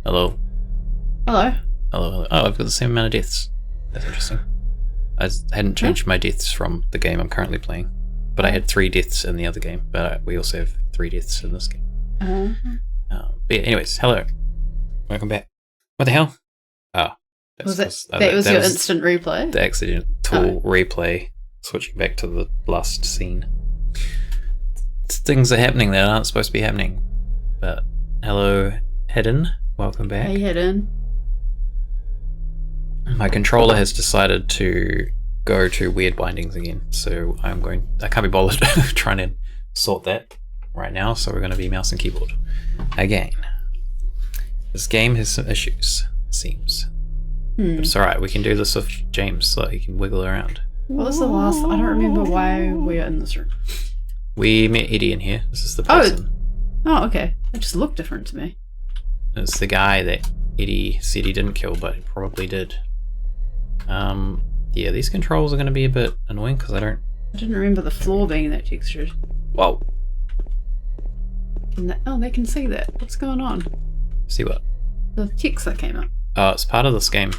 Hello. Hello. Hello. Oh, I've got the same amount of deaths. That's interesting. I hadn't changed my deaths from the game I'm currently playing, but I had 3 deaths in the other game. But we also have 3 deaths in this game. But yeah, anyways, hello. Welcome back. What the hell? Oh, Was your instant replay? The accidental replay. Switching back to the last scene. Things are happening that aren't supposed to be happening. But hello, Hidden. Welcome back. Hey, Hidden. My controller has decided to go to weird bindings again, so I can't be bothered trying to sort that right now, so we're going to be mouse and keyboard again. This game has some issues, it seems. But it's alright, we can do this with James so he can wiggle around. What was the last? I don't remember why we were in this room. We met Eddie in here. This is the person. Oh, okay. It just looked different to me. It's the guy that Eddie said he didn't kill, but he probably did. Yeah, these controls are going to be a bit annoying because I didn't remember the floor being that textured. Whoa. They can see that. What's going on? See what? The text that came up. Oh, it's part of this game.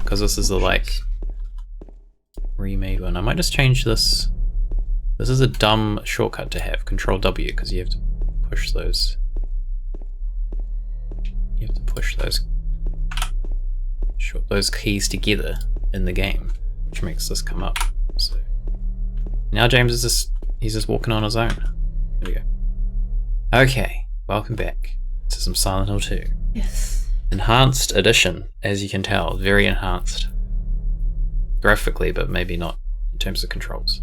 Because this is the, remade one. I might just change this. This is a dumb shortcut to have. Control W, because you have to push those. You have to push those keys together in the game, which makes this come up. So now James is he's just walking on his own. There we go. Okay, welcome back to some Silent Hill 2. Yes. Enhanced edition, as you can tell, very enhanced. Graphically, but maybe not in terms of controls.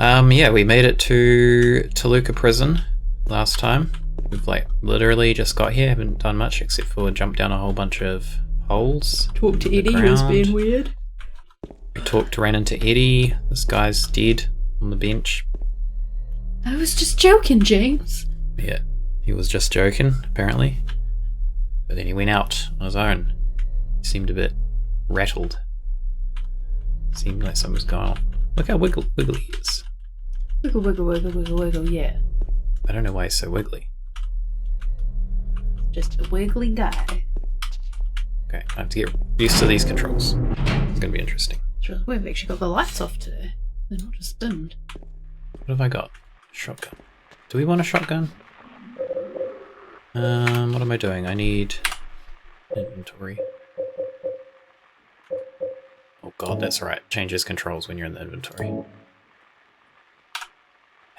Yeah, we made it to Toluca Prison last time. We've literally just got here, haven't done much except for jump down a whole bunch of holes. Talked to Eddie, who was being weird. We ran into Eddie. This guy's dead on the bench. I was just joking, James. Yeah, he was just joking, apparently. But then he went out on his own. He seemed a bit rattled. Seemed like something was going on. Look how wiggly he is. Wiggle, wiggle, wiggle, wiggle, wiggle, yeah. I don't know why he's so wiggly. Just a wiggly guy. Okay, I have to get used to these controls. It's going to be interesting. We've actually got the lights off today. They're not just dimmed. What have I got? Shotgun. Do we want a shotgun? What am I doing? I need inventory. Oh god, that's right. Changes controls when you're in the inventory.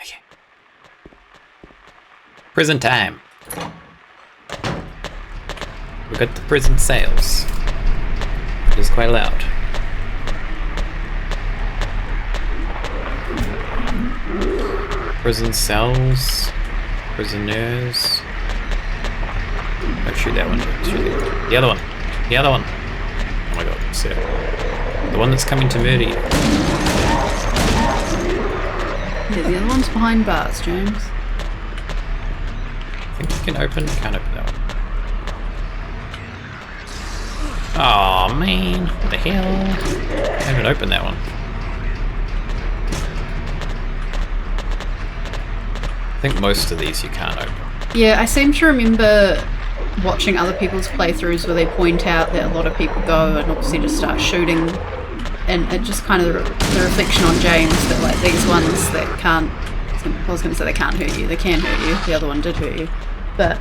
Okay. Prison time! We got the prison sales. It is quite loud. Prison cells. Prisoners. Don't shoot that one. Shoot the other one. The other one. Oh my god, see it. The one that's coming to murder you. Yeah, the other one's behind bars, James. I think you can't open that one. Oh man, what the hell? I haven't opened that one. I think most of these you can't open. Yeah, I seem to remember watching other people's playthroughs where they point out that a lot of people go and obviously just start shooting, and it just kind of the reflection on James that these ones that can't, I was going to say they can't hurt you, they can hurt you, the other one did hurt you, but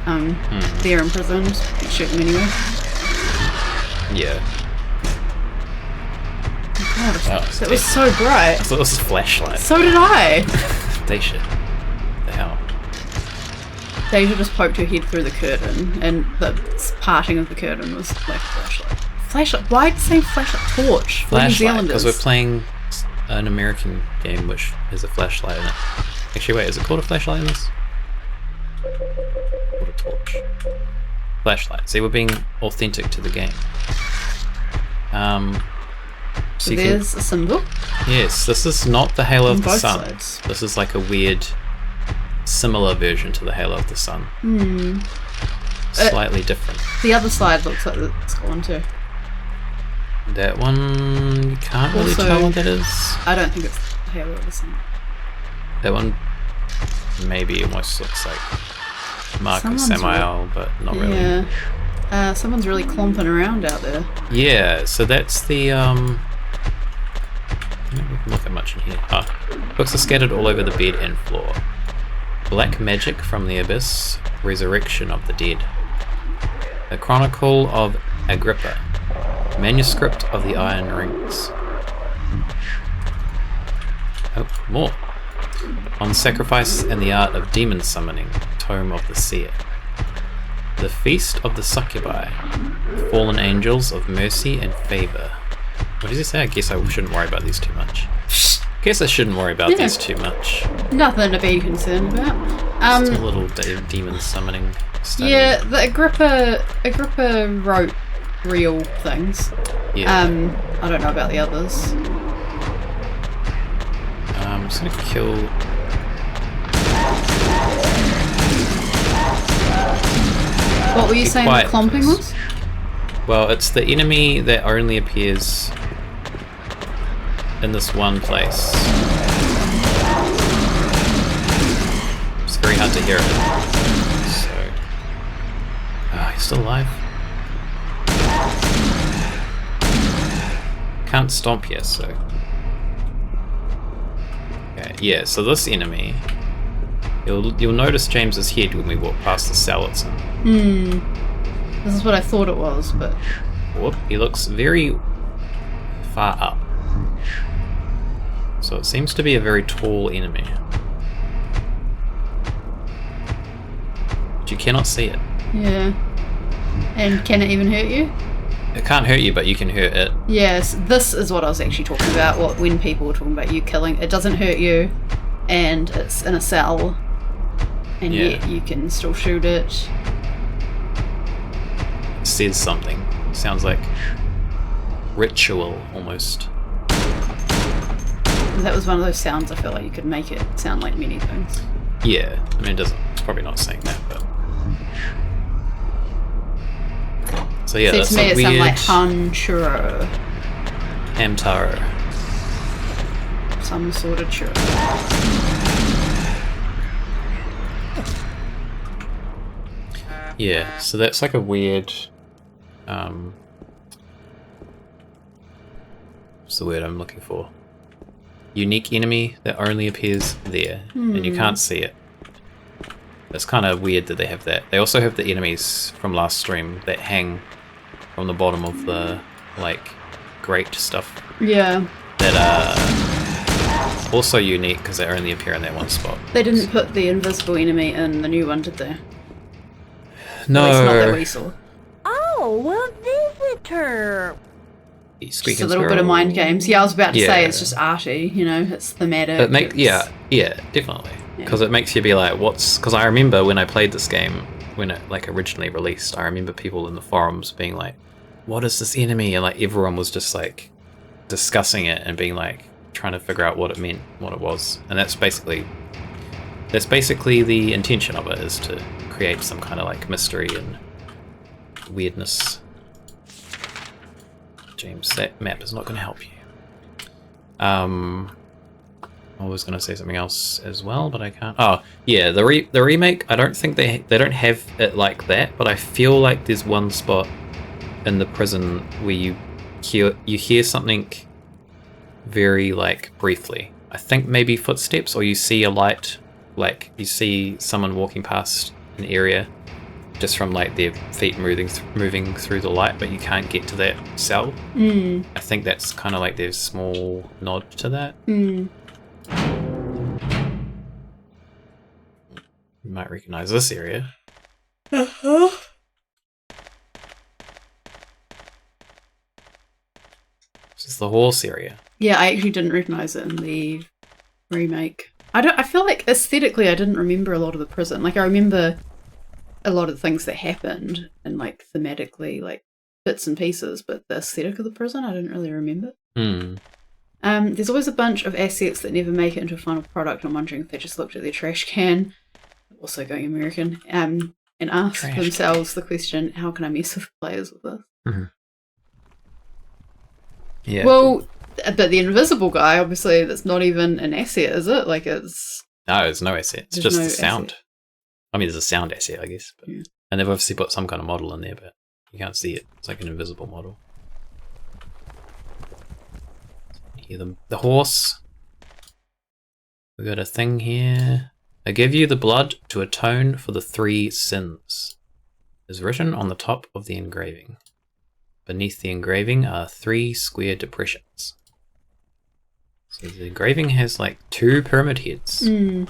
they're imprisoned, you shoot them anyway. Yeah. God, that was so bright. I thought this was a flashlight. So did I. They should. The hell. Deja just poked her head through the curtain, and the parting of the curtain was like a flashlight. Flashlight? Why'd you say flashlight? Torch. Flashlight, because we're playing an American game which has a flashlight in it. Actually, wait, is it called a flashlight in this? Called a torch. Flashlight. See, we're being authentic to the game. So there's a symbol? Yes, this is not the Halo of the Sun. Sides. This is like a weird, similar version to the Halo of the Sun. Slightly different. The other side looks like it's got one too. That one, you can't really tell what that is. I don't think it's the Halo of the Sun. That one maybe almost looks like Marcus Someone's Samael, but not really. Yeah. Someone's really clomping around out there. Yeah, so that's the we can look at much in here. Books are scattered all over the bed and floor. Black Magic from the Abyss, Resurrection of the Dead. The Chronicle of Agrippa. Manuscript of the Iron Rings. Oh, more. On Sacrifice and the Art of Demon Summoning, Tome of the Seer. The Feast of the Succubi. Fallen Angels of Mercy and Favor. What does he say? I guess I shouldn't worry about these too much. Guess I shouldn't worry about these too much. Nothing to be concerned about. Just a little demon summoning study. Yeah, the Agrippa wrote real things. Yeah. I don't know about the others. I'm just gonna kill. What were you saying the clomping was? Well, it's the enemy that only appears in this one place. It's very hard to hear it. So, he's still alive. Can't stomp yet, so. Okay, yeah. So this enemy, you'll notice James's head when we walk past the cell it's in. This is what I thought it was, but Whoop, he looks very far up. So it seems to be a very tall enemy. But you cannot see it. yeah. And can it even hurt you? It can't hurt you, but you can hurt it. Yes, this is what I was actually talking about. When people were talking about you killing, it doesn't hurt you, and it's in a cell, and yet you can still shoot it. It says something. Sounds like ritual almost. That was one of those sounds I felt like you could make it sound like many things. Yeah, I mean, it's probably not saying that, but. So yeah, See, that's to me a it weird sounded like Hanchuro. Hamtaro. Some sort of churro. Yeah, so that's like a weird. What's the word I'm looking for? Unique enemy that only appears there, and you can't see it. It's kind of weird that they have that. They also have the enemies from last stream that hang from the bottom of the, like, grate stuff. Yeah. That are also unique because they only appear in that one spot. They didn't put the invisible enemy in the new one, did they? No. At least not that we saw. Oh, a visitor. Just a little bit of mind games. Yeah, I was about to say it's just arty, you know, it's thematic. Yeah, definitely. Because it makes you be like, because I remember when I played this game, when it like originally released, I remember people in the forums being like, what is this enemy? And like everyone was just like discussing it and being like trying to figure out what it meant, what it was. And that's basically the intention of it, is to create some kind of like mystery and weirdness. James, that map is not going to help you. I was going to say something else as well, but I can't. Oh, yeah, the remake, I don't think they don't have it like that, but I feel like there's one spot in the prison where you hear something very, like, briefly. I think maybe footsteps, or you see a light, like, you see someone walking past an area just from, like, their feet moving through the light, but you can't get to that cell. I think that's kind of like their small nod to that. You might recognize this area. This is the horse area. Yeah, I actually didn't recognize it in the remake. I feel like aesthetically I didn't remember a lot of the prison. Like I remember a lot of the things that happened and like thematically like bits and pieces, but the aesthetic of the prison I didn't really remember. There's always a bunch of assets that never make it into a final product. I'm wondering if they just looked at their trash can, also going American, and asked themselves the question, how can I mess with players with this? Yeah. Well, but the invisible guy, obviously, that's not even an asset, is it? Like it's... No, it's no asset. It's just the sound. I mean, there's a sound asset, I guess. But, Yeah. and they've obviously put some kind of model in there, but you can't see it. It's like an invisible model. Hear the horse. We got a thing here. I give you the blood to atone for the 3 sins. Is written on the top of the engraving. Beneath the engraving are 3 square depressions. So the engraving has like 2 pyramid heads. Is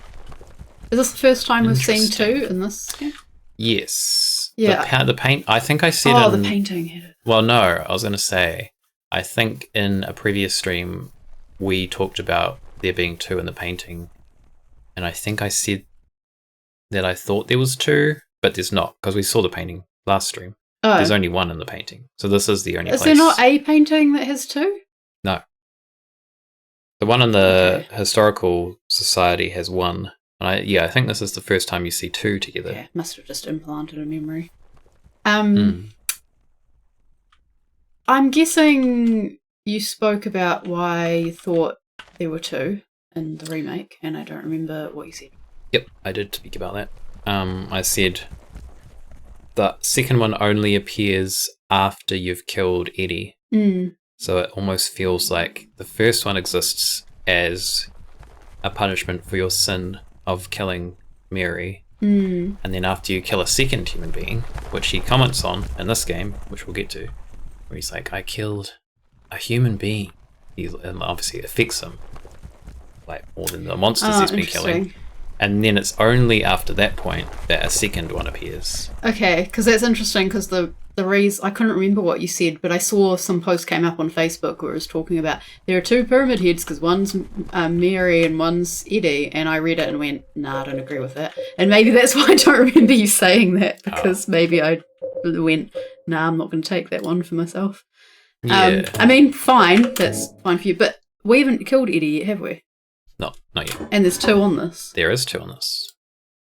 this the first time we've seen Interesting. 2 in this game? Yes. Yeah. The paint. I think I said. Oh, the painting had it. Well, no. I was going to say. I think in a previous stream we talked about there being 2 in the painting, and I think I said that I thought there was 2, but there's not because we saw the painting last stream. Oh. There's only 1 in the painting, so this is the only Is place. there not a painting that has 2? No. The one in the Okay. Historical Society has 1. And I think this is the first time you see 2 together. Yeah, must have just implanted a memory. Mm. I'm guessing you spoke about why you thought there were 2 in the remake, and I don't remember what you said. Yep, I did speak about that. I said the second one only appears after you've killed Eddie. So it almost feels like the first one exists as a punishment for your sin of killing Mary. And then after you kill a second human being, which he comments on in this game, which we'll get to, where he's like, I killed a human being. And obviously it affects him, like more than the monsters he's been killing. And then it's only after that point that a second one appears. Okay, because that's interesting, because the reason, I couldn't remember what you said, but I saw some post came up on Facebook where it was talking about there are 2 pyramid heads because one's Mary and one's Eddie, and I read it and went, nah, I don't agree with that. And maybe that's why I don't remember you saying that, because maybe I went, nah, I'm not going to take that one for myself. Yeah. I mean, fine, that's fine for you, but we haven't killed Eddie yet, have we? No, not yet. And there's 2 on this. There is 2 on this.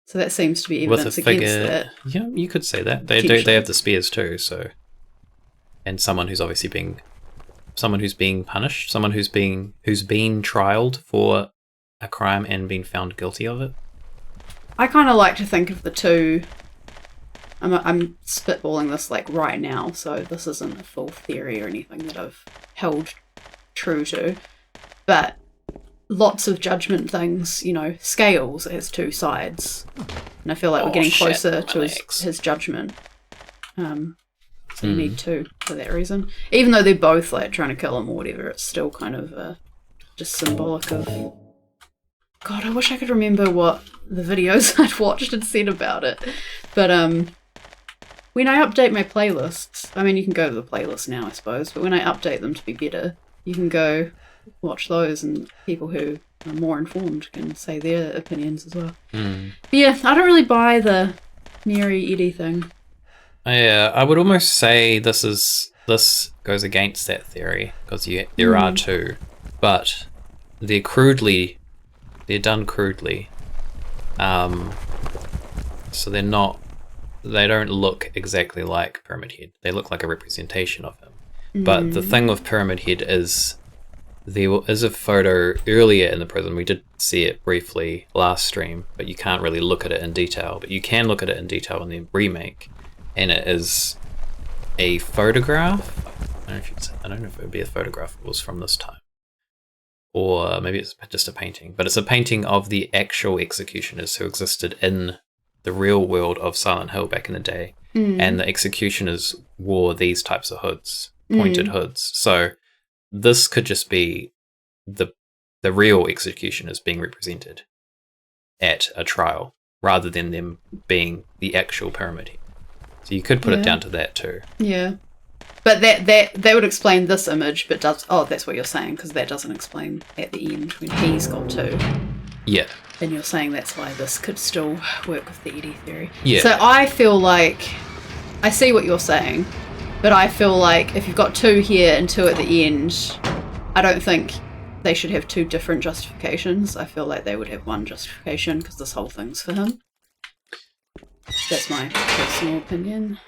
So that seems to be With evidence a against figure, that. yeah, you could say that. They have the spears too, so. And someone who's obviously being punished, someone who's been trialed for a crime and been found guilty of it. I kind of like to think of the 2. I'm spitballing this like right now, so this isn't a full theory or anything that I've held true to. But lots of judgment things, scales has 2 sides. And I feel like we're getting closer to his judgment. So you need 2 for that reason. Even though they're both like trying to kill him or whatever, it's still kind of just symbolic of... God, I wish I could remember what the videos I'd watched had said about it. But when I update my playlists, I mean, you can go to the playlist now, I suppose, but when I update them to be better, you can go watch those, and people who are more informed can say their opinions as well. But yeah, I don't really buy the Mary Eddie thing. Yeah, I would almost say this goes against that theory, because there are 2, but they're done crudely. So they don't look exactly like Pyramid Head. They look like a representation of him. But the thing with Pyramid Head is there is a photo earlier in the prison. We did see it briefly last stream, but you can't really look at it in detail. But you can look at it in detail in the remake, and it is a photograph. I don't know if it would be a photograph if it was from this time, or maybe it's just a painting. But it's a painting of the actual executioners who existed in the real world of Silent Hill back in the day, and the executioners wore these types of hoods, pointed hoods. So this could just be the real executioners being represented at a trial, rather than them being the actual pyramid head. So you could put it down to that too. Yeah. But that would explain this image, but that's what you're saying, because that doesn't explain at the end when he's got 2. Yeah. And you're saying that's why this could still work with the Eddie theory. Yeah. So I feel like, I see what you're saying, but I feel like if you've got 2 here and 2 at the end, I don't think they should have 2 different justifications. I feel like they would have one justification, because this whole thing's for him. That's my personal opinion.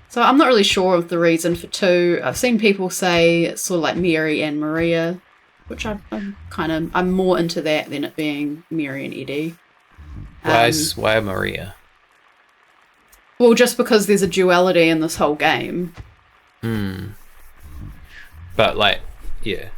So I'm not really sure of the reason for 2. I've seen people say it's sort of like Mary and Maria, which I'm more into that than it being Mary and Eddie. Why Maria? Well, just because there's a duality in this whole game. But like, yeah.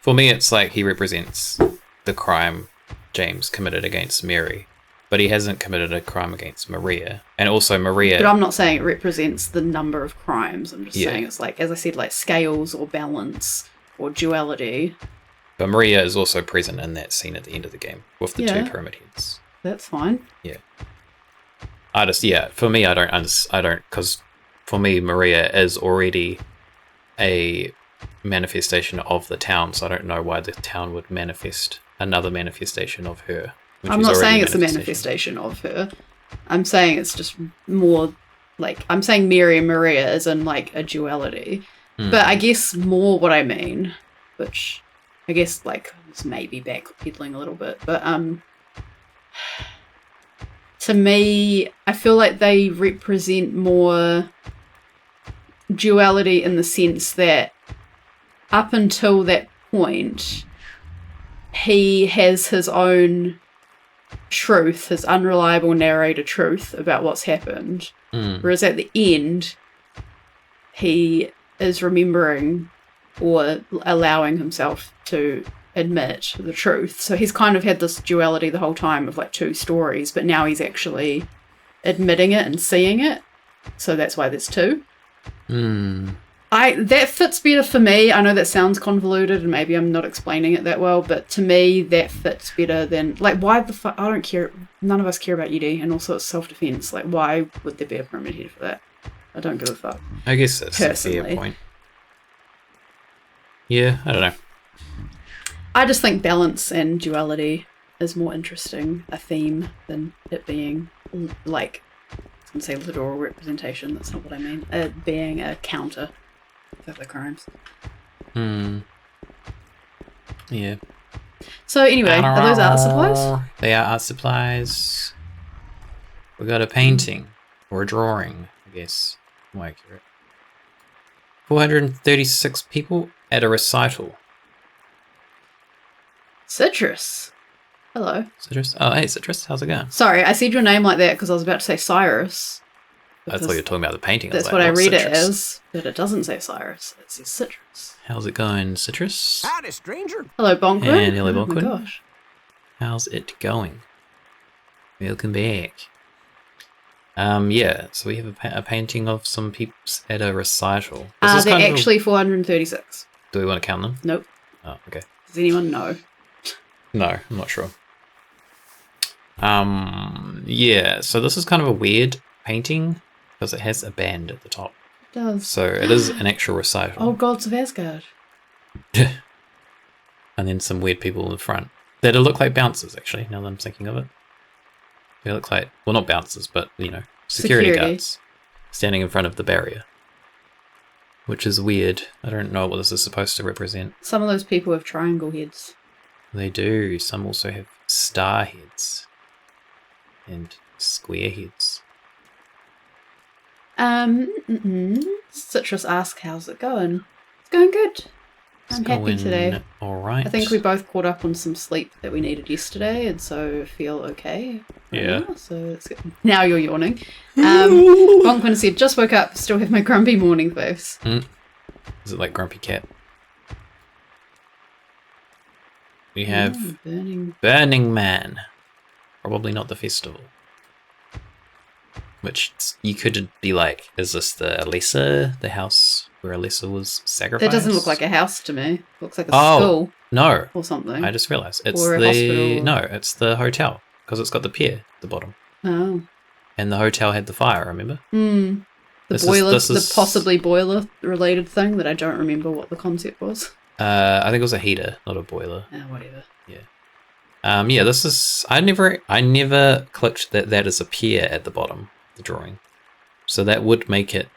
For me, it's like he represents the crime James committed against Mary, but he hasn't committed a crime against Maria. And also Maria... But I'm not saying it represents the number of crimes. I'm just Yeah. saying it's like, as I said, like scales or balance or duality. But Maria is also present in that scene at the end of the game with the Yeah. two pyramid heads. That's fine. For me, I don't, because for me, Maria is already a manifestation of the town, so I don't know why the town would manifest another manifestation of her. when I'm she's not already saying it's a manifestation of her. I'm saying it's just more like, I'm saying Mary and Maria is in like a duality. But I guess more what I mean, which I guess like this may be backpedaling a little bit, but to me, I feel like they represent more duality in the sense that up until that point, he has his own truth, his unreliable narrator truth about what's happened. Whereas at the end, he is remembering or allowing himself to admit the truth. So he's kind of had this duality the whole time of like two stories, but now he's actually admitting it and seeing it. So that's why there's two. That fits better for me. I know that sounds convoluted and maybe I'm not explaining it that well, but to me that fits better than like, why the fuck, I don't care, none of us care about UD, and also it's self-defense. Like, why would there be a pyramid head for that? I don't give a fuck. I guess that's a Personally. fair point. Yeah, I don't know. I just think balance and duality is more interesting a theme than it being like, I was going to say literal representation, that's not what I mean. It being a counter for the crimes. Yeah. So anyway, are those art supplies? They are art supplies. We got a painting or a drawing, I guess. More accurate. 436 people at a recital. Citrus. Hello. Citrus? Oh, hey, Citrus. How's it going? Sorry, I said your name like that because I was about to say Cyrus. I thought you because were talking about the painting. That's was what like, I what's read it Citrus? as, but it doesn't say Cyrus. It says Citrus. How's it going, Citrus? Howdy, stranger. Hello, Bonkwin. And hello, Oh my Bonkwin. gosh. How's it going? Welcome back. Yeah, so we have a painting of some peeps at a recital. This is They're kind of actually 436. do we want to count them? Nope. Oh, okay. Does anyone know? No, I'm not sure. Yeah, so this is kind of a weird painting because it has a band at the top. It does. So it is an actual recital. Oh, Gods of Asgard. And then some weird people in the front. That look like bouncers, actually, now that I'm thinking of it. They look like, well, not bouncers, but, you know, security guards standing in front of the barrier. Which is weird. I don't know what this is supposed to represent. Some of those people have triangle heads. They do. Some also have star heads. And square heads. Citrus asks, how's it going? It's going good. I'm happy today. Alright. I think we both caught up on some sleep that we needed yesterday, and so feel okay. Yeah. Now, so it's good. Now you're yawning. Bonkwin said, just woke up, still have my grumpy morning face. Is it like Grumpy Cat? We have Burning Man. Probably not the festival. Which you could be like, is this the Alessa, the house where Alessa was sacrificed? That doesn't look like a house to me. It looks like a Oh, school no. or something. I just realised. It's Or a the hospital. No, it's the hotel. Because it's got the pier at the bottom. Oh. And the hotel had the fire, remember? The This boiler, is- the possibly boiler related thing that I don't remember what the concept was. I think it was a heater, not a boiler. Whatever. Yeah, this is I never clicked that is a pier at the bottom of the drawing. So that would make it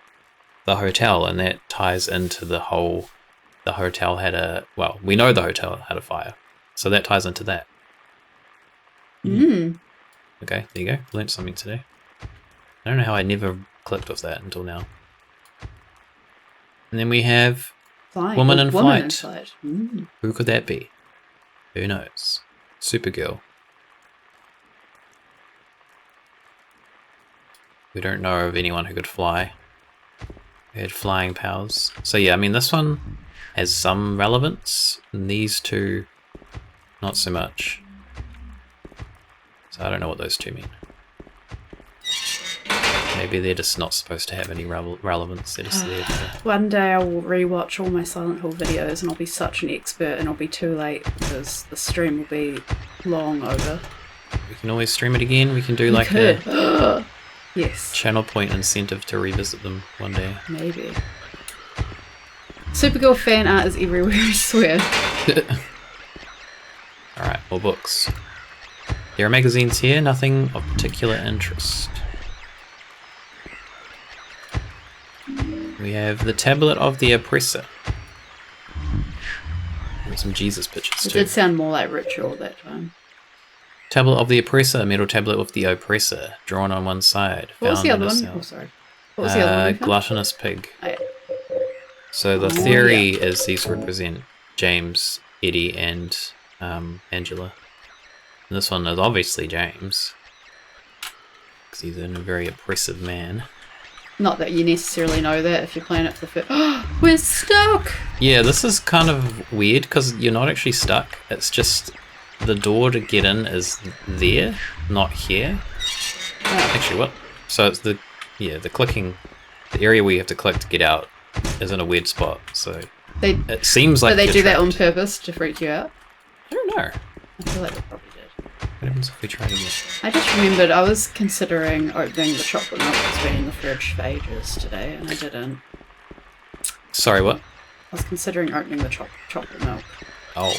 the hotel, and that ties into the hotel had we know the hotel had a fire. So that ties into that. Okay, there you go. Learned something today. I don't know how I never clicked with that until now. And then we have Flight. Woman in Woman Flight. in Flight. who could that be? Who knows? Supergirl. We don't know of anyone who could fly. Who had flying powers. So yeah, I mean this one has some relevance, and these two not so much. So I don't know what those two mean. Maybe they're just not supposed to have any relevance. They're just there for... One day I will rewatch all my Silent Hill videos and I'll be such an expert and it'll be too late because the stream will be long over. We can always stream it again. We can do like a yes, channel point incentive to revisit them one day. maybe. Supergirl fan art is everywhere, I swear. Alright, more books. There are magazines here, nothing of particular interest. We have the Tablet of the Oppressor. And some Jesus pictures It too. did sound more like ritual that time. Tablet of the Oppressor, a metal tablet with the Oppressor, drawn on one side. What was the found other in a one? cell. Oh, sorry. What was the other one? You found? Gluttonous Pig. Oh, yeah. So the theory is these represent James, Eddie, and Angela. And this one is obviously James, because he's a very oppressive man. Not that you necessarily know that if you're playing it for the first. We're stuck! Yeah, this is kind of weird because you're not actually stuck. It's just the door to get in is there, not here. Oh. Actually, what? So it's the clicking, the area where you have to click to get out is in a weird spot. So it seems like they you're do that on trapped. purpose to freak you out? I don't know. I feel like they probably did. What happens if we try it again? I just remembered I was considering opening the chocolate milk that's been in the fridge for ages today, and I didn't. Sorry, what? I was considering opening the chocolate milk. Oh.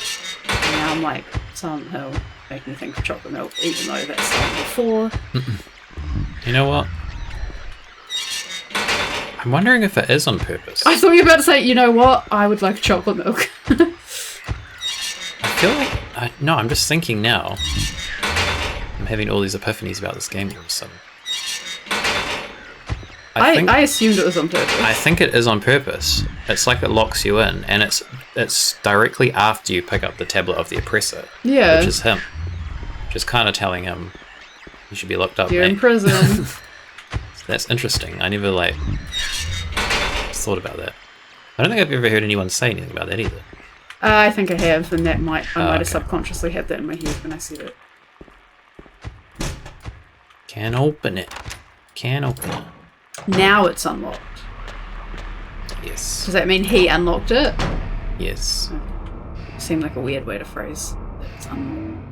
And now I'm like, Silent Hill, making me think of chocolate milk, even though that's done before. You know what? I'm wondering if it is on purpose. I thought you were about to say, you know what? I would like chocolate milk. I feel like... no, I'm just thinking now. I'm having all these epiphanies about this game all of a sudden. I assumed it was on purpose. I think it is on purpose. It's like it locks you in, and it's directly after you pick up the Tablet of the Oppressor. Yeah. Which is him. Just kind of telling him, you should be locked up, You're mate. in prison. That's interesting. I never, thought about that. I don't think I've ever heard anyone say anything about that either. I think I have, and I might have Okay. subconsciously had that in my head when I said it. Can't open it. Can't open it. Now it's unlocked. Yes. Does that mean he unlocked it? Yes. Seemed like a weird way to phrase that it's unlocked.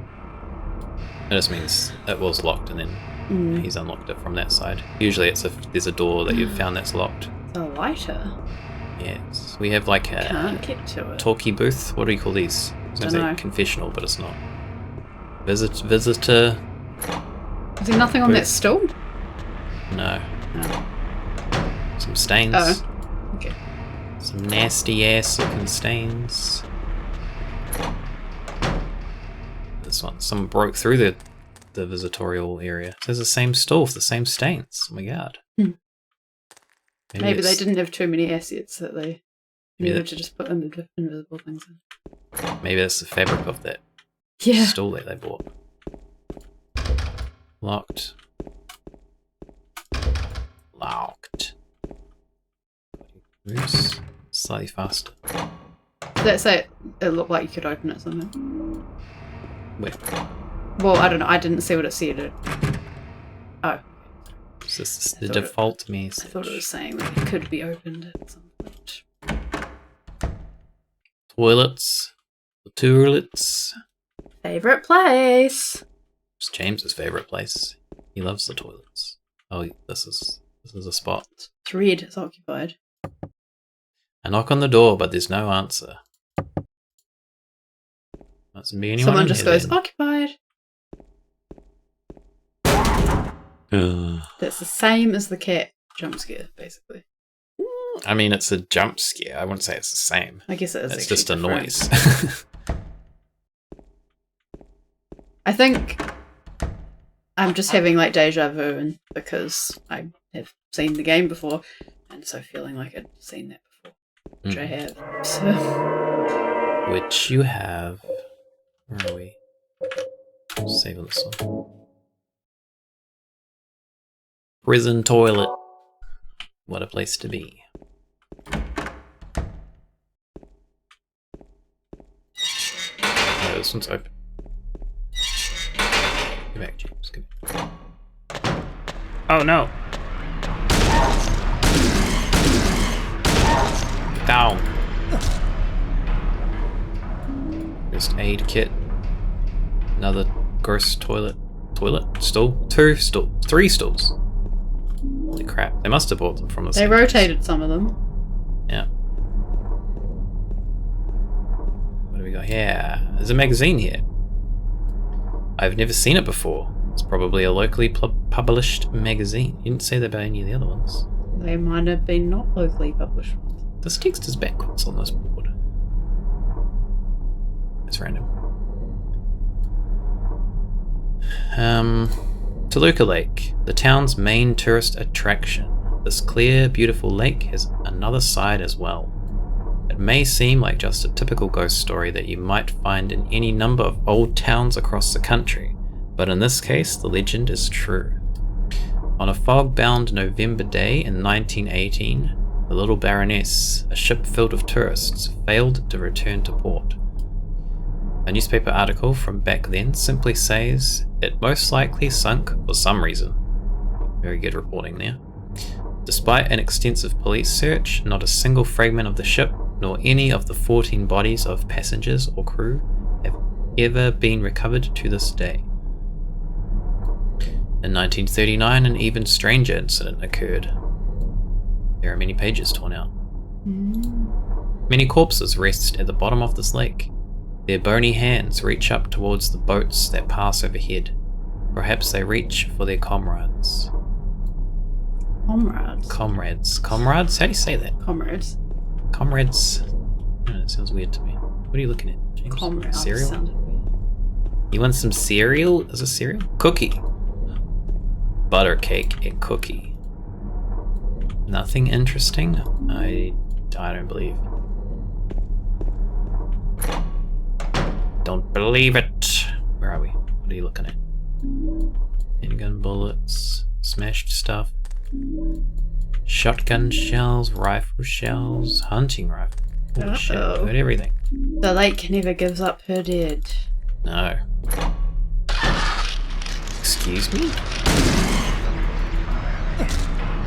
It just means it was locked and then he's unlocked it from that side. Usually it's if there's a door that you've found that's locked. The lighter. Yes. We have like a Can't get to it. talkie booth. What do you call these? I was going to say Dunno. confessional, but it's not. Visitor. Is there nothing on that Booth. stool? No. Oh. Some stains. Oh. Okay. Some nasty ass looking stains. This one. Someone broke through the visitorial area. There's the same stall with the same stains. Oh my god. Maybe they it's- didn't have too many assets that they Maybe needed that- to just put invisible things in. Maybe that's the fabric of that Yeah. stall that they bought. Locked. Locked. Moves slightly faster. Let's say it looked like you could open it somehow. Wait, Well, I don't know. I didn't see what it said. Oh, is this the I thought it- default I message? thought it was saying that it could be opened at some point. Toilets. The toilets. Favorite place. It's James's favorite place. He loves the toilets. Oh, this is a spot. It's red. It's occupied. I knock on the door, but there's no answer. Mustn't be anyone. Someone in just here, goes then. occupied. Ugh. That's the same as the cat jump scare, basically. I mean, it's a jump scare. I wouldn't say it's the same. I guess it is. It's actually just a different. noise. I think I'm just having like deja vu, and because I have seen the game before, and so feeling like I'd seen that before, which I have. So Which you have. Where are we? Save on this one. Prison toilet. What a place to be. Oh, this one's open. Go back, James. Go back. Oh no! Down. First aid kit. Another gross toilet. Stool? 2 stools. 3 stools. Holy crap. They must have bought them from the They same rotated some of them. Yeah. What do we got here? There's a magazine here. I've never seen it before. It's probably a locally published magazine. You didn't say that about any of the other ones. They might have been not locally published ones. This text is backwards on this board. It's random. Toluca Lake, the town's main tourist attraction. This clear, beautiful lake has another side as well. It may seem like just a typical ghost story that you might find in any number of old towns across the country, but in this case, the legend is true. On a fog-bound November day in 1918, the Little Baroness, a ship filled with tourists, failed to return to port. A newspaper article from back then simply says it most likely sunk for some reason. Very good reporting there. Despite an extensive police search, not a single fragment of the ship, nor any of the 14 bodies of passengers or crew have ever been recovered to this day. In 1939, an even stranger incident occurred. There are many pages torn out. Many corpses rest at the bottom of this lake. Their bony hands reach up towards the boats that pass overhead. Perhaps they reach for their comrades. Comrades? Comrades. Comrades? How do you say that? Comrades. Comrades. Oh, that sounds weird to me. What are you looking at, James? Comrades. Cereal? Sounded weird. You want some cereal? Is it cereal? Cookie. Butter cake and cookie. Nothing interesting? I don't believe. Don't believe it. Where are we? What are you looking at? Handgun bullets, smashed stuff, shotgun shells, rifle shells, hunting rifle. Holy shit, Uh-oh. got everything. The lake never gives up her dead. No. Excuse me?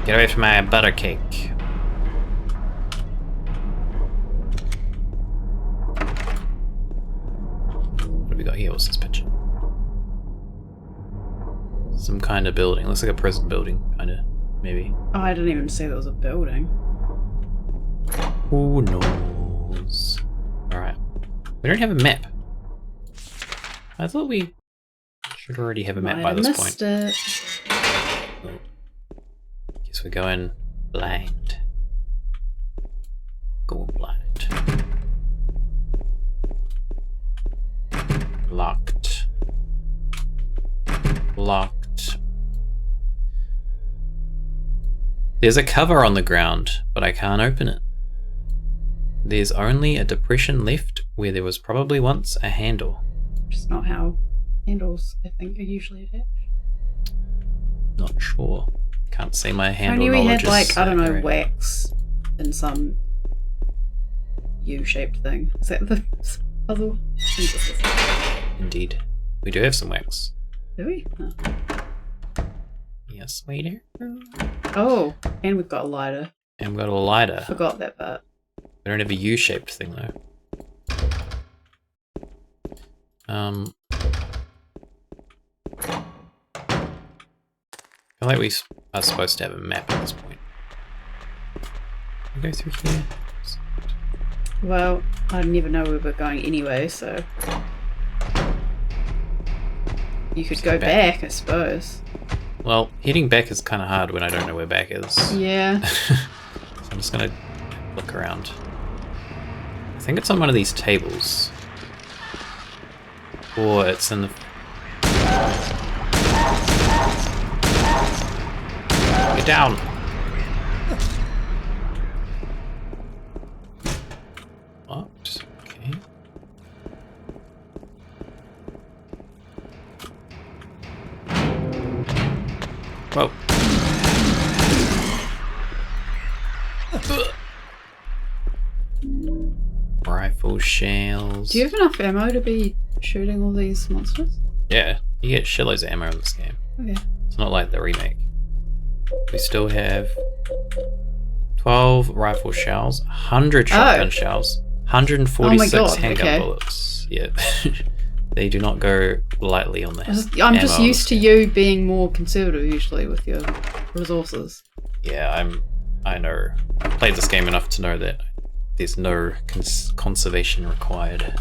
Get away from my butter cake. What have we got here? What's this picture? Some kind of building. Looks like a prison building, kind of. Maybe. Oh, I didn't even see there was a building. Who knows? Alright. We don't have a map. I thought we should already have a map by this point. It. Guess we're going blind. Going blind. Locked. Locked. There's a cover on the ground, but I can't open it. There's only a depression left where there was probably once a handle. Just not how handles, I think, are usually attached. Not sure. Can't say my handle Only we knowledge had, is like, I don't know, great. wax in some U-shaped thing. Is that the puzzle? I think this is it. Indeed. We do have some wax. Do we? No. Yes, we do. Oh, and we've got a lighter. And we've got a lighter. Forgot that part. We don't have a U-shaped thing though. I feel like we are supposed to have a map at this point. We go through here. Well, I didn't even know we were going anyway, so... You could go back, I suppose. Well, heading back is kind of hard when I don't know where back is. Yeah. So I'm just gonna look around. I think it's on one of these tables. Or it's in the... Get down! What? Okay. Whoa. Rifle shells. Do you have enough ammo to be shooting all these monsters? Yeah, you get shitloads of ammo in this game. Okay. It's not like the remake. We still have 12 rifle shells, 100 shotgun shells, 146 Oh my God, handgun okay. bullets. Yeah. They do not go lightly on this. I'm just used to you being more conservative usually with your resources. Yeah, I know. I've played this game enough to know that there's no conservation required.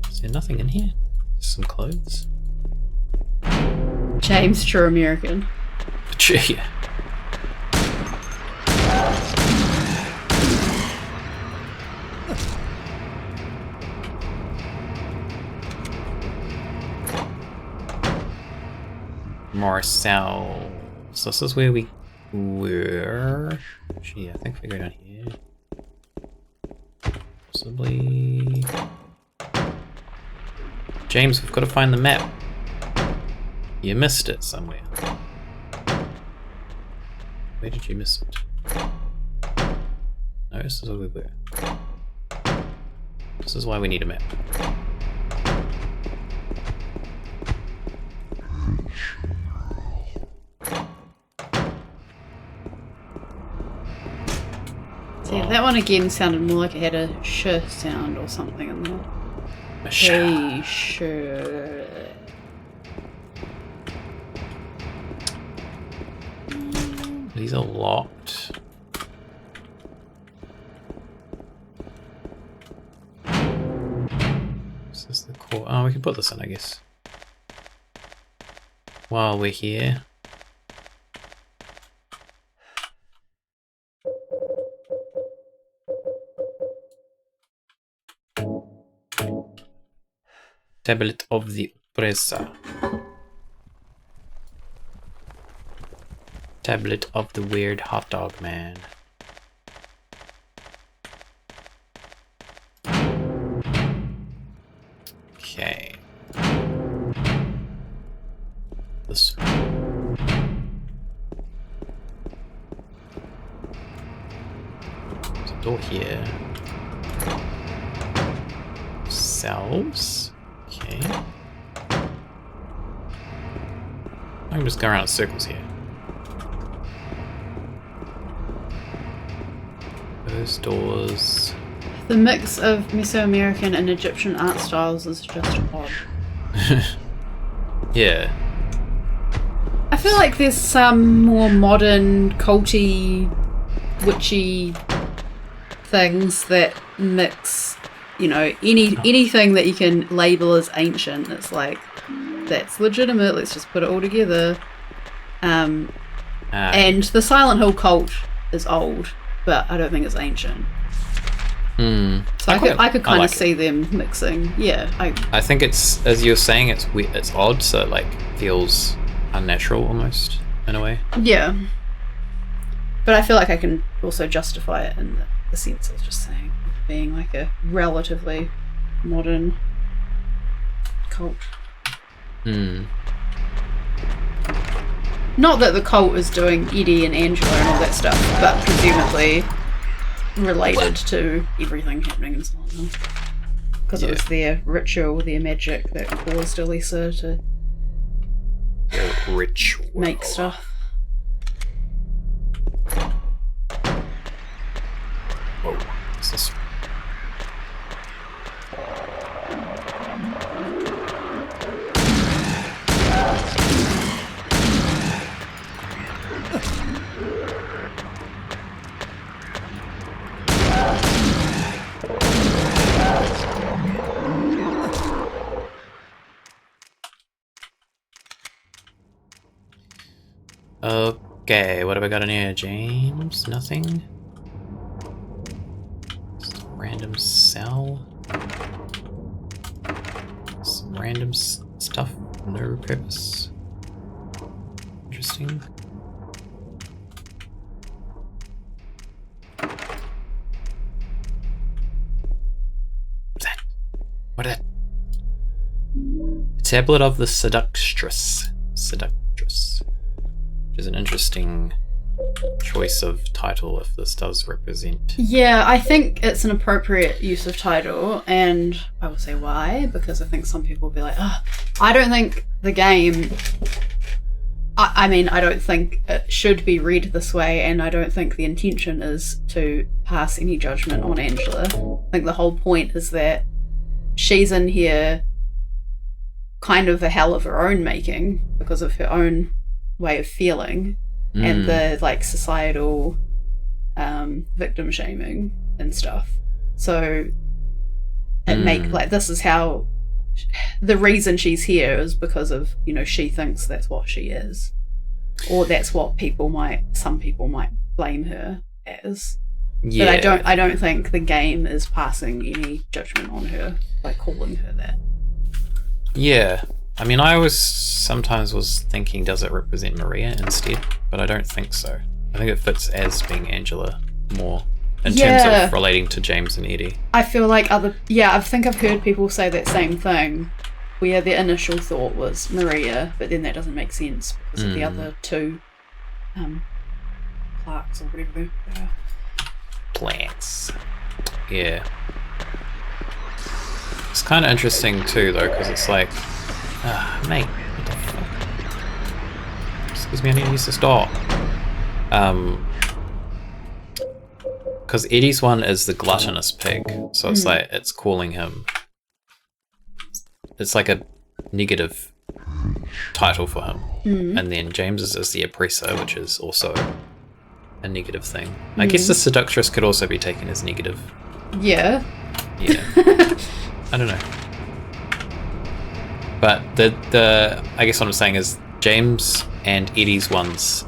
Is there nothing in here? Some clothes? James, true American. Yeah. Marcel. So this is where we were. Actually, I think we go down here. Possibly. James, we've got to find the map. You missed it somewhere. Where did you miss it? No, this is where we were. This is why we need a map. See, that one again sounded more like it had a sh sound or something in there. A Hey, sure. These are locked. Is this the core? Oh, we can put this in, I guess. While we're here. Tablet of the Oppressor. Tablet of the Weird Hot Dog Man. Okay. This one. There's a door here. Cells. Okay. I'm just going around in circles here. Those doors. The mix of Mesoamerican and Egyptian art styles is just odd. Yeah. I feel like there's some more modern, culty, witchy things that mix, you know, anything that you can label as ancient. It's like, that's legitimate, let's just put it all together. And the Silent Hill cult is old, but I don't think it's ancient. So I could kind of see them mixing. Yeah, I think it's, as you're saying, it's odd, so it like feels unnatural almost in a way. Yeah, but I feel like I can also justify it in the sense I was just saying, being like a relatively modern cult. Not that the cult is doing Eddie and Angela and all that stuff, but presumably related to everything happening in Silent Hill. Because it was their ritual, their magic that caused Elisa to Ritual. make stuff. Whoa. What's this? Okay, what have I got in here, James? Nothing? Some random cell? Some random stuff, no purpose. Interesting. What's that? What is that? Tablet of the Seductress. Seductress. Which is an interesting choice of title if this does represent. Yeah, I think it's an appropriate use of title, and I will say why, because I think some people will be like, oh, I don't think the game... I mean, I don't think it should be read this way, and I don't think the intention is to pass any judgment on Angela. I think the whole point is that she's in here kind of a hell of her own making because of her own way of feeling and the like societal victim shaming and stuff. So this is how the reason she's here is because of, you know, she thinks that's what she is, or that's what some people might blame her as. Yeah. But I don't think the game is passing any judgment on her by calling her that. Yeah. I mean, I sometimes was thinking, does it represent Maria instead? But I don't think so. I think it fits as being Angela more in terms of relating to James and Eddie. I feel like I think I've heard people say that same thing, where the initial thought was Maria, but then that doesn't make sense because of the other two Clarks or whatever they are. Plants. Yeah. It's kind of interesting too, though, because it's like, mate, what the fuck? Excuse me, I need to use this door. Because Eddie's one is the gluttonous pig, so it's like it's calling him. It's like a negative title for him, and then James's is the oppressor, which is also a negative thing. I guess the seductress could also be taken as negative. Yeah. Yeah. I don't know. But the I guess what I'm saying is James and Eddie's ones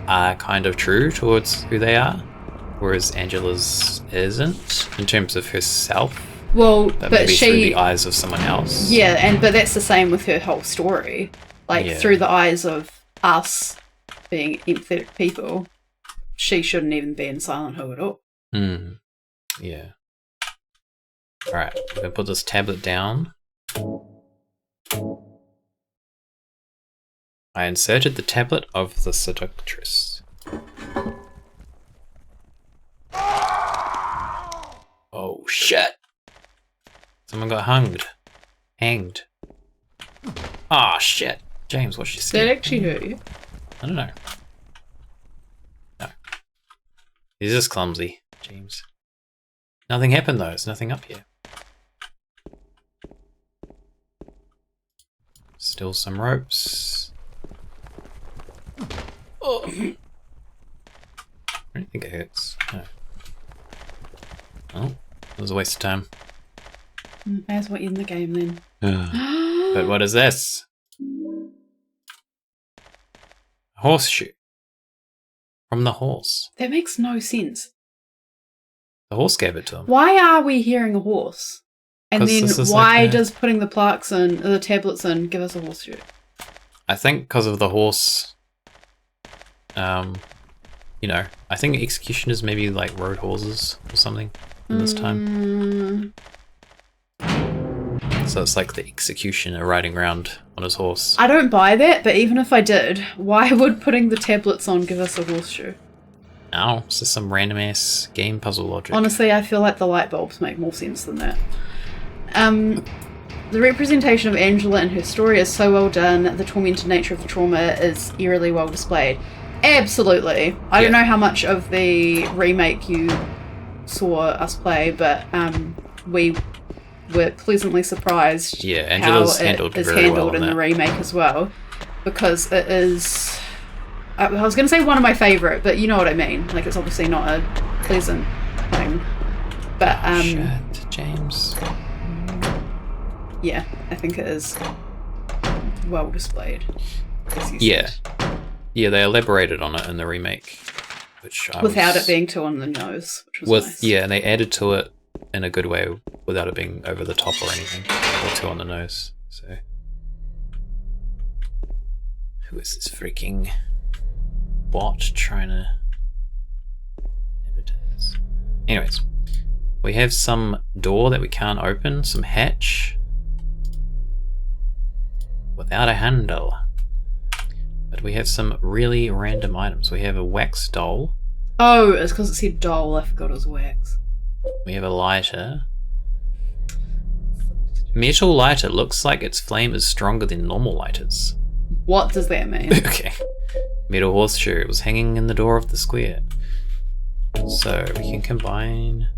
are kind of true towards who they are, whereas Angela's isn't in terms of herself. Well, but but maybe she through the eyes of someone else. Yeah, but that's the same with her whole story. Like through the eyes of us being empathetic people, she shouldn't even be in Silent Hill at all. Yeah. Alright, we're gonna put this tablet down. I inserted the tablet of the seductress. Oh shit! Someone got hanged. Ah, shit. James, what's she Did saying? that actually hurt you? I don't know. No. He's just clumsy, James. Nothing happened though, there's nothing up here. Still some ropes. Oh. I don't think it hurts. No. Oh, it was a waste of time. May as well end the game then. But what is this? A horseshoe. From the horse. That makes no sense. The horse gave it to him. Why are we hearing a horse? And 'Cause then this is why like does putting the plaques in, the tablets in, give us a horseshoe? I think because of the horse. You know, I think executioners maybe like rode horses or something in this time. So it's like the executioner riding around on his horse. I don't buy that, but even if I did, why would putting the tablets on give us a horseshoe? Ow, it's just some random ass game puzzle logic. Honestly, I feel like the light bulbs make more sense than that. The representation of Angela and her story is so well done. The tormented nature of the trauma is eerily well displayed. Absolutely. I don't know how much of the remake you saw us play, but we were pleasantly surprised Angela's how handled it is very well handled in in the that. remake as well, because it is... I was going to say one of my favourite, but you know what I mean. Like, it's obviously not a pleasant thing. But, Shit, James. yeah, I think it is well displayed. as you Yeah. said. Yeah, they elaborated on it in the remake. Which Without it being too on the nose, which was nice. Yeah, and they added to it in a good way without it being over the top or anything. Or too on the nose. So who is this freaking bot trying to advertise? Anyways. We have some door that we can't open, some hatch. Without a handle. But we have some really random items. We have a wax doll. Oh, it's because it said doll. I forgot it was wax. We have a lighter. Metal lighter. Looks like its flame is stronger than normal lighters. What does that mean? Okay. Metal horseshoe. It was hanging in the door of the square. So we can combine...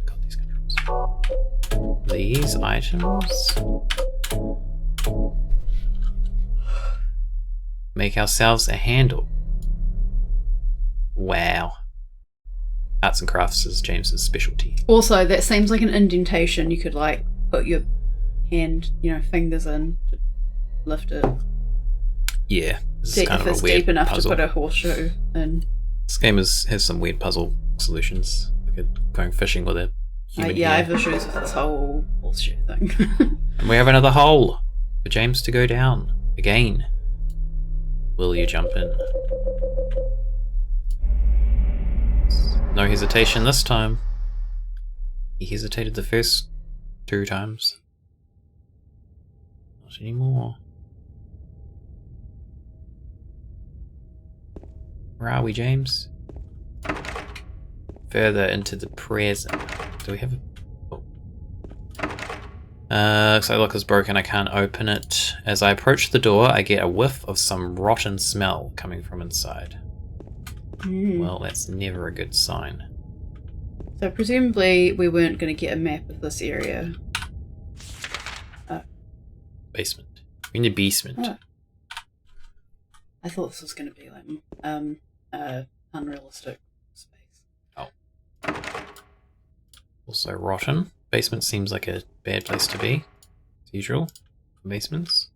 Got these controls. These items. Make ourselves a handle. Wow. Arts and crafts is James's specialty. Also, that seems like an indentation. You could like put your hand, fingers in to lift it. Yeah, this See is kind if of it's a weird deep enough puzzle. to put a horseshoe in. This game has some weird puzzle solutions. Like going fishing with a human I hair. have issues with this whole horseshoe thing. And we have another hole for James to go down again. Will you jump in? No hesitation this time. He hesitated the first 2 times. Not anymore. Where are we, James? Further into the present. Do we have a... Oh. Looks like the lock is broken. I can't open it. As I approach the door, I get a whiff of some rotten smell coming from inside. Well, that's never a good sign. So presumably we weren't going to get a map of this area. Basement. We're in the basement. Oh. I thought this was going to be like unrealistic space. Oh. Also rotten. Basement seems like a bad place to be. As usual. Basements.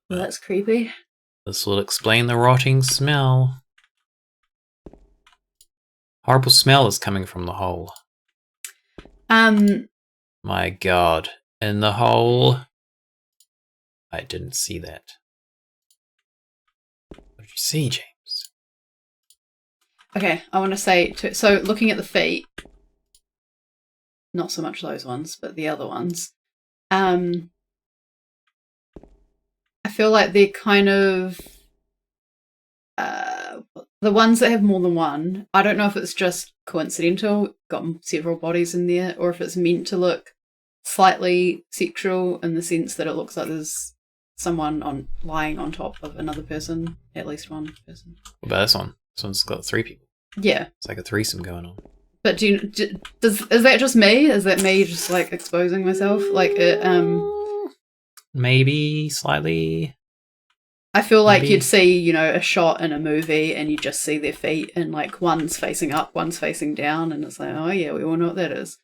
Well, that's creepy. This will explain the rotting smell. Horrible smell is coming from the hole. My god. In the hole. I didn't see that. What did you see, James? Okay, I want to say, so looking at the feet, not so much those ones, but the other ones, I feel like they're kind of, the ones that have more than one, I don't know if it's just coincidental, got several bodies in there, or if it's meant to look slightly sexual in the sense that it looks like there's someone lying on top of another person, at least one person. What about this one? This one's got 3 people. Yeah. It's like a threesome going on. But is that just me? Is that me just like exposing myself? Like Maybe slightly. I feel like Maybe. you'd see, a shot in a movie and you just see their feet and like one's facing up, one's facing down, and it's like, oh yeah, we all know what that is.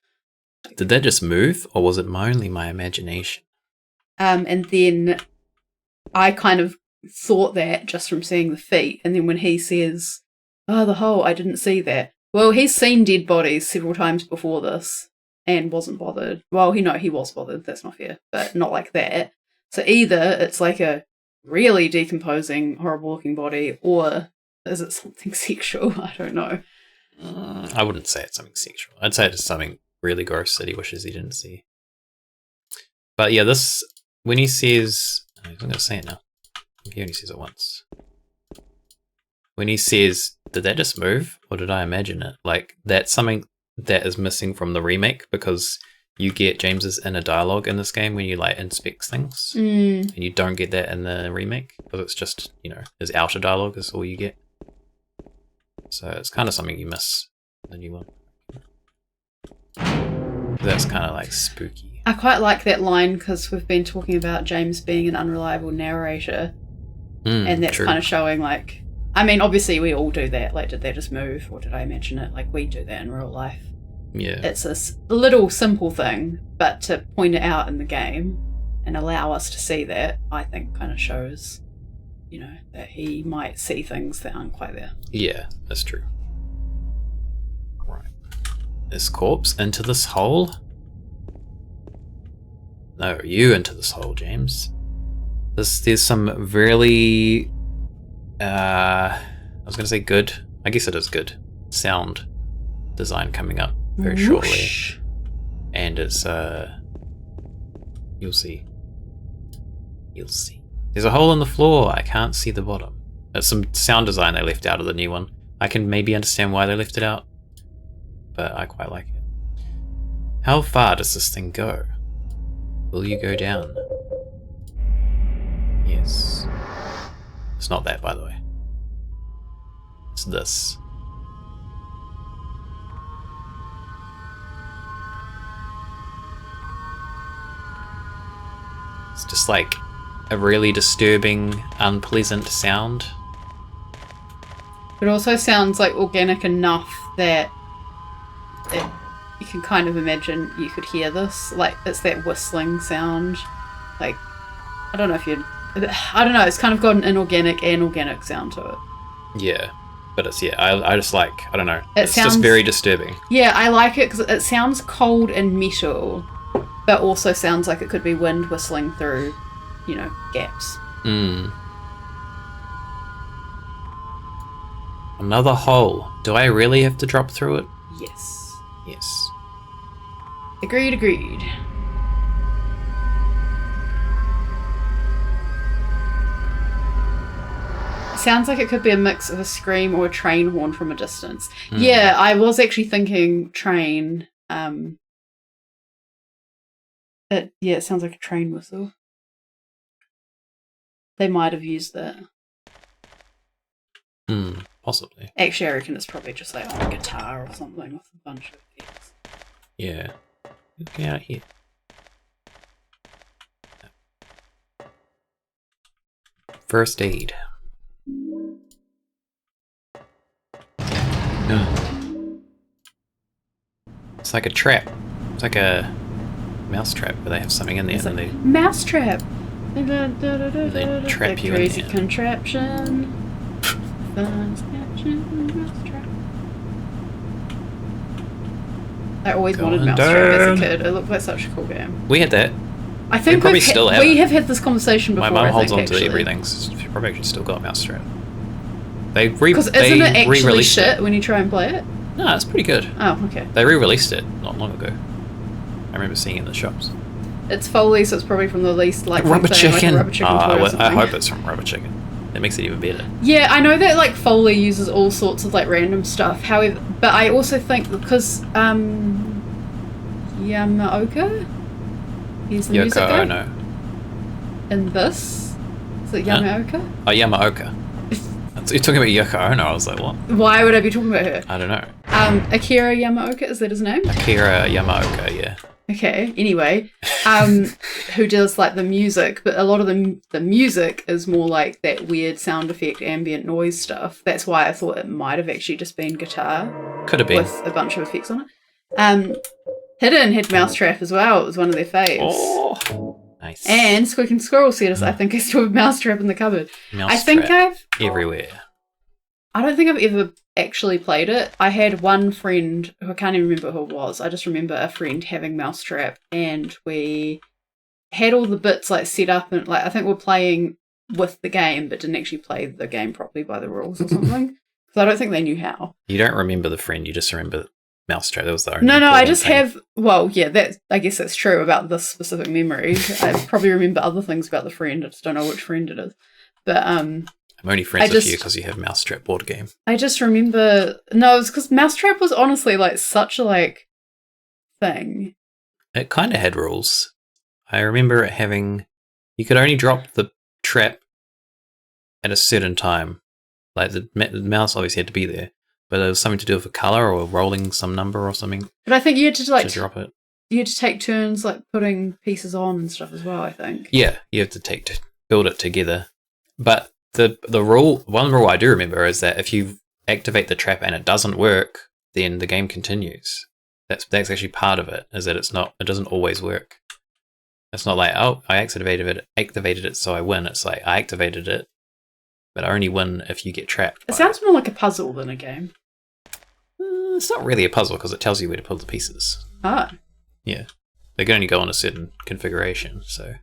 Did that just move, or was it only my imagination? And then I kind of thought that just from seeing the feet, and then when he says, oh, the hole, I didn't see that. Well, he's seen dead bodies several times before this and wasn't bothered. Well, he was bothered, that's not fair, but not like that. So either it's like a really decomposing, horrible looking body, or is it something sexual? I don't know. I wouldn't say it's something sexual. I'd say it's something really gross that he wishes he didn't see. But yeah, this, when he says, I'm going to say it now. He only says it once. When he says, did that just move, or did I imagine it? Like, that's something that is missing from the remake, because you get James's inner dialogue in this game when you like inspect things, and you don't get that in the remake, because it's just, his outer dialogue is all you get. So it's kind of something you miss in the new one. That's kind of like spooky. I quite like that line because we've been talking about James being an unreliable narrator, and that's true. kind of showing like, I mean, obviously we all do that. Like, did that just move, or did I imagine it? Like, we do that in real life. Yeah. It's a little simple thing, but to point it out in the game and allow us to see that, I think kind of shows, that he might see things that aren't quite there. Yeah, that's true. Right. This corpse into this hole? No, you into this hole, James. There's some really, I was going to say good. I guess it is good. Sound design coming up very shortly. And it's You'll see. You'll see. There's a hole in the floor. I can't see the bottom. That's some sound design they left out of the new one. I can maybe understand why they left it out, but I quite like it. How far does this thing go? Will you go down? Yes. It's not that, by the way. It's this. It's just like a really disturbing, unpleasant sound. It also sounds like organic enough that you can kind of imagine you could hear this. Like, it's that whistling sound. Like, I don't know, it's kind of got an inorganic and organic sound to it. Yeah, but it's, I just like, I don't know. It's sounds, just very disturbing. Yeah, I like it because it sounds cold and metal, but also sounds like it could be wind whistling through, gaps. Another hole. Do I really have to drop through it? Yes. Yes. Agreed. Sounds like it could be a mix of a scream or a train horn from a distance. Yeah, I was actually thinking train. It sounds like a train whistle. They might have used that. Possibly. Actually, I reckon it's probably just like on a guitar or something with a bunch of effects. Yeah. Get out here. First aid. It's like a trap. It's like a mouse trap where they have something in there and they mousetrap. They trap you in crazy there. contraption. Mousetrap. I always wanted Mousetrap as a kid. It looked like such a cool game. We had that. I think probably still have we it. have had this conversation before. My mum holds on actually. to everything. So she probably actually still got Mousetrap. Because isn't it actually shit when you try and play it? No, it's pretty good. Oh, okay. They re-released it not long ago. I remember seeing it in the shops. It's Foley, so it's probably from the least likely Rubber thing, Chicken. like a Rubber Chicken toy or I something. hope it's from Rubber Chicken. That makes it even better. Yeah, I know that like Foley uses all sorts of like random stuff. However, but I also think because Yamaoka, he's the music Yoko guy Ono. in this. Is it Yamaoka? Oh, Yamaoka. You're talking about Yoko Ono. I was like, what? Why would I be talking about her? I don't know. Akira Yamaoka, is that his name? Akira Yamaoka, yeah. Okay, anyway, who does like the music, but a lot of the music is more like that weird sound effect, ambient noise stuff. That's why I thought it might have actually just been guitar. Could have been. With a bunch of effects on it. Hidden had Mousetrap as well. It was one of their faves. Oh, nice. And Squeak and Squirrel said us, I think I still have Mousetrap in the cupboard. Mousetrap I think everywhere. I don't think I've ever actually played it. I had one friend who I can't even remember who it was. I just remember a friend having Mousetrap, and we had all the bits like set up, and like I think we're playing with the game, but didn't actually play the game properly by the rules or something. Because I don't think they knew how. You don't remember the friend. You just remember Mousetrap. That was the only. No. I just thing. have. Well, yeah. That I guess that's true about this specific memory. I probably remember other things about the friend. I just don't know which friend it is. But I'm only friends with you because you have Mousetrap board game. I just remember... No, it's because Mousetrap was honestly, like, such a, like, thing. It kind of had rules. I remember it having... You could only drop the trap at a certain time. Like, the mouse obviously had to be there. But it was something to do with a colour or rolling some number or something. But I think you had to, like... To drop it. You had to take turns, like, putting pieces on and stuff as well, I think. Yeah, you have to build it together. But... One rule I do remember is that if you activate the trap and it doesn't work, then the game continues. That's actually part of it, is that it doesn't always work. It's not like, oh, I activated it so I win. It's like, I activated it, but I only win if you get trapped. It sounds more like a puzzle than a game. It's not really a puzzle because it tells you where to pull the pieces. Oh. Yeah. They can only go on a certain configuration, so...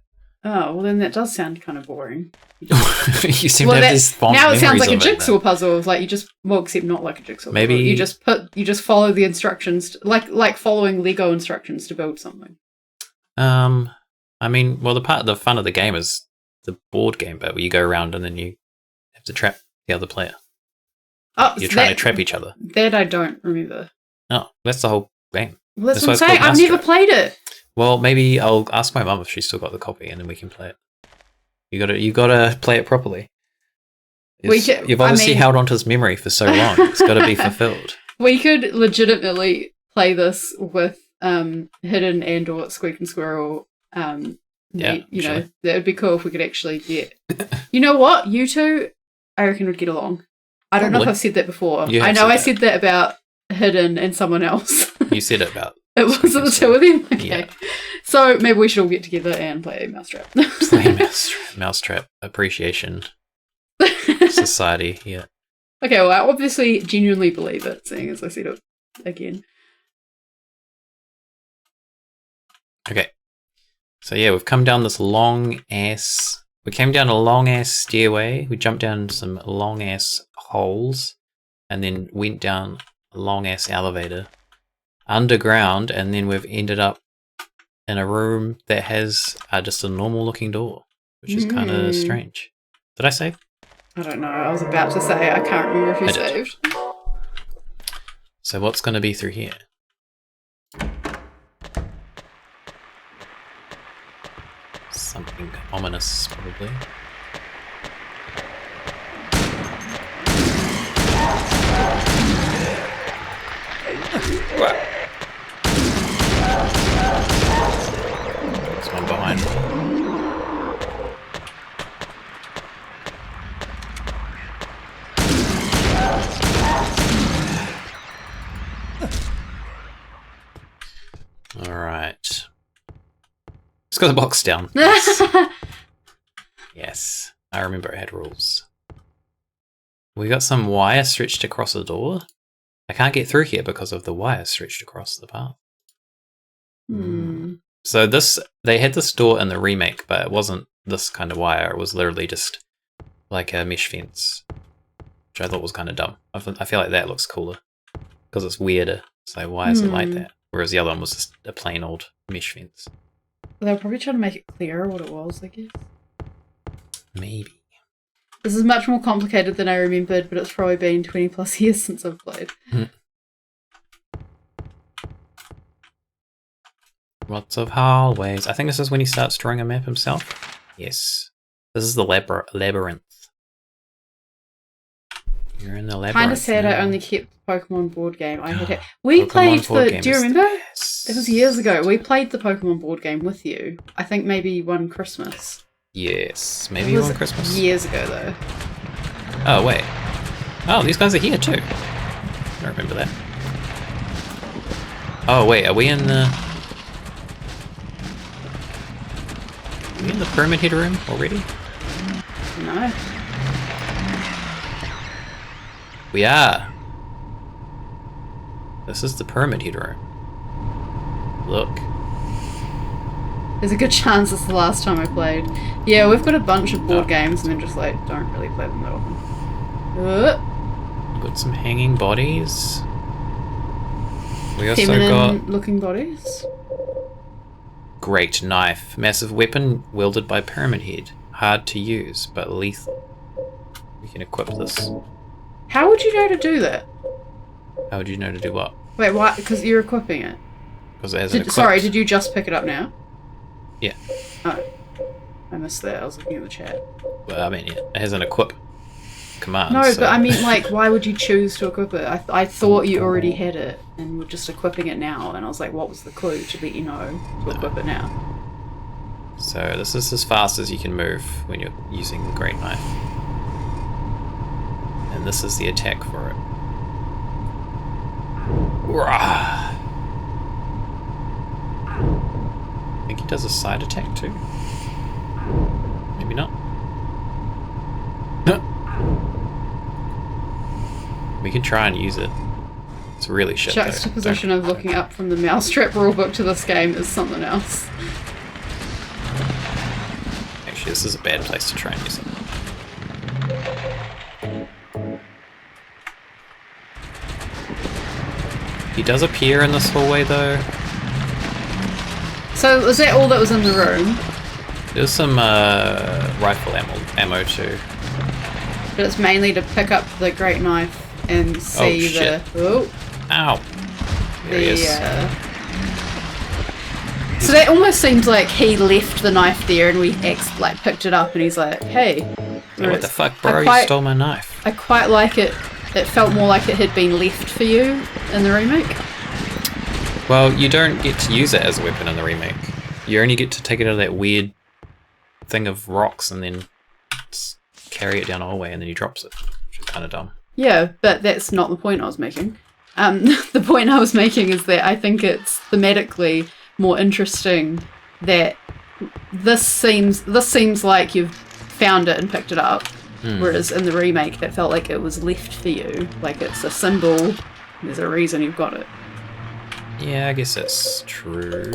Oh, well then that does sound kind of boring. You seem to have these fond now it sounds memories like a of it, jigsaw then. puzzle. It's like you just, well, except not like a jigsaw Maybe puzzle. You just follow the instructions, like following Lego instructions to build something. I I mean, well, the fun of the game is the board game bit where you go around and then you have to trap the other player. Oh, You're so trying to trap each other. That I don't remember. No, that's the whole game. Well, that's That's what why I'm it's saying. called I've never Mousetrap. played it. Well, maybe I'll ask my mum if she's still got the copy, and then we can play it. You gotta play it properly. You've obviously held onto this memory for so long. It's got to be fulfilled. We could legitimately play this with Hidden and or Squeak and Squirrel. Yeah, you know, sure. that would be cool if we could actually get. You know what? You two, I reckon, would get along. I don't know if Probably. I've said that before. You have I know said I that. said that about Hidden and someone else. You said it about It wasn't the two of them? Okay. Yeah. So maybe we should all get together and play Mousetrap. play Mousetrap Appreciation Society. Yeah. Okay, well, I obviously genuinely believe it, seeing as I said it again. Okay. So yeah, we've come down this we came down a long ass stairway, we jumped down some long ass holes, and then went down a long ass elevator underground, and then we've ended up in a room that has just a normal looking door, which is kind of strange. Did I save? I don't know, I was about to say, I can't remember if you I did. saved. So what's going to be through here? Something ominous, probably. There's one behind me. Alright. Let's got the box down. Yes. Yes. I remember it had rules. We got some wire stretched across the door. I can't get through here because of the wire stretched across the path. So they had this door in the remake, but it wasn't this kind of wire. It was literally just like a mesh fence, which I thought was kind of dumb. I feel like that looks cooler because it's weirder. So why is it like that? Whereas the other one was just a plain old mesh fence. They were probably trying to make it clearer what it was, I guess. Maybe. This is much more complicated than I remembered, but it's probably been 20 plus years since I've played. Lots of hallways. I think this is when he starts drawing a map himself. Yes. This is the labyrinth. You're in the labyrinth. Kind of sad I now. only kept the Pokemon board game. I had it. We Pokemon played board the. game Do you is the remember? best. It was years ago. We played the Pokemon board game with you. I think maybe one Christmas. Yes. It Maybe was on Christmas. years ago though. Oh, wait. Oh, these guys are here too. I don't remember that. Oh, wait. Are we in the... Are we in the Pyramid Head room already? No. We are. This is the Pyramid Head room. Look. There's a good chance it's the last time I played. Yeah, we've got a bunch of board games and then just like don't really play them that often. Got some hanging bodies. We also Feminine got looking bodies. great knife. Massive weapon wielded by Pyramid Head. Hard to use, but lethal. We can equip this. How would you know to do that? How would you know to do what? Wait, why? Because you're equipping it. Because it hasn't equipped. Sorry, did you just pick it up now? Yeah. Oh. I missed that. I was looking at the chat. Well, I mean, yeah, it has an equip command. No, so- but I mean, like, why would you choose to equip it? I thought you already had it and were just equipping it now, and I was like, what was the clue to let you know to equip it now? So this is as fast as you can move when you're using the Great Knife. And this is the attack for it. Rah! I think he does a side attack too. Maybe not. We can try and use it. It's really shit. though. Juxtaposition Don't- of looking up from the Mousetrap rulebook to this game is something else. Actually, this is a bad place to try and use it. He does appear in this hallway though. So, was that all that was in the room? There's some rifle ammo too. But it's mainly to pick up the great knife and see shit. Oh. Ow! There he is. So that almost seems like he left the knife there and we picked it up and he's like, hey. Yeah, what the fuck, bro? You stole my knife. I quite like it. It felt more like it had been left for you in the remake. Well, you don't get to use it as a weapon in the remake. You only get to take it out of that weird thing of rocks and then carry it down a hallway and then he drops it, which is kind of dumb. Yeah, but that's not the point I was making. The point I was making is that I think it's thematically more interesting that this seems like you've found it and picked it up, whereas in the remake it felt like it was left for you, like it's a symbol, there's a reason you've got it. Yeah, I guess that's true.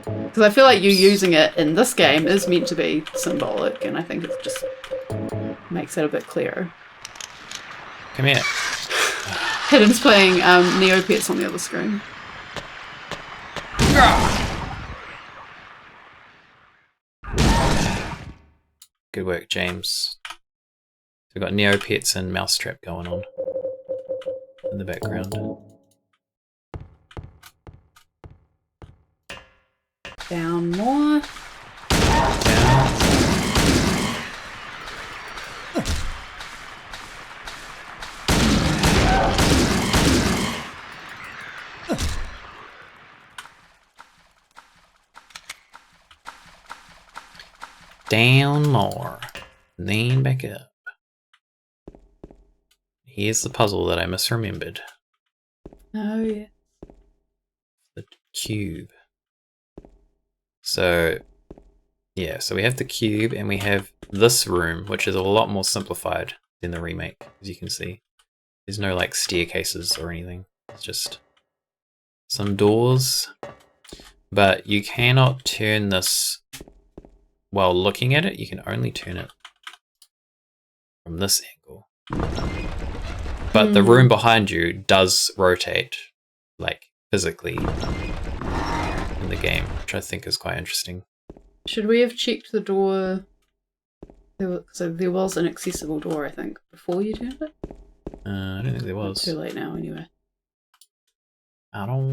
Because I feel like you using it in this game is meant to be symbolic, and I think it just makes it a bit clearer. Come here. Hidden's playing Neopets on the other screen. Good work, James. We've got Neopets and Mousetrap going on in the background. Down more. Down. Down more. Then back up. Here's the puzzle that I misremembered. Oh, yeah. The cube. So, yeah, so we have the cube and we have this room, which is a lot more simplified than the remake, as you can see. There's no, like, staircases or anything. It's just some doors. But you cannot turn this while looking at it. You can only turn it from this angle. But the room behind you does rotate, like, physically in the game, which I think is quite interesting. Should we have checked the door? So there was an accessible door, I think, before you turned it? I don't think there was. Too late now, anyway. I don't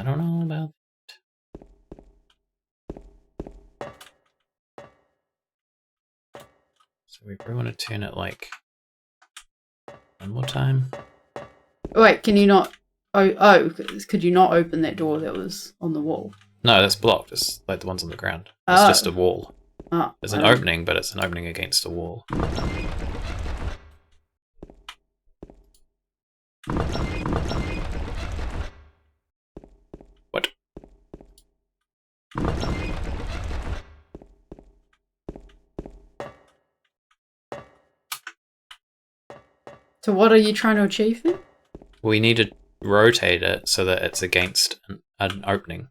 know about it. So we probably want to turn it, like, one more time. Wait, can you not? Oh, could you not open that door that was on the wall? No, that's blocked. It's like the ones on the ground. It's just a wall. Oh, There's an opening, but it's an opening against a wall. What? So what are you trying to achieve then? We need to rotate it so that it's against an opening,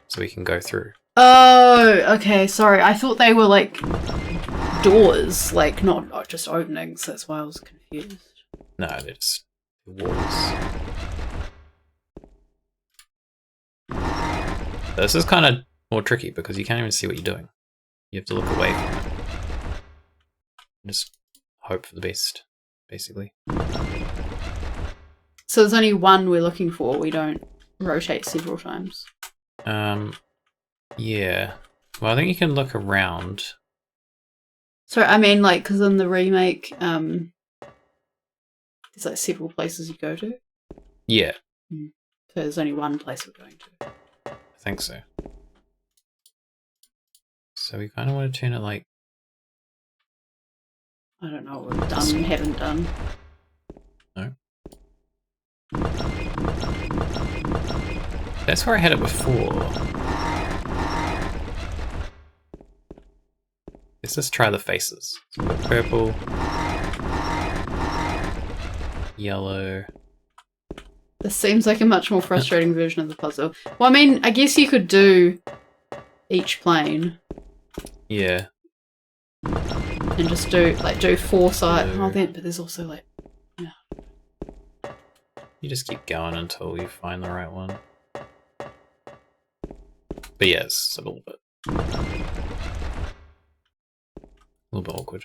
so we can go through. Oh, okay, sorry. I thought they were like doors, like not just openings. That's why I was confused. No, it's walls. This is kind of more tricky because you can't even see what you're doing. You have to look away from it. Just hope for the best, basically. So there's only one we're looking for. We don't rotate several times. Yeah. Well, I think you can look around. So I mean, like, because in the remake, there's like several places you go to. Yeah. So there's only one place we're going to. I think so. So we kind of want to turn it like... I don't know what we've done and haven't done. No. That's where I had it before. Let's just try the faces. So we've got purple, yellow. This seems like a much more frustrating version of the puzzle. Well, I mean, I guess you could do each plane. Yeah. And just do 4 sides. Oh, but there's also like... Yeah. You just keep going until you find the right one. But yeah, it's a little bit awkward.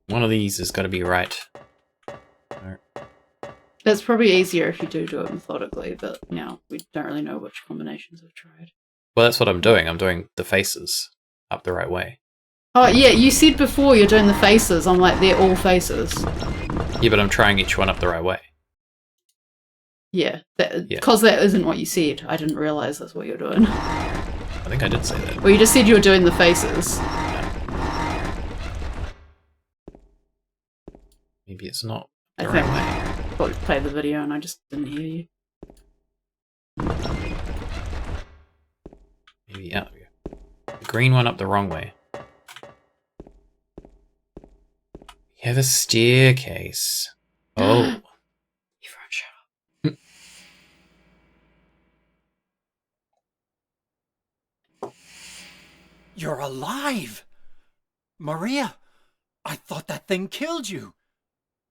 One of these has got to be right. It's probably easier if you do it methodically, but now we don't really know which combinations I've tried. Well, that's what I'm doing. I'm doing the faces up the right way. Oh, yeah, you said before you're doing the faces. I'm like, they're all faces. Yeah, but I'm trying each one up the right way. Yeah, because that isn't what you said. I didn't realise that's what you're doing. I think I did say that. Well, you just said you were doing the faces. Maybe it's not I the think right way. I thought you played the video and I just didn't hear you. Maybe out here. The green one up the wrong way. We have a staircase. Oh. Everyone shut up. You're alive! Maria, I thought that thing killed you.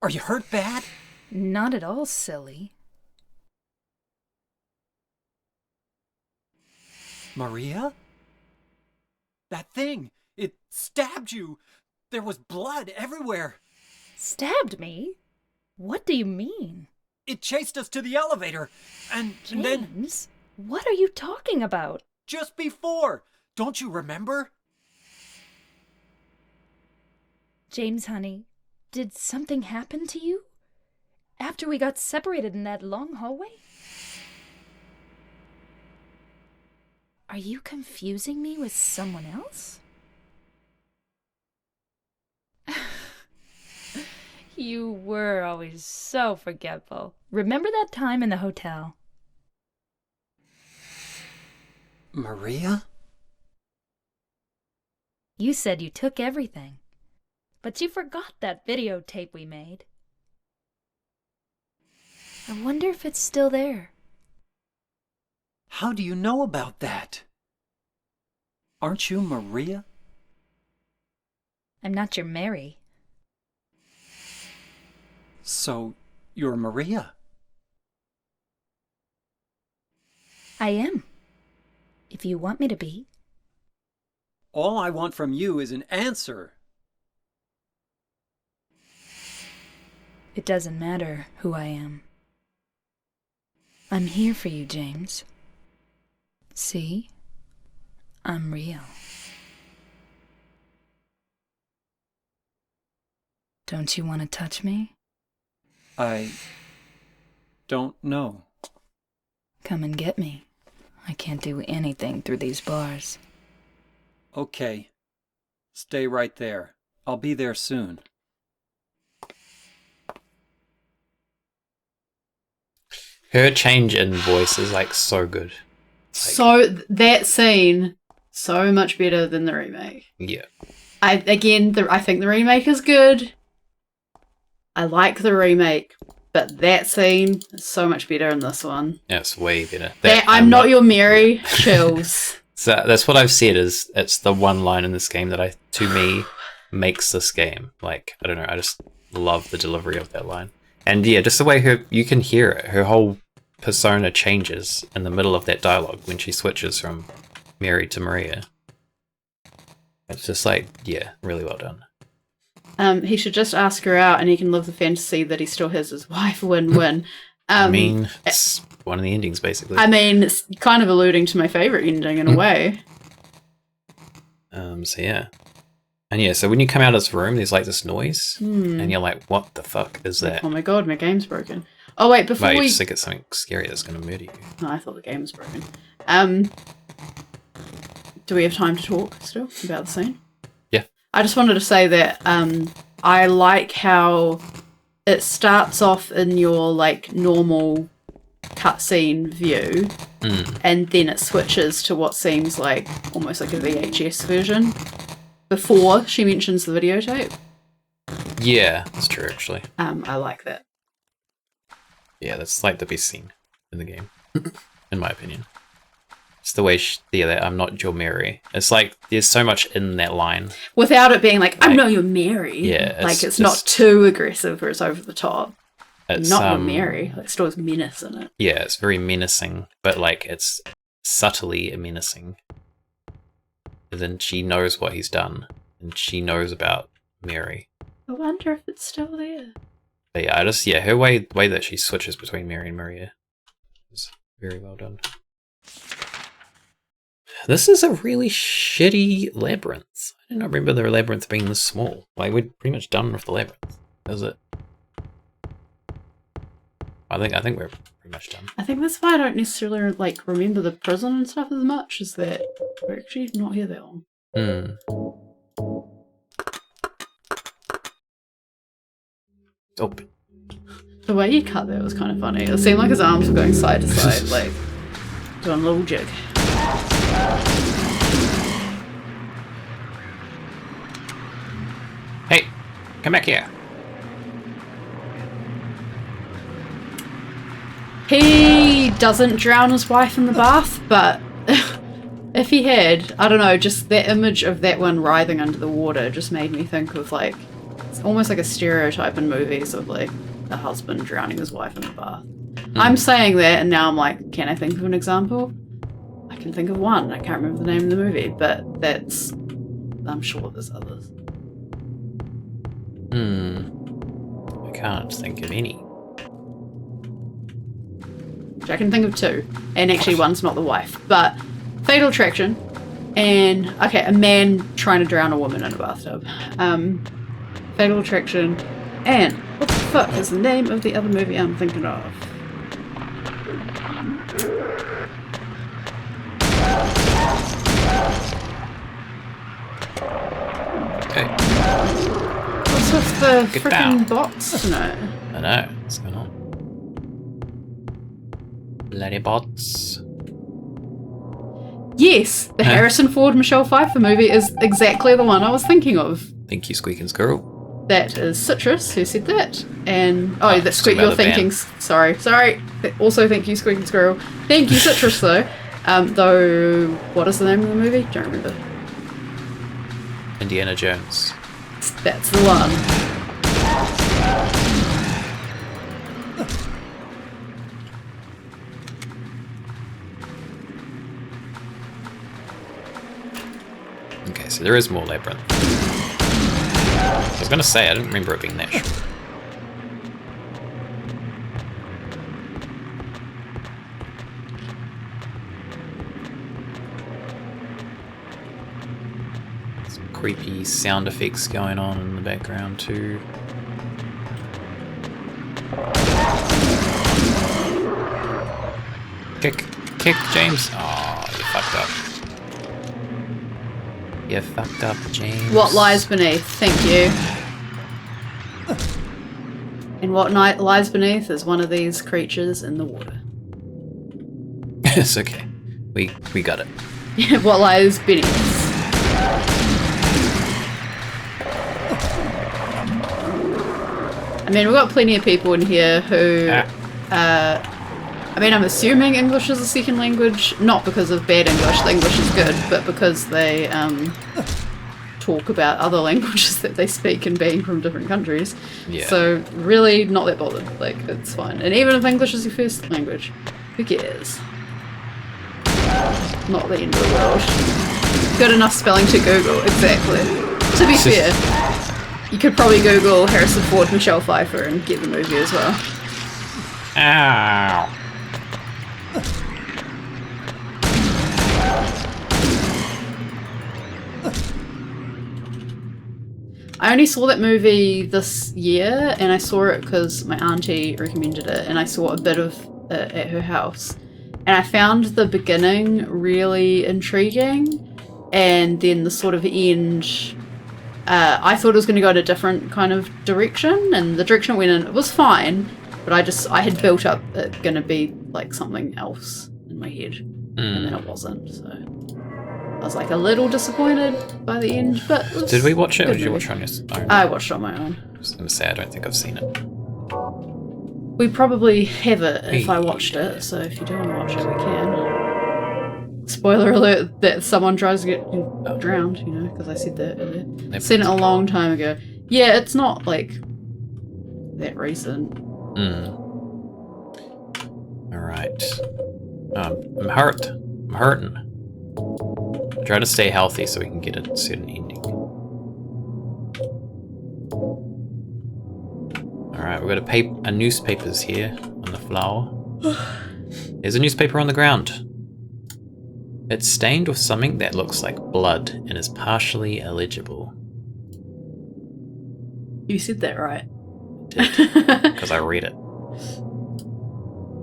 Are you hurt bad? Not at all, silly. Maria? That thing, it stabbed you. There was blood everywhere. Stabbed me? What do you mean? It chased us to the elevator, and then James, what are you talking about? just before, don't you remember? James, honey, did something happen to you? After we got separated in that long hallway? Are you confusing me with someone else? You were always so forgetful. Remember that time in the hotel? Maria? You said you took everything, but you forgot that videotape we made. I wonder if it's still there. How do you know about that? Aren't you Maria? I'm not your Mary. So, you're Maria? I am. If you want me to be. All I want from you is an answer. It doesn't matter who I am. I'm here for you, James. See? I'm real. Don't you want to touch me? I don't know. Come and get me. I can't do anything through these bars. Okay. Stay right there. I'll be there soon. Her change in voice is like so good. So that scene, so much better than the remake. Yeah. I think the remake is good. I like the remake, but that scene is so much better in this one. Yeah, it's way better. I'm not your Mary chills. So that's what I've said is it's the one line in this game that to me makes this game. Like, I don't know, I just love the delivery of that line. And yeah, just the way you can hear it. Her whole persona changes in the middle of that dialogue when she switches from Mary to Maria. It's just like, yeah, really well done. He should just ask her out and he can live the fantasy that he still has his wife, win-win. I mean, it's one of the endings, basically. I mean, it's kind of alluding to my favourite ending in a way. So yeah. And yeah, so when you come out of this room, there's like this noise, and you're like, what the fuck is that? Oh my god, my game's broken. Oh wait, before Wait, you we... just think it's something scary that's going to murder you. No, I thought the game was broken. Do we have time to talk still about the scene? Yeah. I just wanted to say that I like how it starts off in your like normal cutscene view, and then it switches to what seems like almost like a VHS version before she mentions the videotape. Yeah, that's true, actually. I like that. Yeah, that's like the best scene in the game, in my opinion. It's the way that I'm not your Mary. It's like there's so much in that line. Without it being like, I'm not your Mary. Yeah. Like it's not too aggressive or it's over the top. It's, Not with Mary. Like, still has menace in it. Yeah, it's very menacing, but like it's subtly menacing. And then she knows what he's done, and she knows about Mary. I wonder if it's still there. But yeah, her way that she switches between Mary and Maria is very well done. This is a really shitty labyrinth. I did not remember the labyrinth being this small. Like, we're pretty much done with the labyrinth. Is it? I think we're pretty much done. I think that's why I don't necessarily like remember the prison and stuff as much, is that we're actually not here that long. Open. The way he cut that was kind of funny. It seemed like his arms were going side to side, like doing a little jig. Hey, come back here. He doesn't drown his wife in the bath, but if he had, I don't know, just that image of that one writhing under the water just made me think of like, it's almost like a stereotype in movies of like a husband drowning his wife in the bath. I'm saying that and now I'm like, can I think of an example? I can think of one. I can't remember the name of the movie, but I'm sure there's others. I can't think of any. I can think of two, and actually one's not the wife, but Fatal Attraction and, okay, a man trying to drown a woman in a bathtub. Fatal Attraction and what the fuck is the name of the other movie I'm thinking of? Okay. What's with the Get freaking down. bots tonight? I know. What's going on? Bloody bots. Yes, the Harrison Ford Michelle Pfeiffer movie is exactly the one I was thinking of. Thank you, Squeaking Squirrel. That is Citrus who said that, and that's talking Squeak. You're about the thinking. band. Sorry. Also, thank you, Squeaking Squirrel. Thank you, Citrus. Though, what is the name of the movie? Don't remember. Indiana Jones. That's the one. Okay, so there is more labyrinth. I was gonna say, I didn't remember it being that short. Some creepy sound effects going on in the background too. Kick, James. Oh, you fucked up. You fucked up, James. What lies beneath? Thank you. And what lies beneath is one of these creatures in the water. It's okay. We got it. What lies beneath? I mean, we've got plenty of people in here who, I mean, I'm assuming English is a second language, not because of bad English, the English is good, but because they talk about other languages that they speak and being from different countries. Yeah. So really not that bothered, like, it's fine. And even if English is your first language, who cares? Not the end of the world. Good enough spelling to Google, exactly. To be fair, you could probably Google Harrison Ford, Michelle Pfeiffer and get the movie as well. Ow. I only saw that movie this year, and I saw it because my auntie recommended it, and I saw a bit of it at her house. And I found the beginning really intriguing, and then the sort of end, I thought it was going to go in a different kind of direction, and the direction it went in, it was fine, but I had built up it going to be like something else in my head, and then it wasn't, so I was like a little disappointed by the end, but it was Did we watch it, or good did you movie. watch it on your own? I watched it on my own. I was gonna say, I don't think I've seen it. We probably have it if I Hey. watched it, so if you do want to watch it, we can. Spoiler alert that someone tries to get drowned, you know, because I said that earlier. Seen it a long time ago. Yeah, it's not, like, that recent. Alright. I'm hurt. I'm hurting. Try to stay healthy so we can get a certain ending. Alright, we've got a newspapers here on the floor. There's a newspaper on the ground. It's stained with something that looks like blood and is partially illegible. You said that right. Because I read it.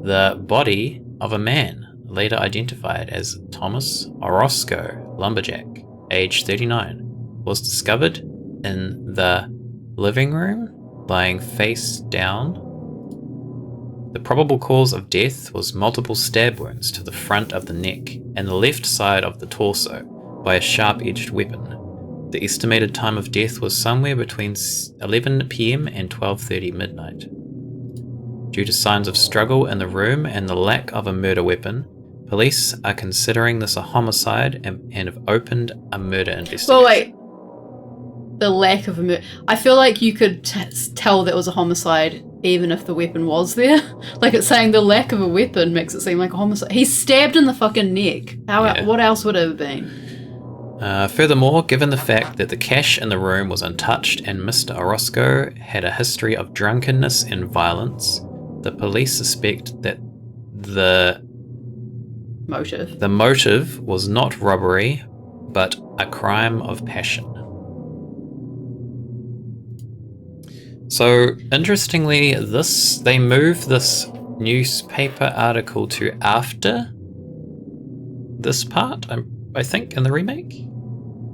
The body of a man, later identified as Thomas Orozco, lumberjack, age 39, was discovered in the living room, lying face down. The probable cause of death was multiple stab wounds to the front of the neck and the left side of the torso by a sharp-edged weapon. The estimated time of death was somewhere between 11 p.m. and 12:30 midnight. Due to signs of struggle in the room and the lack of a murder weapon, police are considering this a homicide and have opened a murder investigation. Well, wait. The lack of a murder. I feel like you could tell that was a homicide even if the weapon was there. Like, it's saying the lack of a weapon makes it seem like a homicide. He's stabbed in the fucking neck. What else would it have been? Furthermore, given the fact that the cash in the room was untouched and Mr. Orozco had a history of drunkenness and violence, the police suspect that the motive was not robbery, but a crime of passion. So, interestingly, they moved this newspaper article to after this part, I think, in the remake.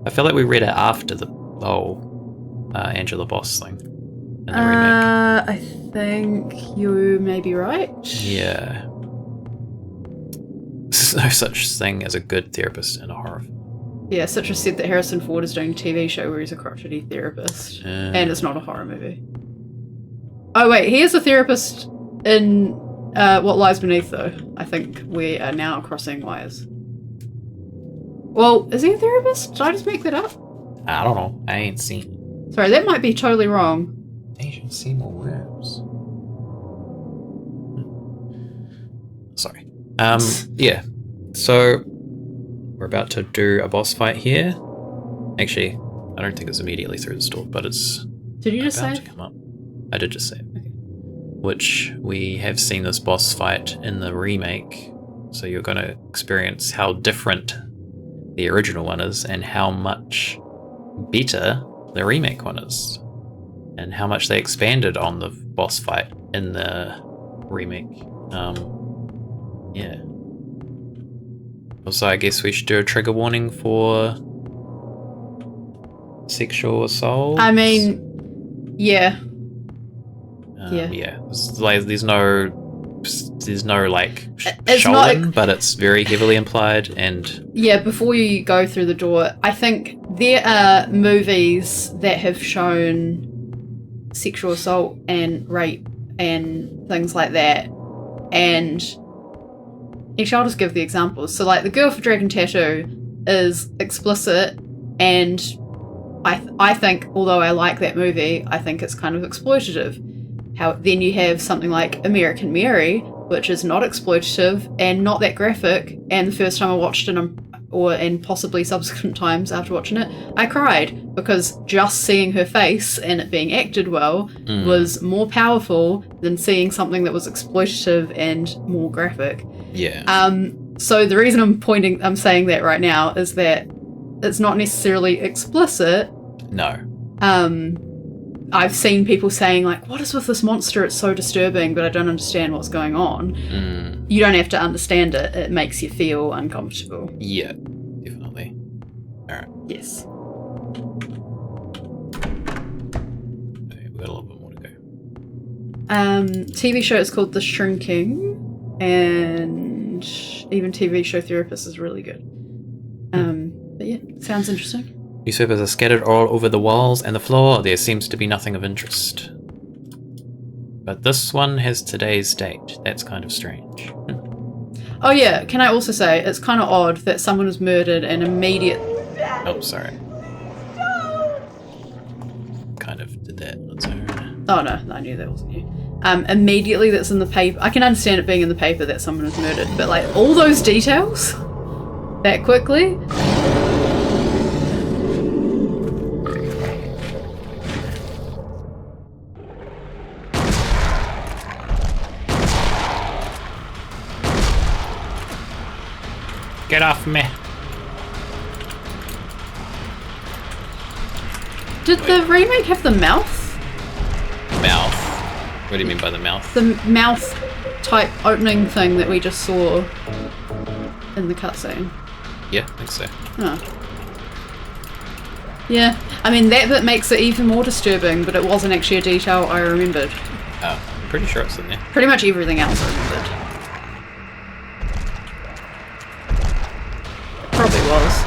I feel like we read it after the whole Angela Boss thing in the remake. I think you may be right. Yeah. There's no such thing as a good therapist in a horror film. Yeah, Citra said that Harrison Ford is doing a TV show where he's a crotchety therapist. And it's not a horror movie. Oh wait, he is a therapist in What Lies Beneath, though. I think we are now crossing wires. Well, is he a therapist? Did I just make that up? I don't know. I ain't seen. Sorry, that might be totally wrong. Asian Seymour worms. Sorry. Yeah. So we're about to do a boss fight here. Actually, I don't think it's immediately through the door, but it's Did you just about say? to come up. I did just say it. Okay. Which we have seen this boss fight in the remake, so you're going to experience how different the original one is and how much better the remake one is, and how much they expanded on the boss fight in the remake. Yeah. Also, I guess we should do a trigger warning for sexual assault. I mean, yeah. Yeah. There's no like It's showing, not but it's very heavily implied. And yeah, before you go through the door, I think there are movies that have shown sexual assault and rape and things like that. And actually, I'll just give the examples. So, like, The Girl with Dragon Tattoo is explicit, and I think, although I like that movie, I think it's kind of exploitative. Then you have something like American Mary, which is not exploitative and not that graphic. And the first time I watched it, and possibly subsequent times after watching it, I cried because just seeing her face and it being acted well was more powerful than seeing something that was exploitative and more graphic. yeah. So the reason I'm saying that right now is that it's not necessarily explicit. No. I've seen people saying, like, what is with this monster? It's so disturbing, but I don't understand what's going on. You don't have to understand it. It makes you feel uncomfortable. Yeah, definitely. Alright. Yes. Okay, we've got a little bit more to go. TV show is called The Shrinking, and even TV show Therapist is really good. But yeah, sounds interesting. Newspapers are scattered all over the walls and the floor. There seems to be nothing of interest. But this one has today's date. That's kind of strange. Oh yeah, can I also say, it's kind of odd that someone was murdered and immediate... Oh, sorry. Kind of did that on its own. Oh no, I knew that wasn't you. immediately that's in the paper. I can understand it being in the paper that someone was murdered, but like all those details that quickly. Get off me. Did the remake have the mouth? Mouth. What do you mean by the mouth? The mouth type opening thing that we just saw in the cutscene. Yeah, I think so. Oh. Yeah, I mean that bit makes it even more disturbing, but it wasn't actually a detail I remembered. Oh, I'm pretty sure it's in there. Pretty much everything else I remembered. Probably was.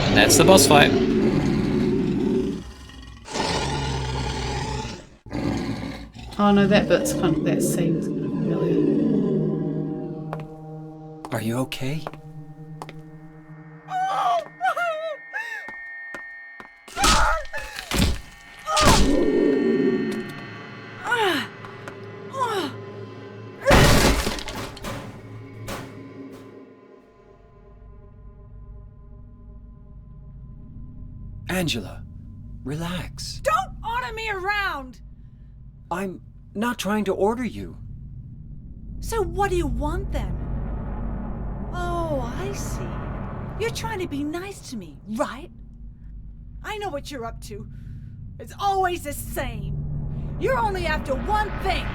And that's the boss fight. Oh no, that bit's kind of, that scene is kind of familiar. Are you okay? Angela, relax. Don't order me around! I'm not trying to order you. So what do you want then? Oh, I see. You're trying to be nice to me, right? I know what you're up to. It's always the same. You're only after one thing.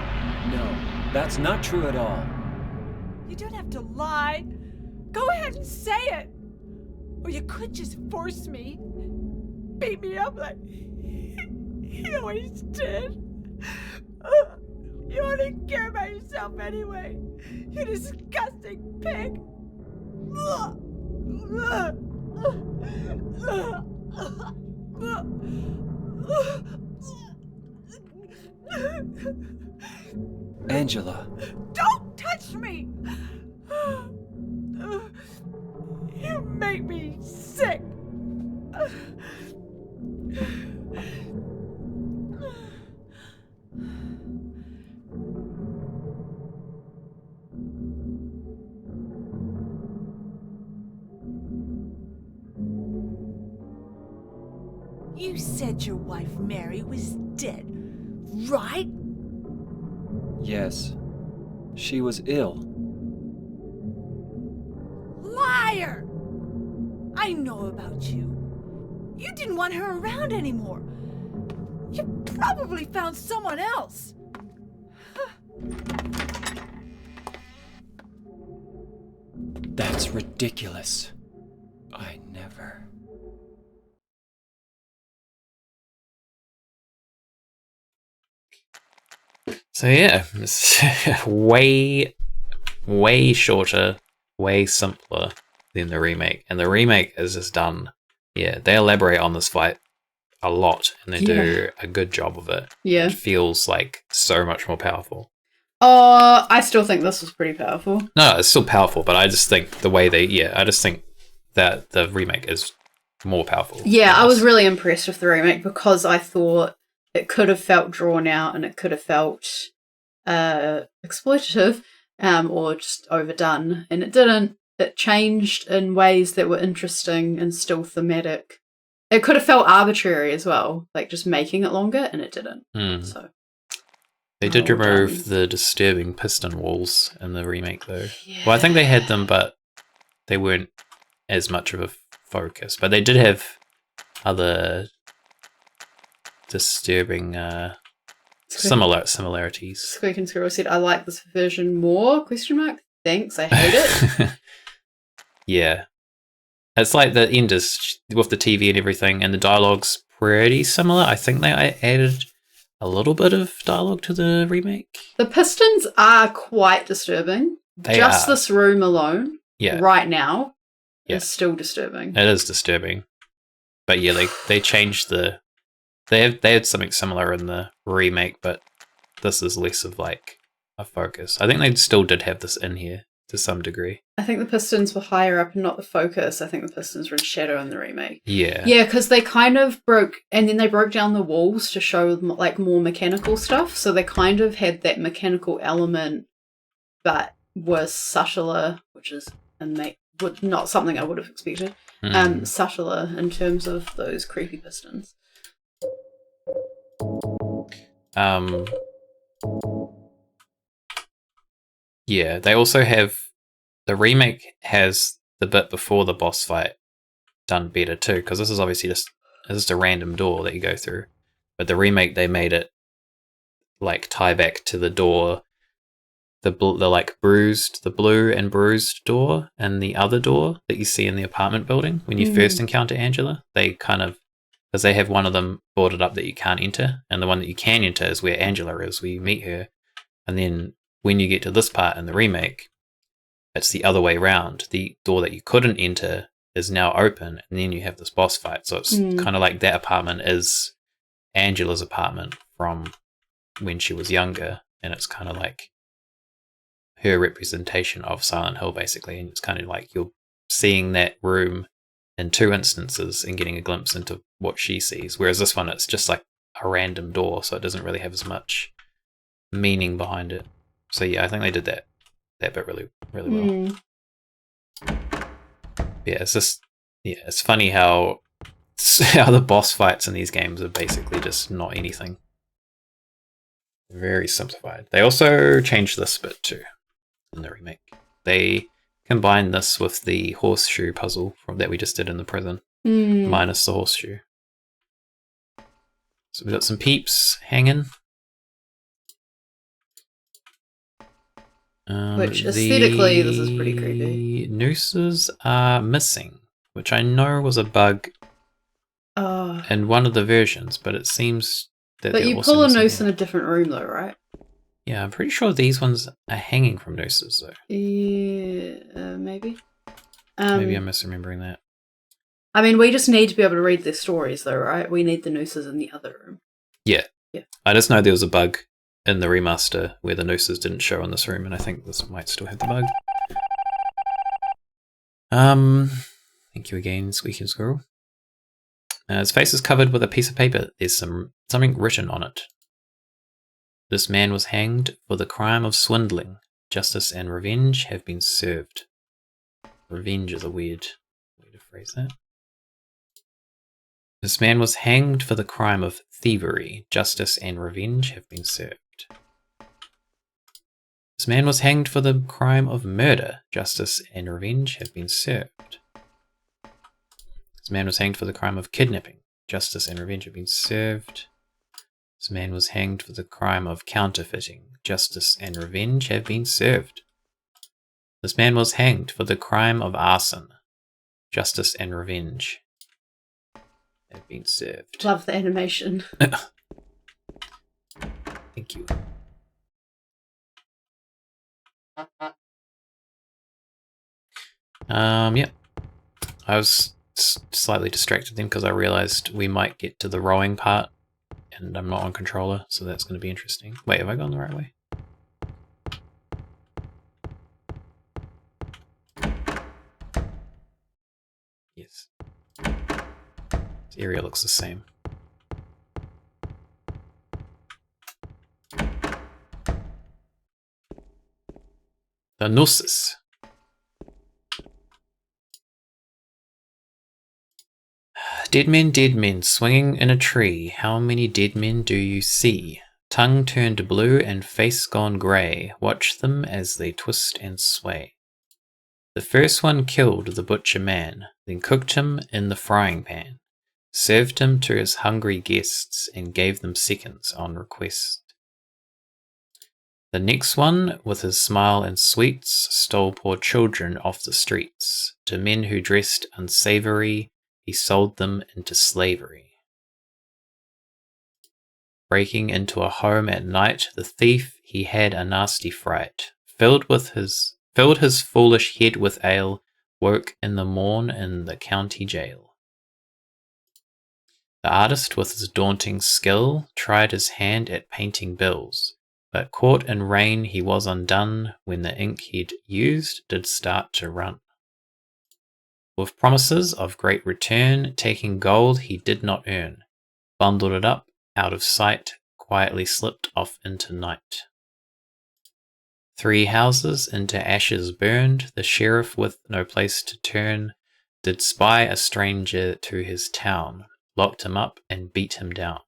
No, that's not true at all. You don't have to lie. Go ahead and say it. Or you could just force me. Beat me up like he always did. You only care about yourself anyway. You disgusting pig. Angela. Don't touch me! You make me sick. You said your wife Mary was dead, right? Yes. She was ill. Liar! I know about you. You didn't want her around anymore. You probably found someone else. That's ridiculous. I never. So yeah, it's way shorter, way simpler than the remake. And the remake is just done. Yeah, they elaborate on this fight a lot, and they do a good job of it. Yeah. It feels like so much more powerful. I still think this was pretty powerful. No, it's still powerful, but I just think the way I just think that the remake is more powerful. Yeah, I was really impressed with the remake because I thought it could have felt drawn out and it could have felt exploitative or just overdone, and it didn't. It changed in ways that were interesting and still thematic. It could have felt arbitrary as well, like just making it longer, and it didn't. So they did well remove done. the disturbing piston walls in the remake, though. Yeah. Well, I think they had them, but they weren't as much of a focus. But they did have other disturbing similarities. Squeak and Squirrel said, "I like this version more?" ? Thanks, I hate it. Yeah. It's like the end is with the TV and everything, and the dialogue's pretty similar. I think they added a little bit of dialogue to the remake. The pistons are quite disturbing. This room alone, right now, is still disturbing. It is disturbing. But yeah, they changed they had something similar in the remake, but this is less of like a focus. I think they still did have this in here to some degree. I think the Pistons were higher up and not the focus. I think the Pistons were in shadow in the remake. Yeah. Yeah, because they kind of broke, and then they broke down the walls to show like more mechanical stuff. So they kind of had that mechanical element, but was subtler, which is not something I would have expected. Subtler in terms of those creepy Pistons. Yeah, they also have the remake has the bit before the boss fight done better too, because this is obviously just a random door that you go through. But the remake, they made it like tie back to the door, the blue and bruised door, and the other door that you see in the apartment building when you first encounter Angela. They kind of, because they have one of them boarded up that you can't enter, and the one that you can enter is where Angela is, where you meet her. And then when you get to this part in the remake, it's the other way around. The door that you couldn't enter is now open, and then you have this boss fight. So it's kind of like that apartment is Angela's apartment from when she was younger, and it's kind of like her representation of Silent Hill, basically. And it's kind of like you're seeing that room in two instances and getting a glimpse into what she sees. Whereas this one, it's just like a random door, so it doesn't really have as much meaning behind it. So yeah, I think they did that bit really, really well. Yeah, it's funny how the boss fights in these games are basically just not anything. Very simplified. They also changed this bit too in the remake. They combined this with the horseshoe puzzle that we just did in the prison, minus the horseshoe. So we've got some peeps hanging. Which aesthetically, this is pretty creepy. Nooses are missing, which I know was a bug in one of the versions, but it seems that. But you pull a noose in a different room, though, right? Yeah, I'm pretty sure these ones are hanging from nooses, though. Yeah, maybe. Maybe I'm misremembering that. I mean, we just need to be able to read their stories, though, right? We need the nooses in the other room. Yeah. I just know there was a bug in the remaster where the nooses didn't show in this room, and I think this might still have the bug. Thank you again, Squeaky Squirrel. His face is covered with a piece of paper. There's something written on it. This man was hanged for the crime of swindling. Justice and revenge have been served. Revenge is a weird way to phrase that. This man was hanged for the crime of thievery. Justice and revenge have been served. This man was hanged for the crime of murder. Justice and revenge have been served. This man was hanged for the crime of kidnapping. Justice and revenge have been served. This man was hanged for the crime of counterfeiting. Justice and revenge have been served. This man was hanged for the crime of arson. Justice and revenge have been served. Love the animation. Thank you. Yeah. I was slightly distracted then because I realized we might get to the rowing part and I'm not on controller, so that's going to be interesting. Wait, have I gone the right way? Yes. This area looks the same. The Gnosis. Dead men, swinging in a tree. How many dead men do you see? Tongue turned blue and face gone grey. Watch them as they twist and sway. The first one killed the butcher man, then cooked him in the frying pan, served him to his hungry guests, and gave them seconds on request. The next one, with his smile and sweets, stole poor children off the streets. To men who dressed unsavoury, he sold them into slavery. Breaking into a home at night, the thief, he had a nasty fright. Filled his foolish head with ale, woke in the morn in the county jail. The artist with his daunting skill tried his hand at painting bills. But caught in rain he was undone when the ink he'd used did start to run. With promises of great return, taking gold he did not earn, bundled it up out of sight, quietly slipped off into night. 3 houses into ashes burned, the sheriff with no place to turn, did spy a stranger to his town, locked him up and beat him down.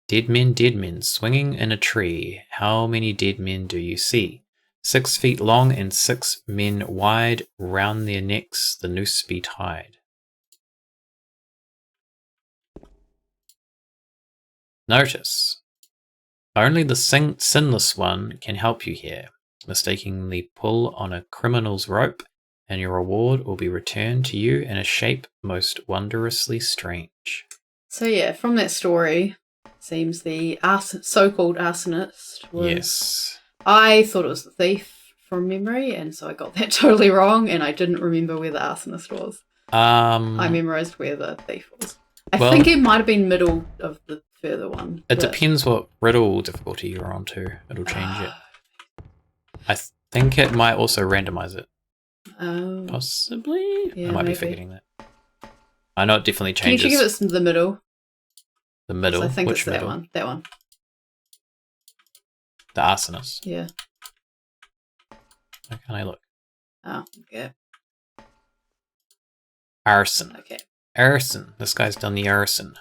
Dead men, swinging in a tree, how many dead men do you see? 6 feet long and 6 men wide, round their necks the noose be tied. Notice, only the sinless one can help you here. Mistakenly pull on a criminal's rope, and your reward will be returned to you in a shape most wondrously strange. So yeah, from that story, seems the so-called arsonist was... Yes. I thought it was the thief from memory, and so I got that totally wrong, and I didn't remember where the arsonist was. I memorized where the thief was. I think it might have been middle of the further one. It depends what riddle difficulty you're on too. It'll change it. I think it might also randomize it. Possibly? Yeah, I might be forgetting that. I know it definitely changes. Can you give it the middle? The middle? I think Which it's that middle? one. That one. The arsonist. Yeah. Why can't I look? Oh, okay. Arson. Okay. Arson. This guy's done the arson.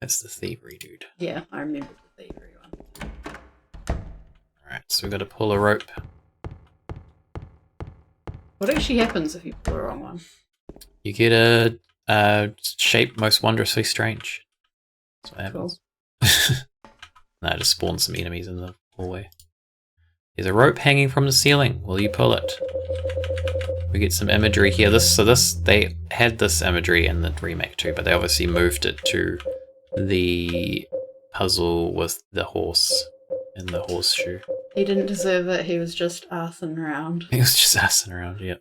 That's the thievery dude. Yeah, I remember the thievery one. Alright, so we've got to pull a rope. What actually happens if you pull the wrong one? You get a shape most wondrously strange. That's what happens. Cool. No, it just spawns some enemies in the hallway. There's a rope hanging from the ceiling. Will you pull it? We get some imagery here. They had this imagery in the remake too, but they obviously moved it to the puzzle with the horse and the horseshoe. He didn't deserve it. He was just arsing around. He was just assing around, yep.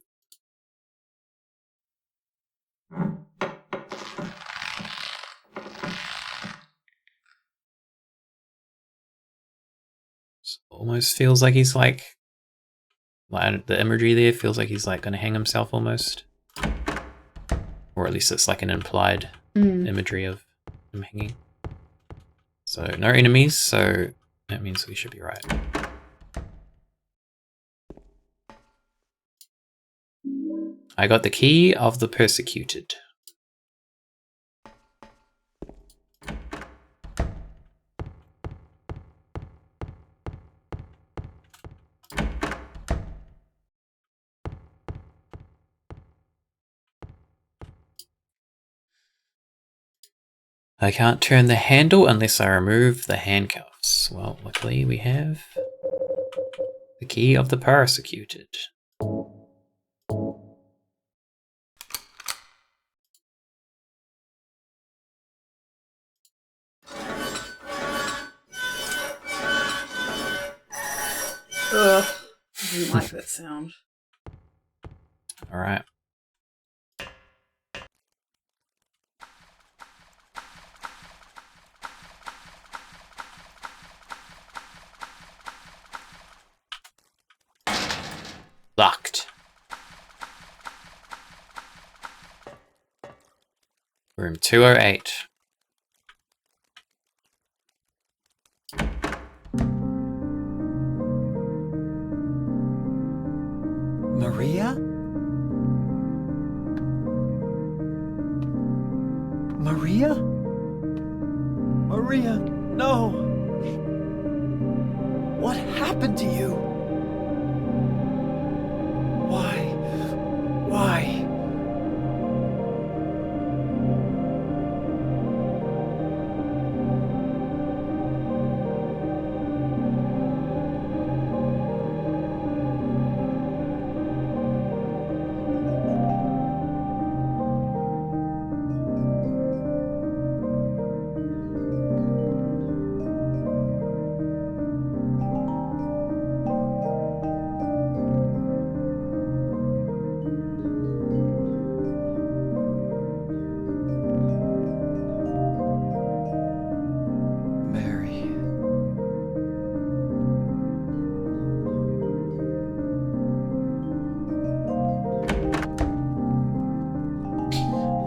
Almost feels like he's like the imagery there feels like he's like going to hang himself almost, or at least it's like an implied imagery of him hanging. So no enemies, so that means we should be right. I got the key of the persecuted. I can't turn the handle unless I remove the handcuffs. Well, luckily we have the key of the persecuted. Ugh, I didn't like that sound. Alright. Locked. Room 208. Maria? Maria? Maria, no! What happened to you? Why? Why?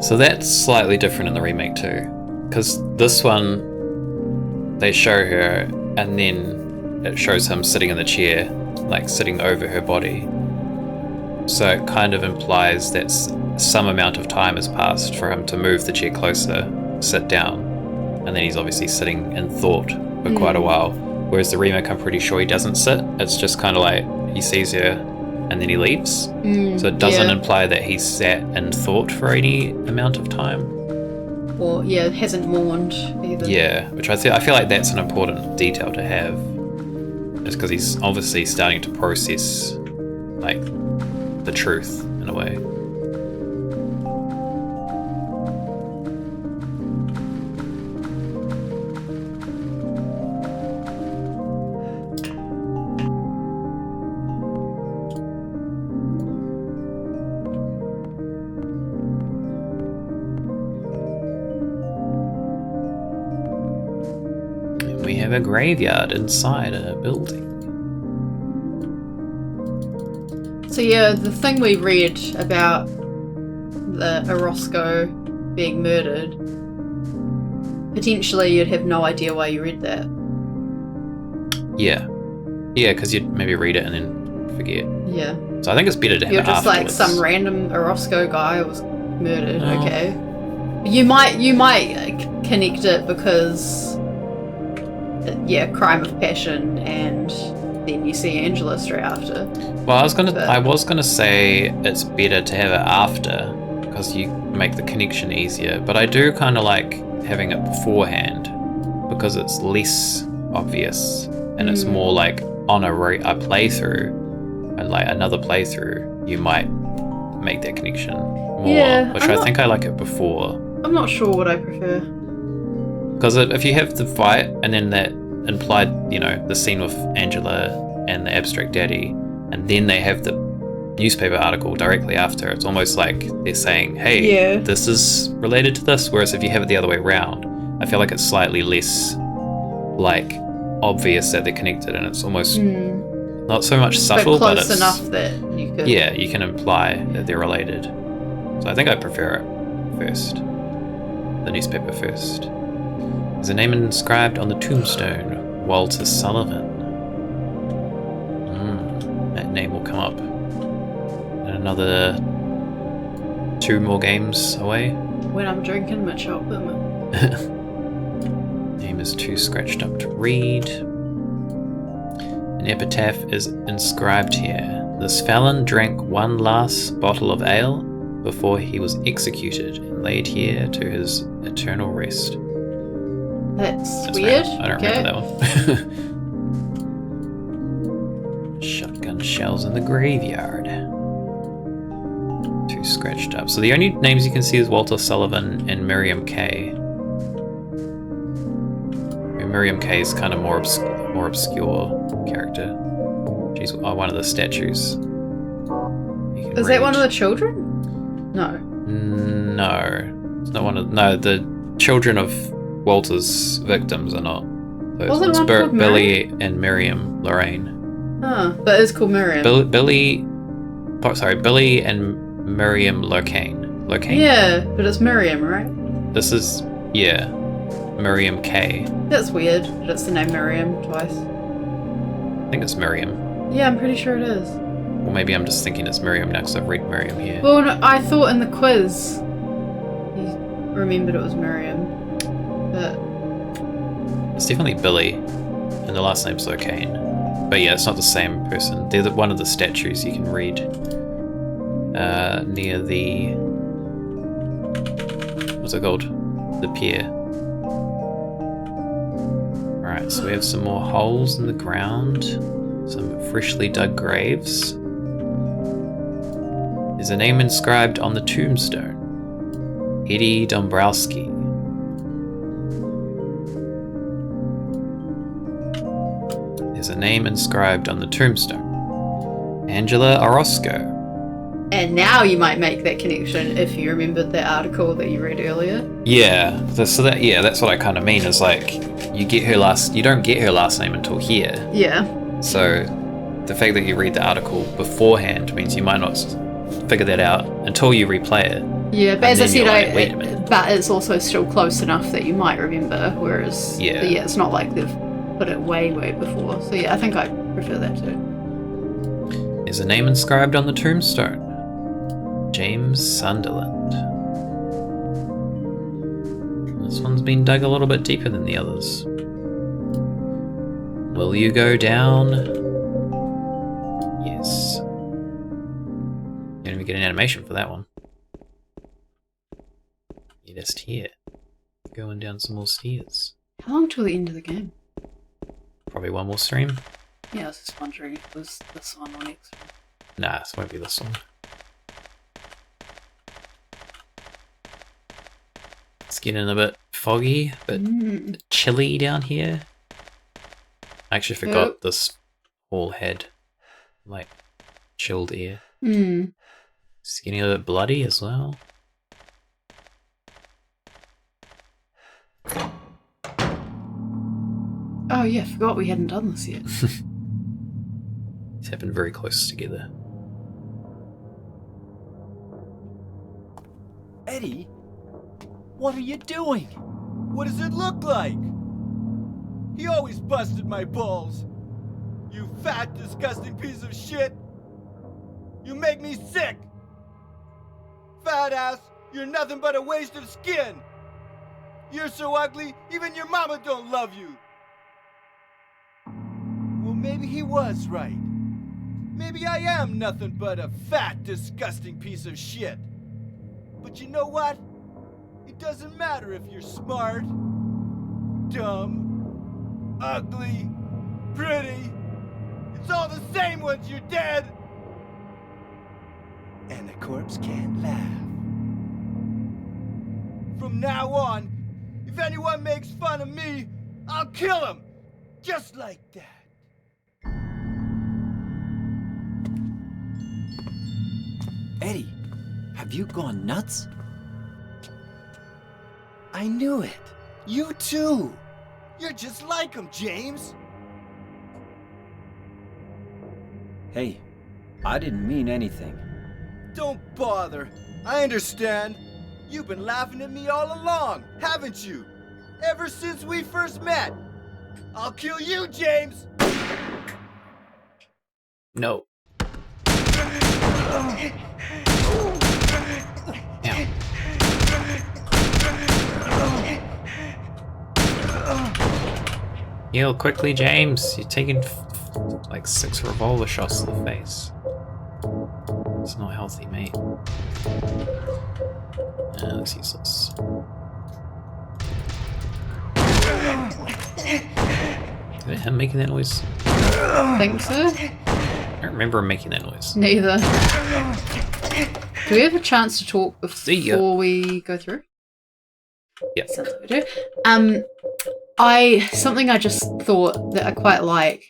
So that's slightly different in the remake too, because this one they show her and then it shows him sitting in the chair, like sitting over her body. So it kind of implies that some amount of time has passed for him to move the chair closer, sit down, and then he's obviously sitting in thought for quite a while. Whereas the remake, I'm pretty sure he doesn't sit. It's just kind of like he sees her and then he leaves. So it doesn't imply that he sat in thought for any amount of time. Or, yeah, hasn't mourned either. Yeah, which I feel like that's an important detail to have. Just because he's obviously starting to process, like, the truth in a way. We have a graveyard inside a building. So yeah, the thing we read about the Orozco being murdered, potentially you'd have no idea why you read that. Yeah. Yeah, because you'd maybe read it and then forget. Yeah. So I think it's better to have You're it just like afterwards. some random Orozco guy was murdered, Oh. okay. You might connect it because crime of passion, and then you see Angela straight after. Well, I was gonna say it's better to have it after because you make the connection easier. But I do kind of like having it beforehand because it's less obvious and it's more like on a playthrough, and like another playthrough, you might make that connection more. Yeah, which I think I like it before. I'm not sure what I prefer. Because if you have the fight and then that implied, the scene with Angela and the abstract daddy, and then they have the newspaper article directly after, it's almost like they're saying, hey, this is related to this. Whereas if you have it the other way around, I feel like it's slightly less like obvious that they're connected, and it's almost not so much subtle, but but close it's enough that you could. Yeah, you can imply that they're related. So I think I prefer it first. The newspaper first. There's a name inscribed on the tombstone, Walter Sullivan. That name will come up in another 2 more games away. When I'm drinking my chocolate milk. Name is too scratched up to read. An epitaph is inscribed here. This felon drank one last bottle of ale before he was executed and laid here to his eternal rest. That's Random. weird. I don't okay. remember that one. Shotgun shells in the graveyard. Too scratched up. So the only names you can see is Walter Sullivan and Miriam Kay. And Miriam Kay is kind of more obscure character. She's one of the statues. Is that one of the children? No. No, it's not one of. No, the children of Walter's victims are not. Those Wasn't ones. one called Billy and Miriam Lorraine. Oh, but it's called Miriam. Billy and Miriam Locane. Yeah, but it's Miriam, right? This is Miriam Kay. That's weird. That's the name Miriam twice. I think it's Miriam. Yeah, I'm pretty sure it is. Or maybe I'm just thinking it's Miriam now because I've read Miriam here. Well, no, I thought in the quiz you remembered it was Miriam, but It's definitely Billy, and the last name's Locane. But yeah, it's not the same person. They're one of the statues you can read near the... What's it called? The pier. Alright, so we have some more holes in the ground. Some freshly dug graves. There's a name inscribed on the tombstone. Eddie Dombrowski. There's a name inscribed on the tombstone. Angela Orozco. and now you might make that connection if you remembered that article that you read earlier. Yeah, that's what I kind of mean. Is like you don't get her last name until here. Yeah. So the fact that you read the article beforehand means you might not figure that out until you replay it. Yeah, but And as I then you're said, like, wait a minute. but it's also still close enough that you might remember, whereas Yeah. it's not like they've put it way before. So yeah, I think I prefer that too. There's a name inscribed on the tombstone. James Sunderland. This one's been dug a little bit deeper than the others. Will you go down? Yes. You don't even get an animation for that one. You're just here. Going down some more stairs. How long till the end of the game? Probably one more stream. Yeah, I was just wondering if it was this one or next one. Nah, this won't be this one. It's getting a bit foggy, a bit chilly down here. I actually forgot this hall had, like, chilled air. It's getting a bit bloody as well. Oh yeah, forgot we hadn't done this yet. It's happened very close together. Eddie, what are you doing? What does it look like? He always busted my balls. You fat, disgusting piece of shit. You make me sick. Fat ass, you're nothing but a waste of skin. You're so ugly, even your mama don't love you. Well, maybe he was right. Maybe I am nothing but a fat, disgusting piece of shit. But you know what? It doesn't matter if you're smart, dumb, ugly, pretty. It's all the same once you're dead. And the corpse can't laugh. From now on, if anyone makes fun of me, I'll kill him. Just like that. Eddie, have you gone nuts? I knew it. You too. You're just like him, James. Hey, I didn't mean anything. Don't bother. I understand. You've been laughing at me all along, haven't you? Ever since we first met. I'll kill you, James! No. Ow. Heal quickly, James. You're taking like 6 revolver shots to the face. It's not healthy, mate. That's useless. Is it him making that noise? Think so? I don't remember him making that noise. Neither. Do we have a chance to talk See ya. before we go through? Yep. Sounds like we do. Something I just thought that I quite like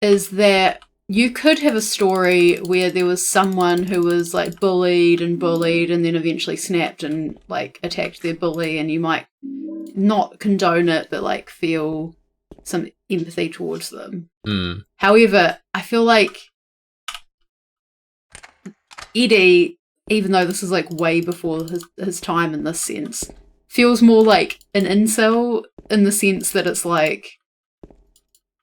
is that you could have a story where there was someone who was like bullied and then eventually snapped and like attacked their bully, and you might not condone it but like feel some empathy towards them. However, I feel like Eddie, even though this is like way before his time in this sense, feels more like an incel in the sense that it's like,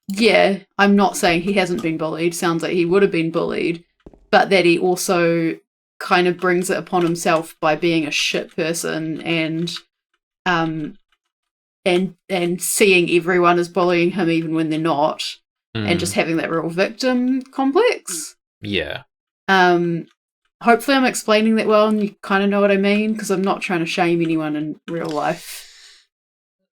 yeah, I'm not saying he hasn't been bullied. Sounds like he would have been bullied, but that he also kind of brings it upon himself by being a shit person and seeing everyone as bullying him even when they're not, and just having that real victim complex. Yeah. Hopefully I'm explaining that well and you kind of know what I mean, because I'm not trying to shame anyone in real life.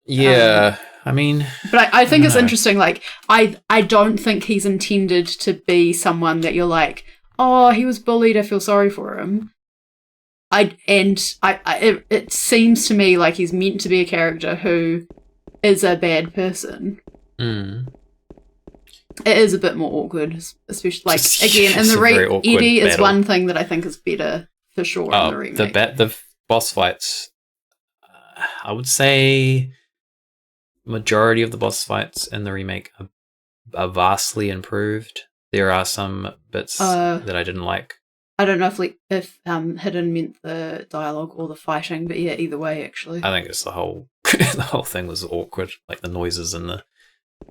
Yeah, I mean... But I think it's know. interesting, like, I don't think he's intended to be someone that you're like, oh, he was bullied, I feel sorry for him. It seems to me like he's meant to be a character who is a bad person. It is a bit more awkward, especially, like, again, in the Eddie is one thing that I think is better, for sure, in the remake. The boss fights, I would say majority of the boss fights in the remake are vastly improved. There are some bits that I didn't like, I don't know if hidden meant the dialogue or the fighting, but yeah, either way, actually. I think it's the whole the whole thing was awkward, like the noises and the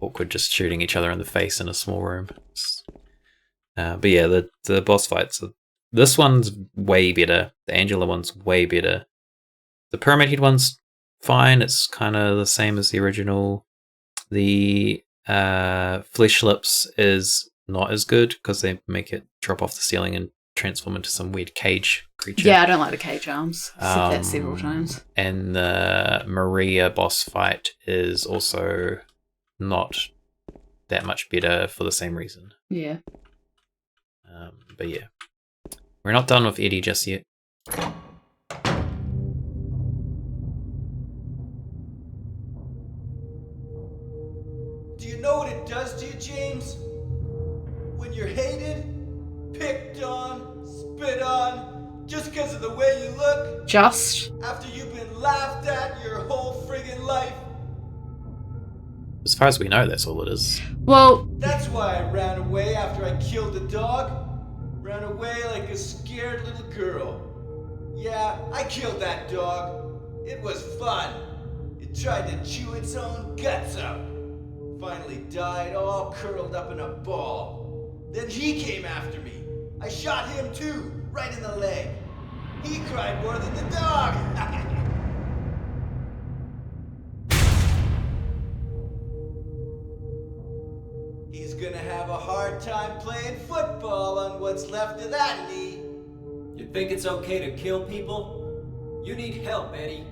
awkward just shooting each other in the face in a small room. But yeah, the boss fights. This one's way better. The Angela one's way better. The Pyramid Head one's fine. It's kind of the same as the original. The Flesh Lips is not as good because they make it drop off the ceiling and transform into some weird cage creature. Yeah, I don't like the cage arms. I've said that several times. And the Maria boss fight is also not that much better for the same reason. Yeah. But yeah, we're not done with Eddie just yet. Do you know what it does to you, James? When you're hated, picked on, spit on, just because of the way you look, Just? after you've been laughed at your whole friggin' life. As far as we know, that's all it is. Well, That's why I ran away after I killed the dog. Ran away like a scared little girl. Yeah, I killed that dog. It was fun. It tried to chew its own guts out. Finally died all curled up in a ball. Then he came after me. I shot him too, right in the leg. He cried more than the dog. He's gonna have a hard time playing football on what's left of that knee. You think it's okay to kill people? You need help, Eddie.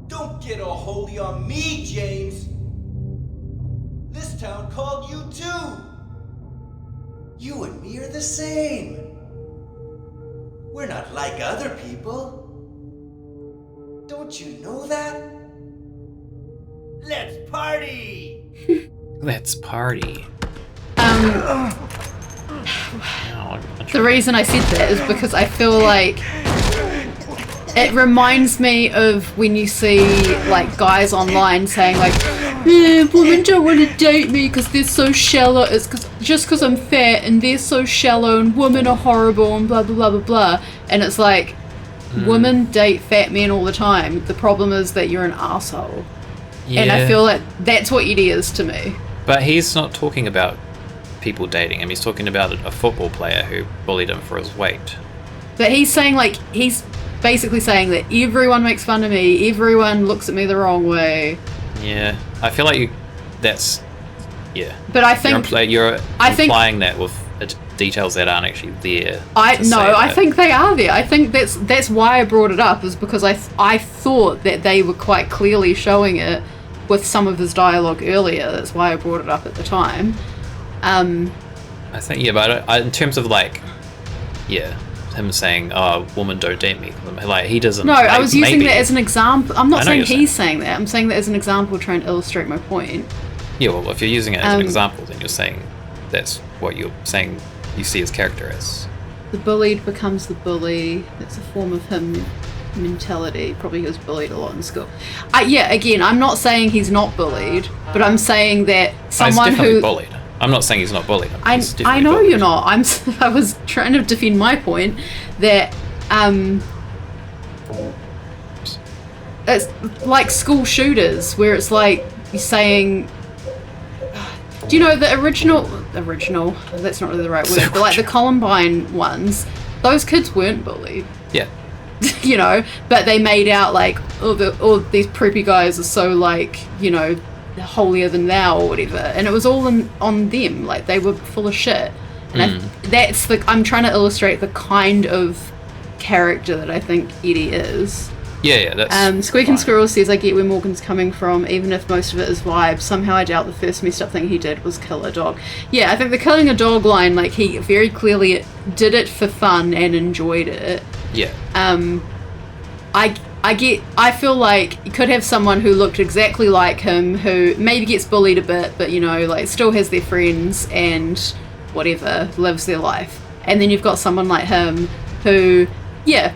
Don't get all holy on me, James. This town called you too. You and me are the same. We're not like other people. Don't you know that? Let's party! Let's party. the reason I said that is because I feel like it reminds me of when you see like guys online saying like, women don't want to date me because they're so shallow. It's just because I'm fat and they're so shallow and women are horrible and blah blah blah blah blah. And it's like, women date fat men all the time. The problem is that you're an asshole. Yeah. And I feel like that's what Eddie is to me. But he's not talking about people dating him. He's talking about a football player who bullied him for his weight. But he's saying like, he's basically saying that everyone makes fun of me, everyone looks at me the wrong way. Yeah, I feel like that's yeah. But I think you're implying that with details that aren't actually there. I think they are there. I think that's why I brought it up, is because I thought that they were quite clearly showing it with some of his dialogue earlier. That's why I brought it up at the time. I think yeah, but in terms of like, yeah, him saying, "Oh, woman, don't date me," like he doesn't. No, I was using maybe. that as an example. I'm not saying you're he's saying that. I'm saying that as an example, trying to illustrate my point. Yeah, well, if you're using it as an example, then you're saying that's what you're saying you see his character as. The bullied becomes the bully. It's a form of him mentality. Probably he was bullied a lot in school. Yeah, again, I'm not saying he's not bullied, but I'm saying that someone he's definitely who bullied. I'm not saying he's not bullied. I know you're not. I was trying to defend my point that it's like school shooters, where it's like you're saying, do you know the original, that's not really the right word, but like the Columbine ones, those kids weren't bullied. Yeah. You know, but they made out like, oh, these preppy guys are so like, you know, holier than thou or whatever, and it was all on them, like they were full of shit. And I'm trying to illustrate the kind of character that I think Eddie is. Yeah, that's Squeak and Squirrel says, I get where Morgan's coming from, even if most of it is vibes. Somehow I doubt the first messed up thing he did was kill a dog. Yeah, I think the killing a dog line, like he very clearly did it for fun and enjoyed it. Yeah. I feel like you could have someone who looked exactly like him, who maybe gets bullied a bit, but you know, like still has their friends and whatever, lives their life. And then you've got someone like him who, yeah,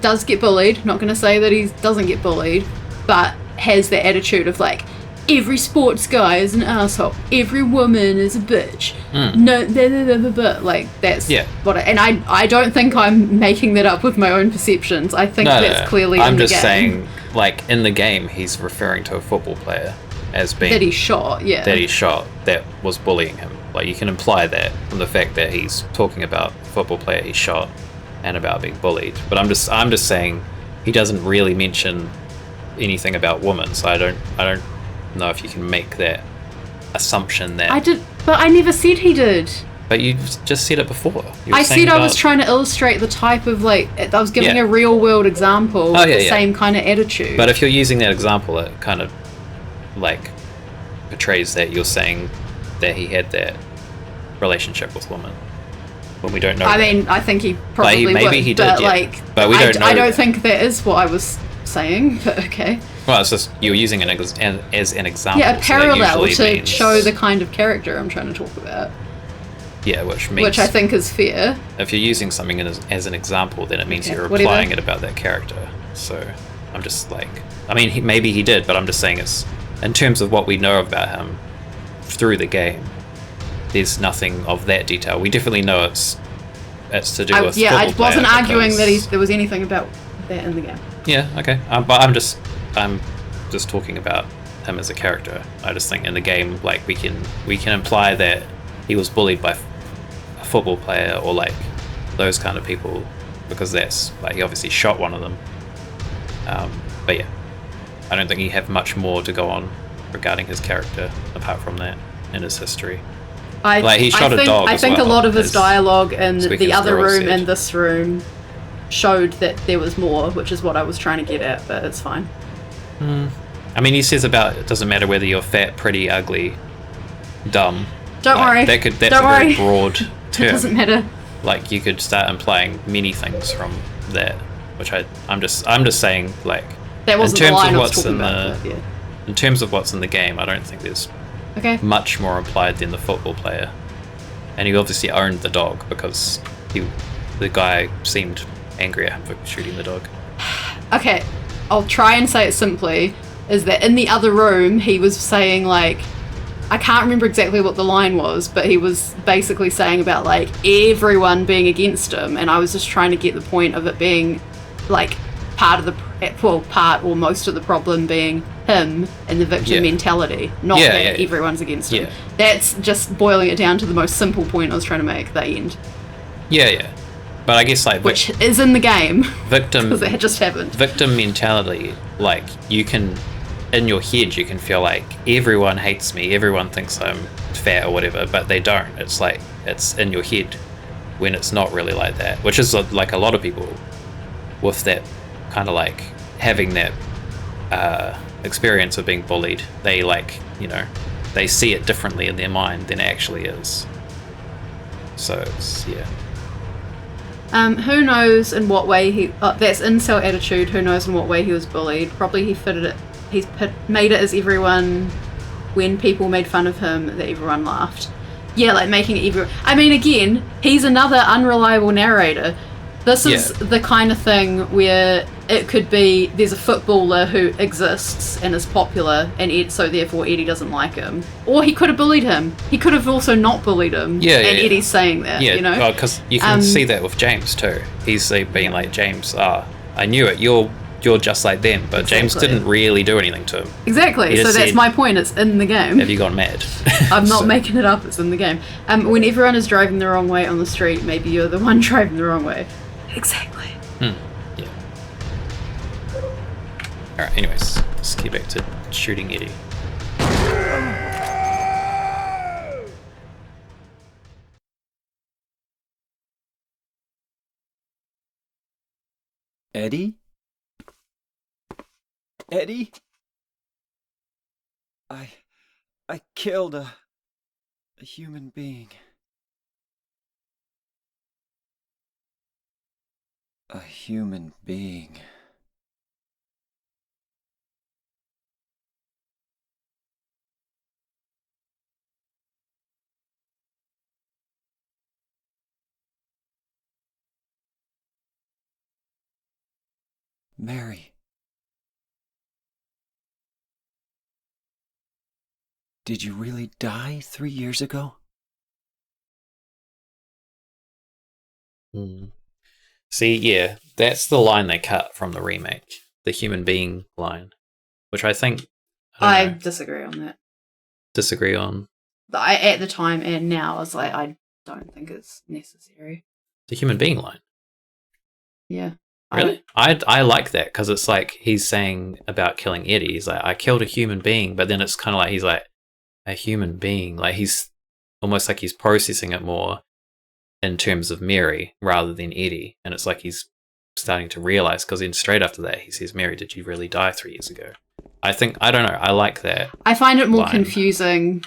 does get bullied. Not going to say that he doesn't get bullied, but has the attitude of like, every sports guy is an asshole, every woman is a bitch. Mm. No, like that's what. And I don't think I'm making that up with my own perceptions. I think that's clearly. I'm in the just game. saying, like in the game, he's referring to a football player as being that he shot. Yeah, that he shot that was bullying him. Like you can imply that from the fact that he's talking about a football player he shot and about being bullied. But I'm just saying he doesn't really mention anything about women, so I don't know if you can make that assumption that I did, but I never said he did. But you just said it before. I said I was trying to illustrate the type of I was giving a real world example with the same kind of attitude. But if you're using that example, it kind of like portrays that you're saying that he had that relationship with women when we don't know. I mean, I think he probably maybe would, he did, but we don't know. I don't think that is what I was saying. But okay. Well, it's just you're using it as an example. Yeah, a parallel to means, show the kind of character I'm trying to talk about. Yeah, which I think is fair. If you're using something as an example, then it means you're applying it about that character. So I'm just like, I mean, maybe he did, but I'm just saying it's in terms of what we know about him through the game. There's nothing of that detail. We definitely know it's to do with. Yeah, I football wasn't player arguing because- that there was anything about that in the game. Yeah, okay. But I'm just talking about him as a character. I just think in the game, like we can imply that he was bullied by a football player or like those kind of people because that's like he obviously shot one of them. But yeah, I don't think you have much more to go on regarding his character apart from that in his history. He shot a dog. I think a lot of his dialogue in the other room said. and this room showed that there was more, which is what I was trying to get at, but it's fine. I mean, he says about it doesn't matter whether you're fat, pretty, ugly, dumb. Don't worry. That's Don't a very worry. broad It term. doesn't matter. Like you could start implying many things from that, which I'm just saying like That wasn't in the terms line of I was what's talking in about. the But yeah. in terms of what's in the game, I don't think there's Okay. much more implied than the football player, and he obviously owned the dog because the guy seemed angry at him for shooting the dog. Okay, I'll try and say it simply, is that in the other room, he was saying, like, I can't remember exactly what the line was, but he was basically saying about, like, everyone being against him, and I was just trying to get the point of it being, like, part or most of the problem being him and the victim mentality, not that everyone's against him. Yeah. That's just boiling it down to the most simple point I was trying to make, the end. Yeah. But I guess like Which is in the game, victim because it just happened. victim mentality, like you can in your head you can feel like everyone hates me, everyone thinks I'm fat or whatever, but they don't. It's like it's in your head when it's not really like that, which is like a lot of people with that kind of like having that experience of being bullied, they like, you know, they see it differently in their mind than it actually is. So it's Who knows in what way he... that's incel attitude. Who knows in what way he was bullied. Probably he fitted it... made it as everyone... When people made fun of him, that everyone laughed. Yeah, like making it everyone... I mean, again, he's another unreliable narrator. This is the kind of thing where it could be... There's a footballer who exists and is popular, and so therefore Eddie doesn't like him. Or he could have bullied him. He could have also not bullied him. Eddie's saying that, you know? because you can see that with James too. He's being like, James, I knew it, you're just like them, but James didn't really do anything to him. Exactly, so that's my point, it's in the game. Have you gone mad? I'm not making it up, it's in the game. When everyone is driving the wrong way on the street, maybe you're the one driving the wrong way. Exactly. Yeah. Alright, anyways, let's get back to shooting Eddie. Eddie? Eddie? I killed a human being. A human being. Mary. Did you really die 3 years ago? See, yeah, that's the line they cut from the remake, the human being line, which I think I don't know, disagree on that. disagree on. At the time and now, I was like, I don't think it's necessary. The human being line. Yeah. Really? I like that because it's like he's saying about killing Eddie. He's like, I killed a human being, but then it's kind of like he's like, a human being. Like he's almost like he's processing it more in terms of Mary rather than Eddie. And it's like he's starting to realize because then straight after that he says, Mary, did you really die 3 years ago? I don't know. I like that. I find it more line. confusing.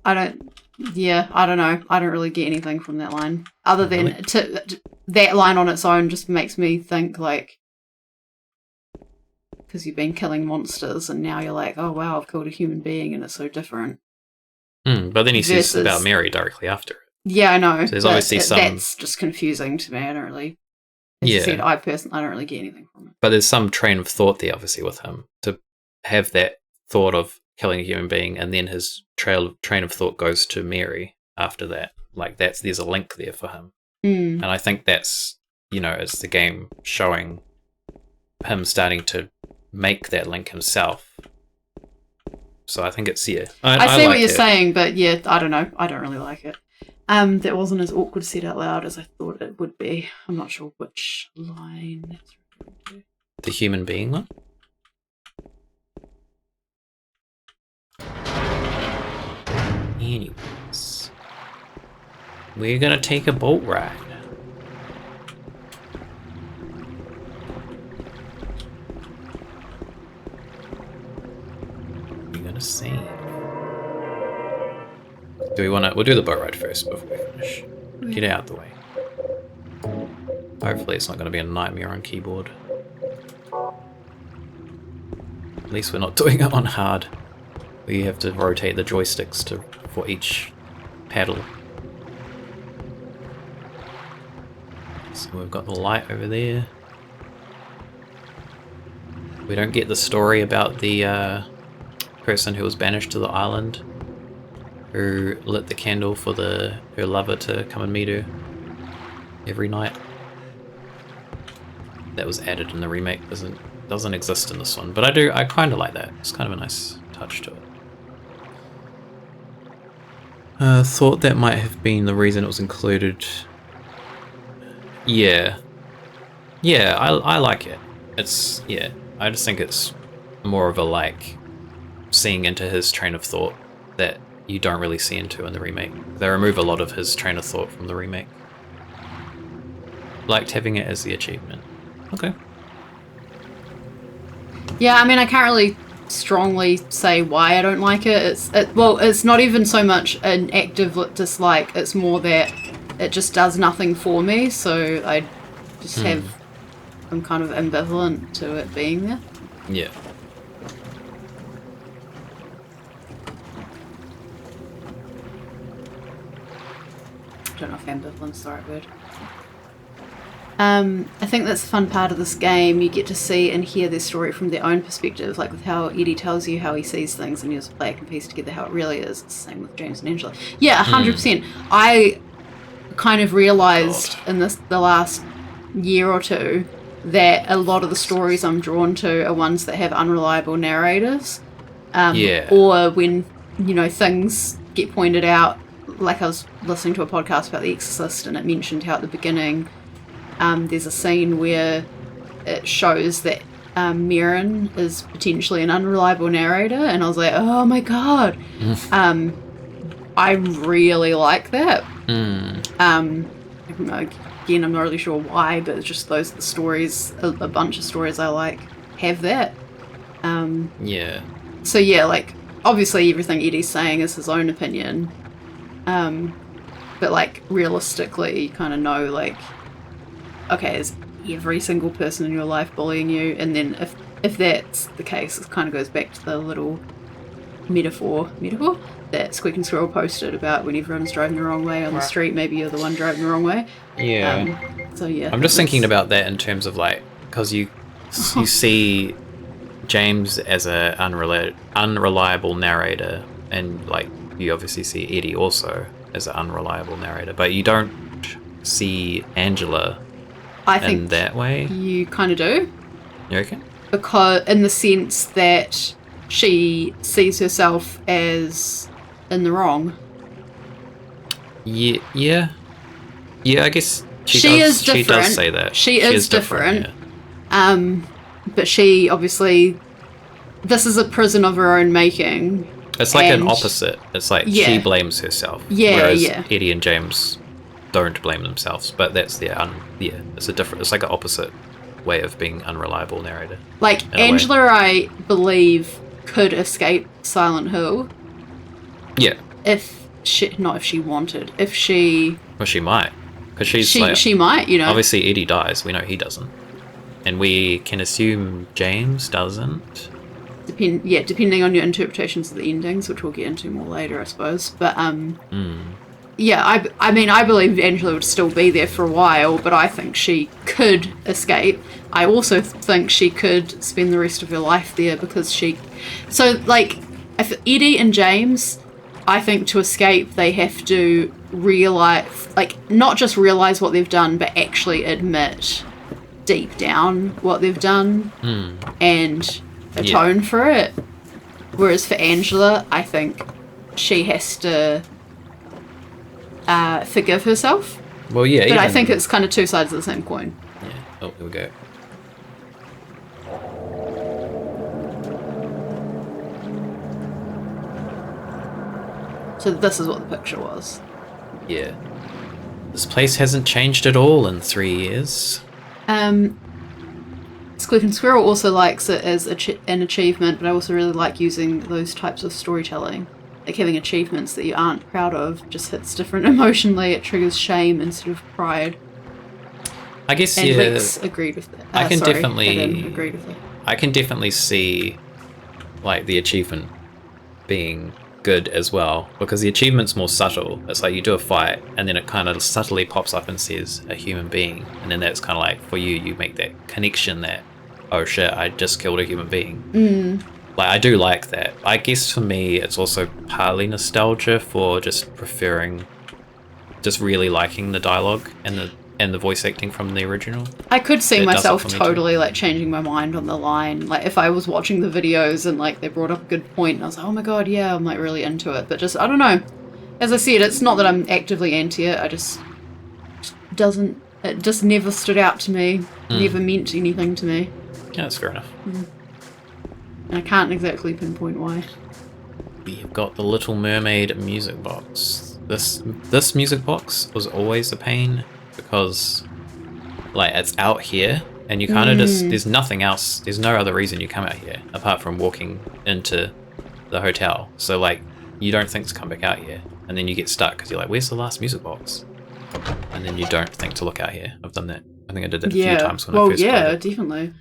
I don't know. I don't really get anything from that line. Other than Really? that line on its own just makes me think like, because you've been killing monsters and now you're like, oh wow, I've killed a human being and it's so different. But then he says Versus- about Mary directly after it. Yeah, I know. So there's but obviously some- That's just confusing to me. I don't really. As you Yeah. said, I don't really get anything from it. But there's some train of thought there, obviously, with him to have that thought of killing a human being, and then his train of thought goes to Mary after that. Like there's a link there for him, and I think that's it's the game showing him starting to make that link himself. So I think it's I I see like what you're it. saying, but yeah, I don't know. I don't really like it. That wasn't as awkward said out loud as I thought it would be. I'm not sure which line that's referring to. The human being one. Anyways, we're gonna take a boat ride. We're gonna save. Do we wanna? We'll do the boat ride first before we finish. Get out of the way. Hopefully it's not gonna be a nightmare on keyboard. At least we're not doing it on hard. We have to rotate the joysticks for each paddle. So we've got the light over there. We don't get the story about the person who was banished to the island, who lit the candle for her lover to come and meet her every night. That was added in the remake. Doesn't exist in this one, but I kind of like that. It's kind of a nice touch to it. Thought that might have been the reason it was included. Yeah, I like it. It's I just think it's more of a like seeing into his train of thought that you don't really see into in the remake. They remove a lot of his train of thought from the remake. Liked having it as the achievement. Okay. Yeah, I mean, I can't really strongly say why I don't like it. It's not even so much an active dislike. It's more that it just does nothing for me. So I just I'm kind of ambivalent to it being there. Yeah. I don't know if ambivalent's the right word. I think that's the fun part of this game. You get to see and hear their story from their own perspective, like with how Eddie tells you how he sees things and you just play it and piece together how it really is. It's the same with James and Angela. Yeah, 100%. I kind of realised in the last year or two that a lot of the stories I'm drawn to are ones that have unreliable narrators. Or when, things get pointed out, like I was listening to a podcast about The Exorcist and it mentioned how at the beginning there's a scene where it shows that Mirren is potentially an unreliable narrator, and I was like, oh my god. I really like that. Again, I'm not really sure why, but it's just those are the stories, a bunch of stories I like have that. So yeah, like obviously everything Eddie's saying is his own opinion, but like realistically you kind of know like, okay, is every single person in your life bullying you? And then if that's the case, it kind of goes back to the little metaphor that Squeak and Squirrel posted about when everyone's driving the wrong way on the street, maybe you're the one driving the wrong way. Yeah. So yeah. I'm just thinking about that in terms of like, because you see James as a unreliable narrator, and like you obviously see Eddie also as an unreliable narrator, but you don't see Angela I in think that way. you kind of do. You reckon? Because in the sense that she sees herself as in the wrong. Yeah. I guess She does, is different. She does say that. She is different. Yeah. But she obviously, this is a prison of her own making. It's like an and- opposite. It's like Yeah. she blames herself. Yeah, whereas yeah. Eddie and James don't blame themselves. But that's their it's a different. It's like an opposite way of being unreliable narrator. Like in a way. Angela, I believe, could escape Silent Hill Yeah. if she, not if she wanted, if she, Well, she might, because she's like, she might, you know. obviously Eddie dies. We know he doesn't, and we can assume James doesn't. Depending on your interpretations of the endings, which we'll get into more later, I suppose. But Hmm. yeah, I mean, I believe Angela would still be there for a while, but I think she could escape. I also think she could spend the rest of her life there because she. So, like, if Eddie and James, I think to escape, they have to realize, like, not just realize what they've done, but actually admit deep down what they've done and atone for it. Whereas for Angela, I think she has to forgive herself. Well, yeah, But I even- think it's kind of two sides of the same coin. Yeah. Oh, here we go. So this is what the picture was. Yeah. This place hasn't changed at all in 3 years. Squeak and Squirrel also likes it as an achievement, but I also really like using those types of storytelling. Like having achievements that you aren't proud of just hits different emotionally. It triggers shame instead of pride. I guess And yeah. Rex agreed with that. I can sorry, definitely- Adam agreed with it. I can definitely see like the achievement being good as well, because the achievement's more subtle. It's like you do a fight and then it kind of subtly pops up and says a human being, and then that's kind of like for you make that connection that, oh shit, I just killed a human being. Like I do like that. I guess for me it's also partly nostalgia for just preferring, just really liking the dialogue and the voice acting from the original. I could see It does it myself for me too. totally like changing my mind on the line. Like if I was watching the videos and like they brought up a good point and I was like, oh my god, yeah, I'm like really into it. But just I don't know. As I said, it's not that I'm actively anti it. I just it just never stood out to me. Never meant anything to me. Yeah, that's fair enough. And I can't exactly pinpoint why. We've got the Little Mermaid music box. This music box was always a pain because like it's out here and you kind of just, there's nothing else, there's no other reason you come out here apart from walking into the hotel. So like you don't think to come back out here and then you get stuck because you're like, where's the last music box? And then you don't think to look out here. I've done that. I think I did that a few times when I first played it. Definitely.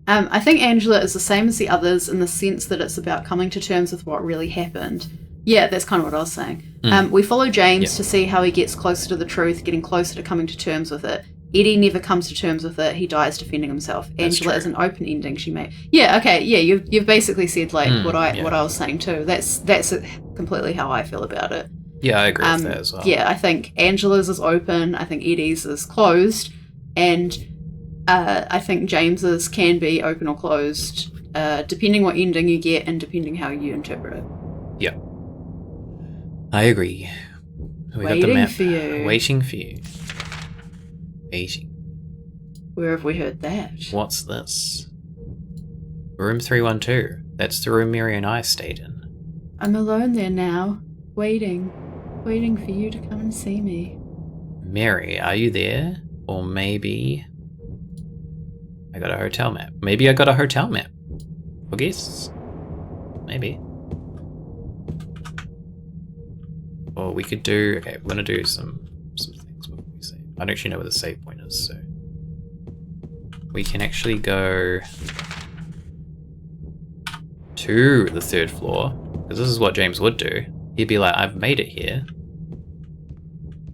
I think Angela is the same as the others in the sense that it's about coming to terms with what really happened. Yeah, that's kind of what I was saying. We follow James to see how he gets closer to the truth, getting closer to coming to terms with it. Eddie never comes to terms with it. He dies defending himself. Angela is an open ending. She may. Yeah. Okay. Yeah. You've basically said like what I was saying too. That's completely how I feel about it. Yeah, I agree with that as well. Yeah, I think Angela's is open. I think Eddie's is closed, and I think James's can be open or closed, depending what ending you get and depending how you interpret it. Yeah. I agree. We got the Waiting map. for you. Waiting for you. Waiting. Where have we heard that? What's this? Room 312. That's the room Mary and I stayed in. I'm alone there now, waiting for you to come and see me. Mary, are you there? Or maybe I got a hotel map. Maybe I got a hotel map for guests. Maybe. Or we could do. Okay, we're gonna do some things before we save. I don't actually know where the save point is, so we can actually go to the 3rd floor, because this is what James would do. He'd be like, I've made it here.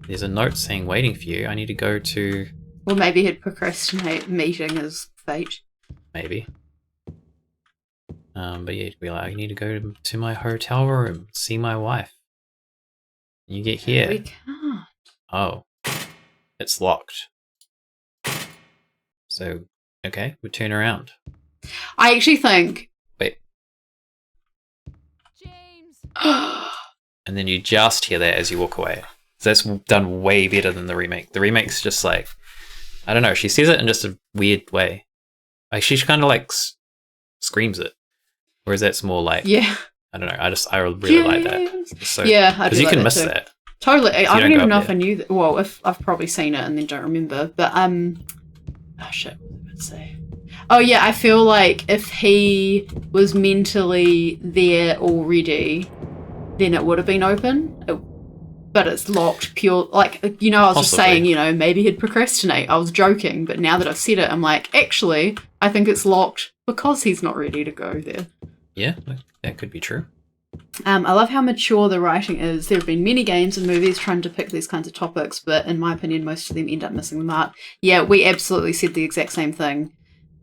There's a note saying waiting for you. I need to go to... Or maybe he'd procrastinate meeting his fate. Maybe. But yeah, you'd be like, I need to go to my hotel room, see my wife. You get here. We can't. Oh, it's locked. So, okay, we turn around. I actually think. Wait, James! and then you just hear that as you walk away. So that's done way better than the remake. The remake's just like, I don't know, she says it in just a weird way. Like, she kind of like screams it. Whereas that's more like, Yeah. I don't know, I really like that. James. So, Yeah, I do because you like can that miss too. that. Totally. I don't don't go even know up if I knew that. Well, if I've probably seen it and then don't remember. But oh shit, what was I about to say? Oh yeah, I feel like if he was mentally there already, then it would have been open. But it's locked pure. Like, you know, I was just Possibly. saying, you know, maybe he'd procrastinate. I was joking, but now that I've said it, I'm like, actually, I think it's locked because he's not ready to go there. Yeah, that could be true. I love how mature the writing is. There have been many games and movies trying to pick these kinds of topics, but in my opinion, most of them end up missing the mark. Yeah, we absolutely said the exact same thing.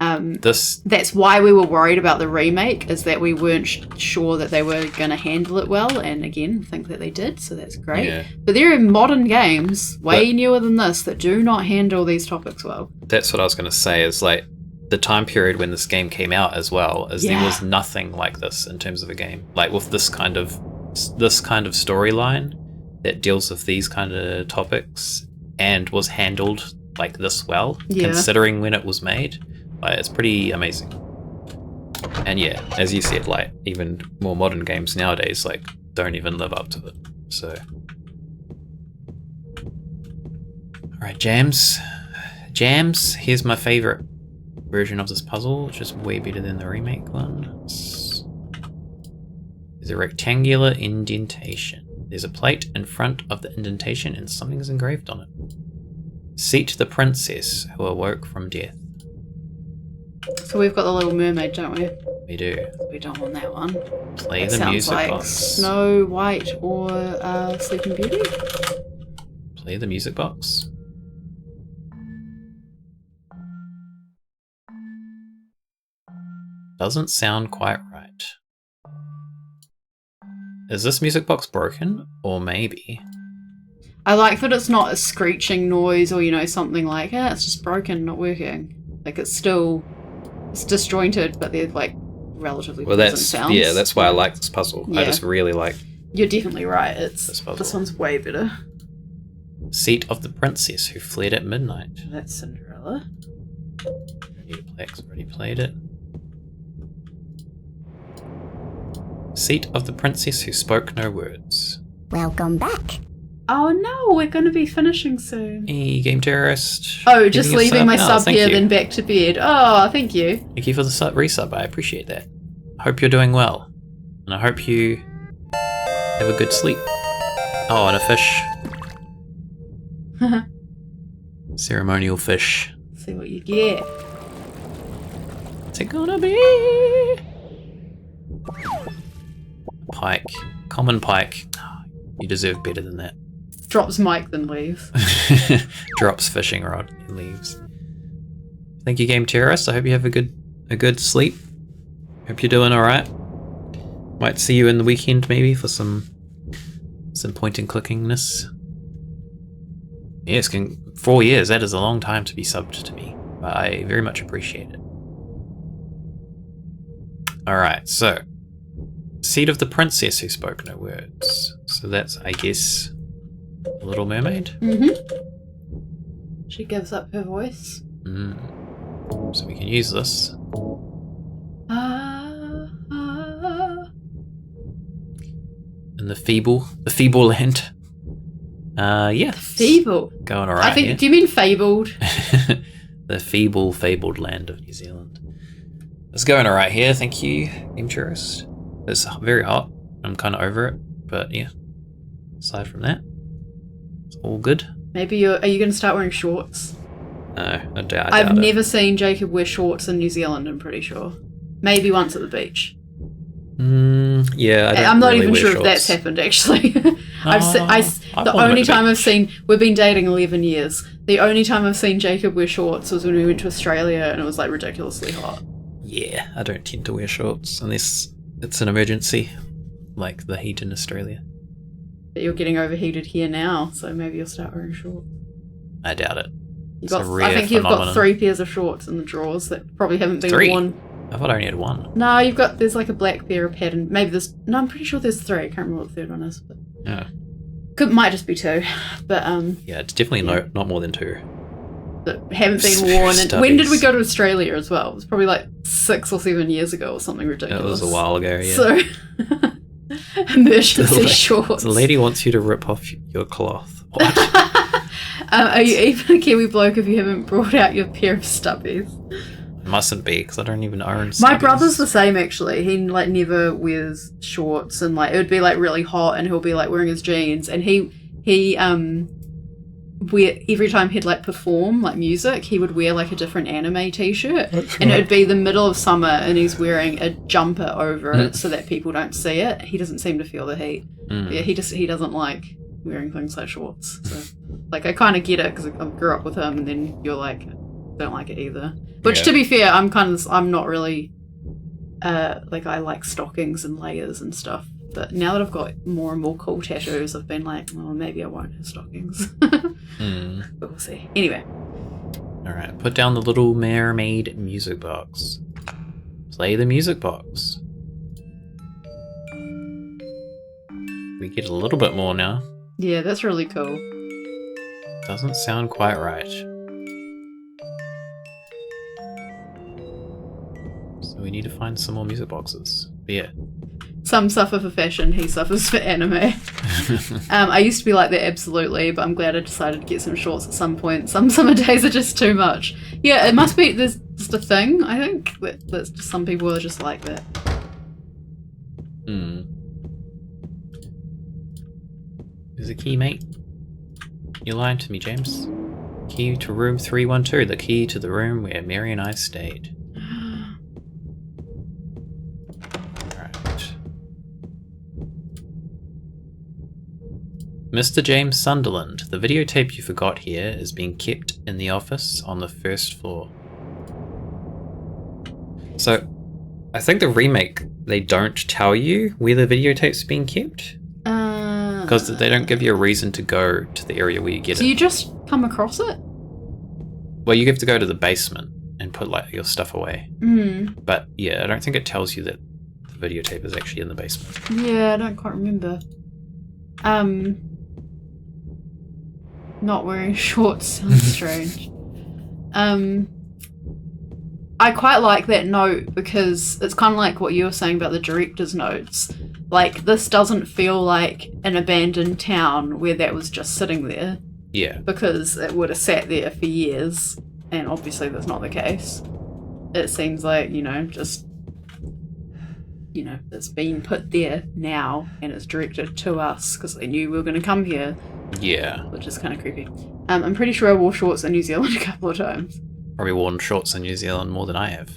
That's why we were worried about the remake, is that we weren't sure that they were going to handle it well, and again, think that they did, so that's great. Yeah. But there are modern games, way newer than this, that do not handle these topics well. That's what I was going to say, is like the time period when this game came out as well, as there was nothing like this in terms of a game. Like with this kind of storyline that deals with these kind of topics and was handled like this well, considering when it was made. Like, it's pretty amazing. And yeah, as you said, like even more modern games nowadays like don't even live up to it. So alright, Jams, here's my favorite version of this puzzle, which is way better than the remake one. There's a rectangular indentation. There's a plate in front of the indentation and something is engraved on it. Seat the princess who awoke from death. So we've got the Little Mermaid, don't we? We do. We don't want that one. Play That the sounds music like box. Snow White or Sleeping Beauty. Play the music box. Doesn't sound quite right. Is this music box broken? Or maybe. I like that it's not a screeching noise or, you know, something like, it's just broken, not working. Like, it's disjointed, but they're like relatively pleasant sounds. Yeah, that's why I like this puzzle. Yeah. I just really like You're definitely right. this puzzle. This one's way better. Seat of the princess who fled at midnight. That's Cinderella. Need to play, 'cause I already played it. Seat of the princess who spoke no words. Welcome back. Oh no, we're going to be finishing soon. Hey, Game Terrorist. Oh, just Giving a leaving my Oh, sub thank here, you. then back to bed. Oh, thank you. Thank you for the resub. I appreciate that. I hope you're doing well. And I hope you have a good sleep. Oh, and a fish. Ceremonial fish. See what you get. What's it gonna be? Pike. Common pike. Oh, you deserve better than that. Drops mic, then leaves. Drops fishing rod and leaves. Thank you, Game Terrorist. I hope you have a good sleep. Hope you're doing alright. Might see you in the weekend maybe for some point and clickingness. Yes, 4 years, that is a long time to be subbed to me. But I very much appreciate it. Alright, so Seat of the princess who spoke no words. So that's, I guess, Little Mermaid? Mm-hmm. She gives up her voice. So we can use this. In the feeble land. Yeah. Feeble. Going alright. I think. Yeah. Do you mean fabled? The fabled land of New Zealand. It's going alright here, thank you, Game Tourist. It's very hot. I'm kind of over it, but yeah. Aside from that, it's all good. Maybe are you going to start wearing shorts? No, I doubt I've it. never seen Jacob wear shorts in New Zealand. I'm pretty sure. Maybe once at the beach. Yeah, I'm not really even wear sure shorts. if that's happened actually. I've The worn them only at the time I've beach. seen, we've been dating 11 years. The only time I've seen Jacob wear shorts was when we went to Australia and it was like ridiculously hot. Yeah, I don't tend to wear shorts unless it's an emergency, like the heat in Australia. But you're getting overheated here now, so maybe you'll start wearing shorts. I doubt it. You've It's a got, rare I think you've got phenomenon. 3 pairs of shorts in the drawers that probably haven't been 3? worn. I thought I only had 1. No, there's like a black pair of pattern. Maybe there's, no, I'm pretty sure there's 3. I can't remember what the third one is. But Yeah. might just be 2. But Yeah, it's definitely not more than 2. that haven't been worn. And Stubbies. when did we go to Australia as well? It was probably like 6 or 7 years ago or something It ridiculous. was a while ago, yeah. So, emergency The shorts. The lady wants you to rip off your cloth. What? Are you even a Kiwi bloke if you haven't brought out your pair of stubbies? Mustn't be, because I don't even own My stubbies. brother's the same actually. He like never wears shorts, and like it would be like really hot, and he'll be like wearing his jeans, and he every time he'd like perform like music, he would wear like a different anime t-shirt, and it would be the middle of summer, and he's wearing a jumper over it so that people don't see it. He doesn't seem to feel the heat. Yeah, he doesn't like wearing things like shorts. So like I kind of get it because I grew up with him, and then you're like don't like it either. Which Yeah. to be fair, I'm not really like I like stockings and layers and stuff. But now that I've got more and more cool tattoos, I've been like, well, maybe I won't have stockings. But we'll see. Anyway. Alright, put down the Little Mermaid music box. Play the music box. We get a little bit more now. Yeah, that's really cool. Doesn't sound quite right. So we need to find some more music boxes. But yeah. Some suffer for fashion, he suffers for anime. I used to be like that, absolutely, but I'm glad I decided to get some shorts at some point. Some summer days are just too much. Yeah, it must be, there's just a thing, I think, that's just some people are just like that. There's a key, mate. You're lying to me, James. Key to room 312, the key to the room where Mary and I stayed. Right. Mr. James Sunderland, the videotape you forgot here is being kept in the office on the first floor. So, I think the remake, they don't tell you where the videotape's being kept. Because they don't give you a reason to go to the area where you get Do it. you just come across it? Well, you have to go to the basement and put like your stuff away. But yeah, I don't think it tells you that the videotape is actually in the basement. Yeah, I don't quite remember. Not wearing shorts sounds strange. I quite like that note because it's kind of like what you were saying about the director's notes. Like, this doesn't feel like an abandoned town where that was just sitting there, Yeah. because it would have sat there for years, and obviously that's not the case. It seems like, just, it's been put there now, and it's directed to us because they knew we were going to come here, Yeah. which is kind of creepy. I'm pretty sure I wore shorts in New Zealand a couple of times. Probably worn shorts in New Zealand more than I have.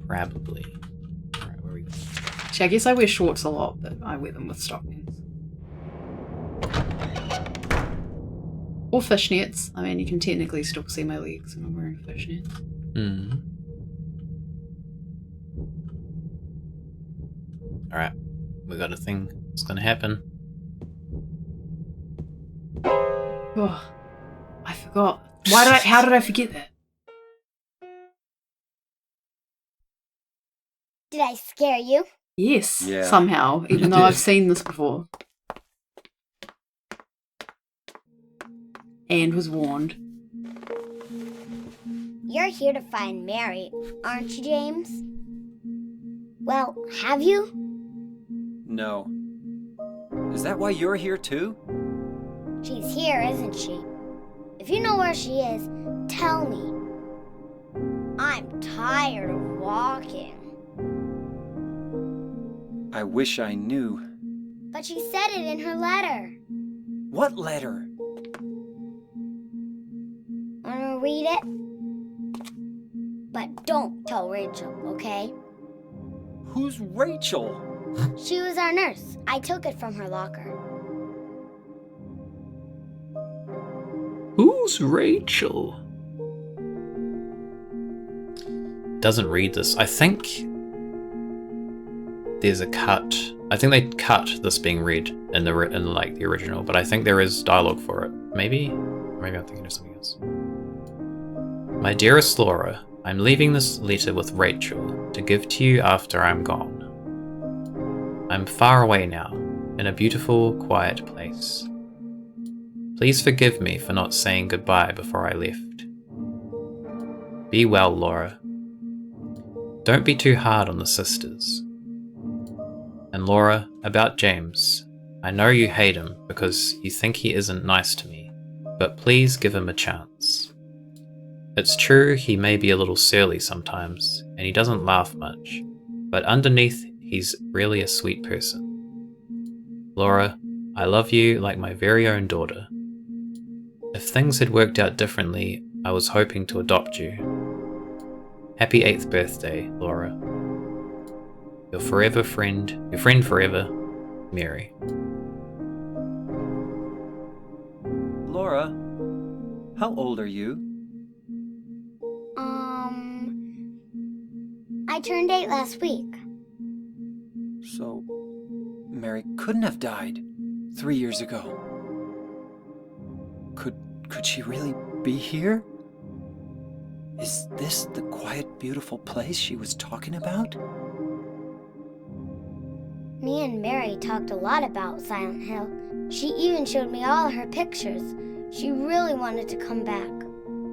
Probably. Alright, where are we going? Actually, I guess I wear shorts a lot, but I wear them with stockings. Or fishnets. I mean, you can technically still see my legs when I'm wearing fishnets. Alright, we got a thing that's gonna happen. Oh, I forgot. How did I forget that? Did I scare you? Yes, Yeah. somehow, even though I've seen this before. And was warned. You're here to find Mary, aren't you, James? Well, have you? No. Is that why you're here too? She's here, isn't she? If you know where she is, tell me. I'm tired of walking. I wish I knew. But she said it in her letter. What letter? Wanna read it? But don't tell Rachel, okay? Who's Rachel? She was our nurse. I took it from her locker. Who's Rachel? doesn't read this. I think there's a cut. I think they cut this being read in the original, but I think there is dialogue for it. Maybe I'm thinking of something else. My dearest Laura, I'm leaving this letter with Rachel to give to you after I'm gone. I'm far away now, in a beautiful, quiet place. Please forgive me for not saying goodbye before I left. Be well, Laura. Don't be too hard on the sisters. And Laura, about James, I know you hate him because you think he isn't nice to me, but please give him a chance. It's true he may be a little surly sometimes, and he doesn't laugh much, but underneath he's really a sweet person. Laura, I love you like my very own daughter. If things had worked out differently, I was hoping to adopt you. Happy 8th birthday, Laura. Your friend forever, Mary. Laura, how old are you? I turned 8 last week. So, Mary couldn't have died 3 years ago. Could she really be here? Is this the quiet, beautiful place she was talking about? Me and Mary talked a lot about Silent Hill. She even showed me all her pictures. She really wanted to come back.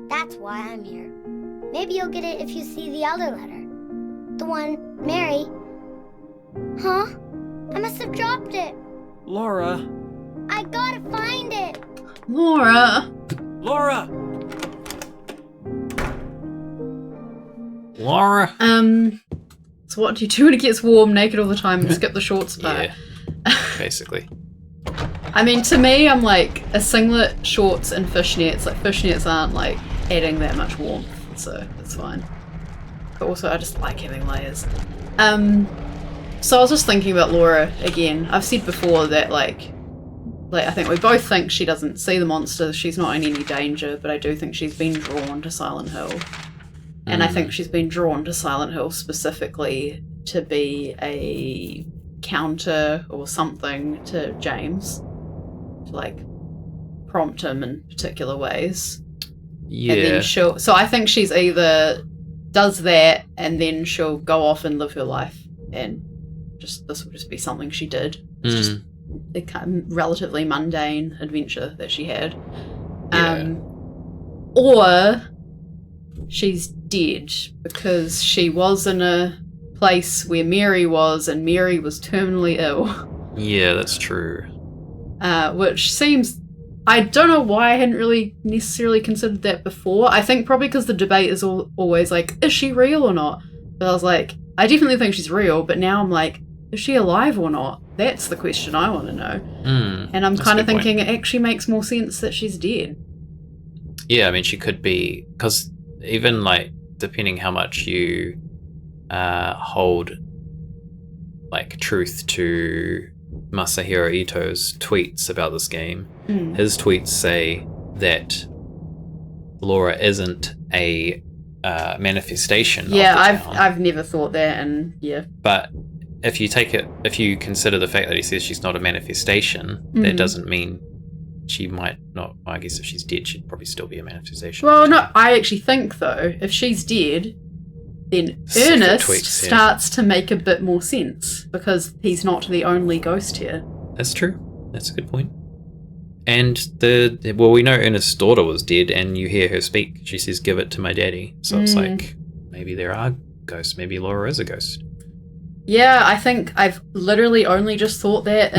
That's why I'm here. Maybe you'll get it if you see the other letter. The one Mary... Huh? I must have dropped it. Laura! I gotta find it. Laura! Laura! Laura! So what do you do when it gets warm, naked all the time, and skip the shorts part? Yeah, basically. I mean, to me, I'm like, a singlet, shorts, and fishnets. Like, fishnets aren't, like, adding that much warmth, so it's fine. But also, I just like having layers. So I was just thinking about Laura again. I've said before that, like I think we both think she doesn't see the monsters, she's not in any danger, but I do think she's been drawn to Silent Hill. And I think she's been drawn to Silent Hill specifically to be a counter or something to James. To, like, prompt him in particular ways. Yeah. And then so I think she's either does that and then she'll go off and live her life and this will just be something she did. It's just a kind of relatively mundane adventure that she had. Yeah. Or she's dead because she was in a place where Mary was and Mary was terminally ill. Yeah, that's true. Which seems... I don't know why I hadn't really necessarily considered that before. I think probably because the debate is always like, is she real or not? But I was like, I definitely think she's real, but now I'm like, is she alive or not? That's the question I want to know. And I'm kind of thinking it actually makes more sense that she's dead. Yeah, I mean, she could be... Because even, like, depending how much you hold, like, truth to Masahiro Ito's tweets about this game, his tweets say that Laura isn't a manifestation. Yeah, of the town. I've never thought that, and yeah. But if you consider the fact that he says she's not a manifestation, that doesn't mean she might not. I guess if she's dead, she'd probably still be a manifestation. Well, no, I actually think though, if she's dead, then Ernest starts to make a bit more sense because he's not the only ghost here. That's true. That's a good point. And we know Ernest's daughter was dead, and you hear her speak. She says, "Give it to my daddy." So it's like maybe there are ghosts. Maybe Laura is a ghost. Yeah, I think I've literally only just thought that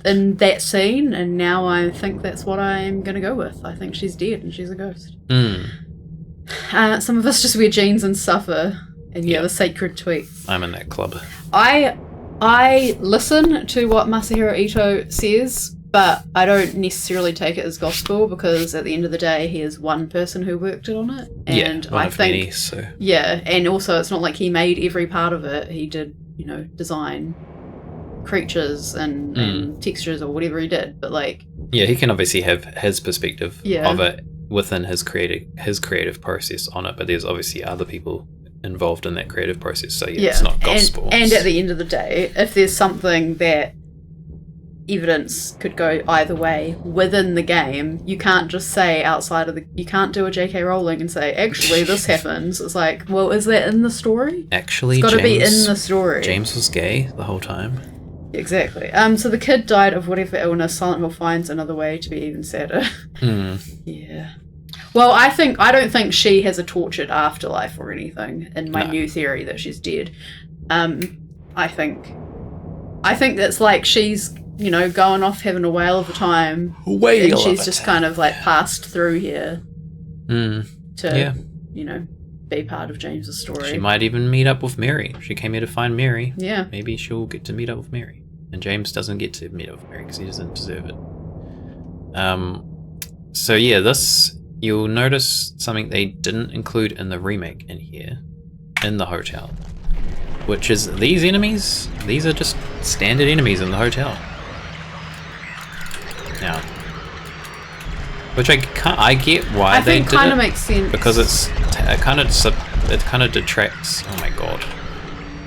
in that scene, and now I think that's what I'm going to go with. I think she's dead and she's a ghost. Some of us just wear jeans and suffer, and the sacred tweets. I'm in that club. I listen to what Masahiro Ito says, but I don't necessarily take it as gospel because at the end of the day, he is one person who worked on it, and I think many, so. Yeah, and also it's not like he made every part of it. He did, design creatures and textures or whatever he did, but like he can obviously have his perspective of it within his creative process on it, but there's obviously other people involved in that creative process. So yeah, it's not gospel. And at the end of the day, if there's something that evidence could go either way within the game, you can't just say you can't do a J.K. Rowling and say, actually, this happens. It's like, well, is that in the story? Actually, it's got to be in the story. James was gay the whole time. Exactly. So the kid died of whatever illness. Silent Hill finds another way to be even sadder. Yeah. Well, I don't think she has a tortured afterlife or anything in my new theory that she's dead. I think that's like she's, going off having a whale of a time. And she's just kind of like passed through here to, be part of James's story. She might even meet up with Mary. She came here to find Mary. Yeah. Maybe she'll get to meet up with Mary. And James doesn't get to meet up with Mary because he doesn't deserve it. So yeah, you'll notice something they didn't include in the remake in here, in the hotel, which is these enemies. These are just standard enemies in the hotel. Now, which I get why they did it. Kind of makes sense because it kind of detracts. Oh my god,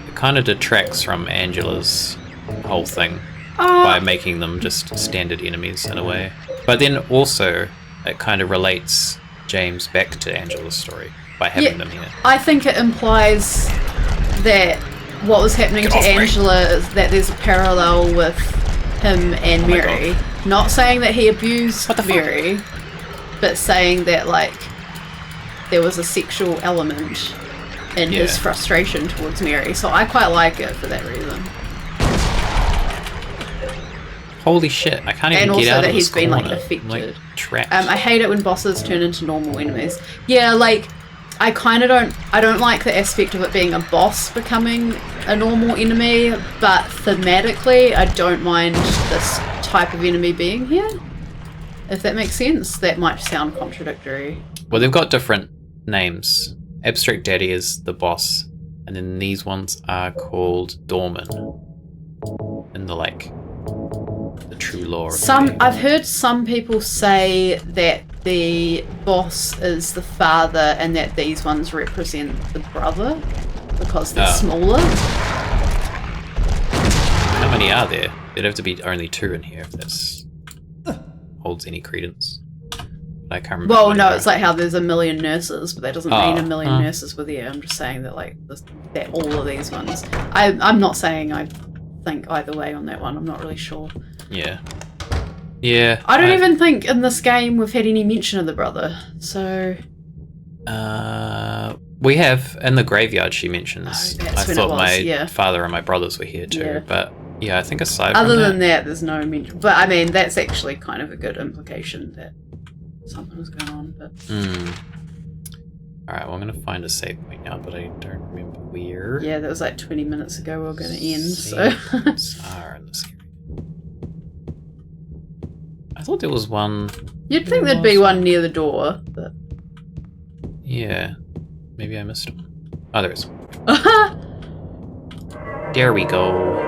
it kind of detracts from Angela's whole thing by making them just standard enemies in a way. But then also it kind of relates James back to Angela's story by having them here. I think it implies that what was happening to Angela is that there's a parallel with him and Mary. Not saying that he abused Mary, but saying that there was a sexual element in his frustration towards Mary. So I quite like it for that reason. Holy shit, I can't even get out of this corner. And also that he's been affected. Trapped. I hate it when bosses turn into normal enemies. Yeah, I don't like the aspect of it being a boss becoming a normal enemy, but thematically I don't mind this type of enemy being here. If that makes sense. That might sound contradictory. Well, they've got different names. Abstract Daddy is the boss, and then these ones are called Doorman. In the true lore. I've heard some people say that the boss is the father and that these ones represent the brother because they're smaller. How many are there? There'd have to be only 2 in here if that holds any credence. I can't remember. Well, no, it's like how there's a million nurses, but that doesn't mean a million nurses were there. I'm just saying that that all of these ones. I'm not saying I think either way on that one. I'm not really sure. Yeah. I don't even think in this game we've had any mention of the brother. So. We have in the graveyard. She mentions. I thought my father and my brothers were here too, but I think aside other from than that, there's no mention. But I mean, that's actually kind of a good implication that something was going on. But. Alright, well, I'm going to find a save point now, but I don't remember where. Yeah, that was 20 minutes ago we were going to end, so... are in this area. I thought there was one... You'd think there'd be one near the door, but... Yeah. Maybe I missed one. Oh, there is. There we go.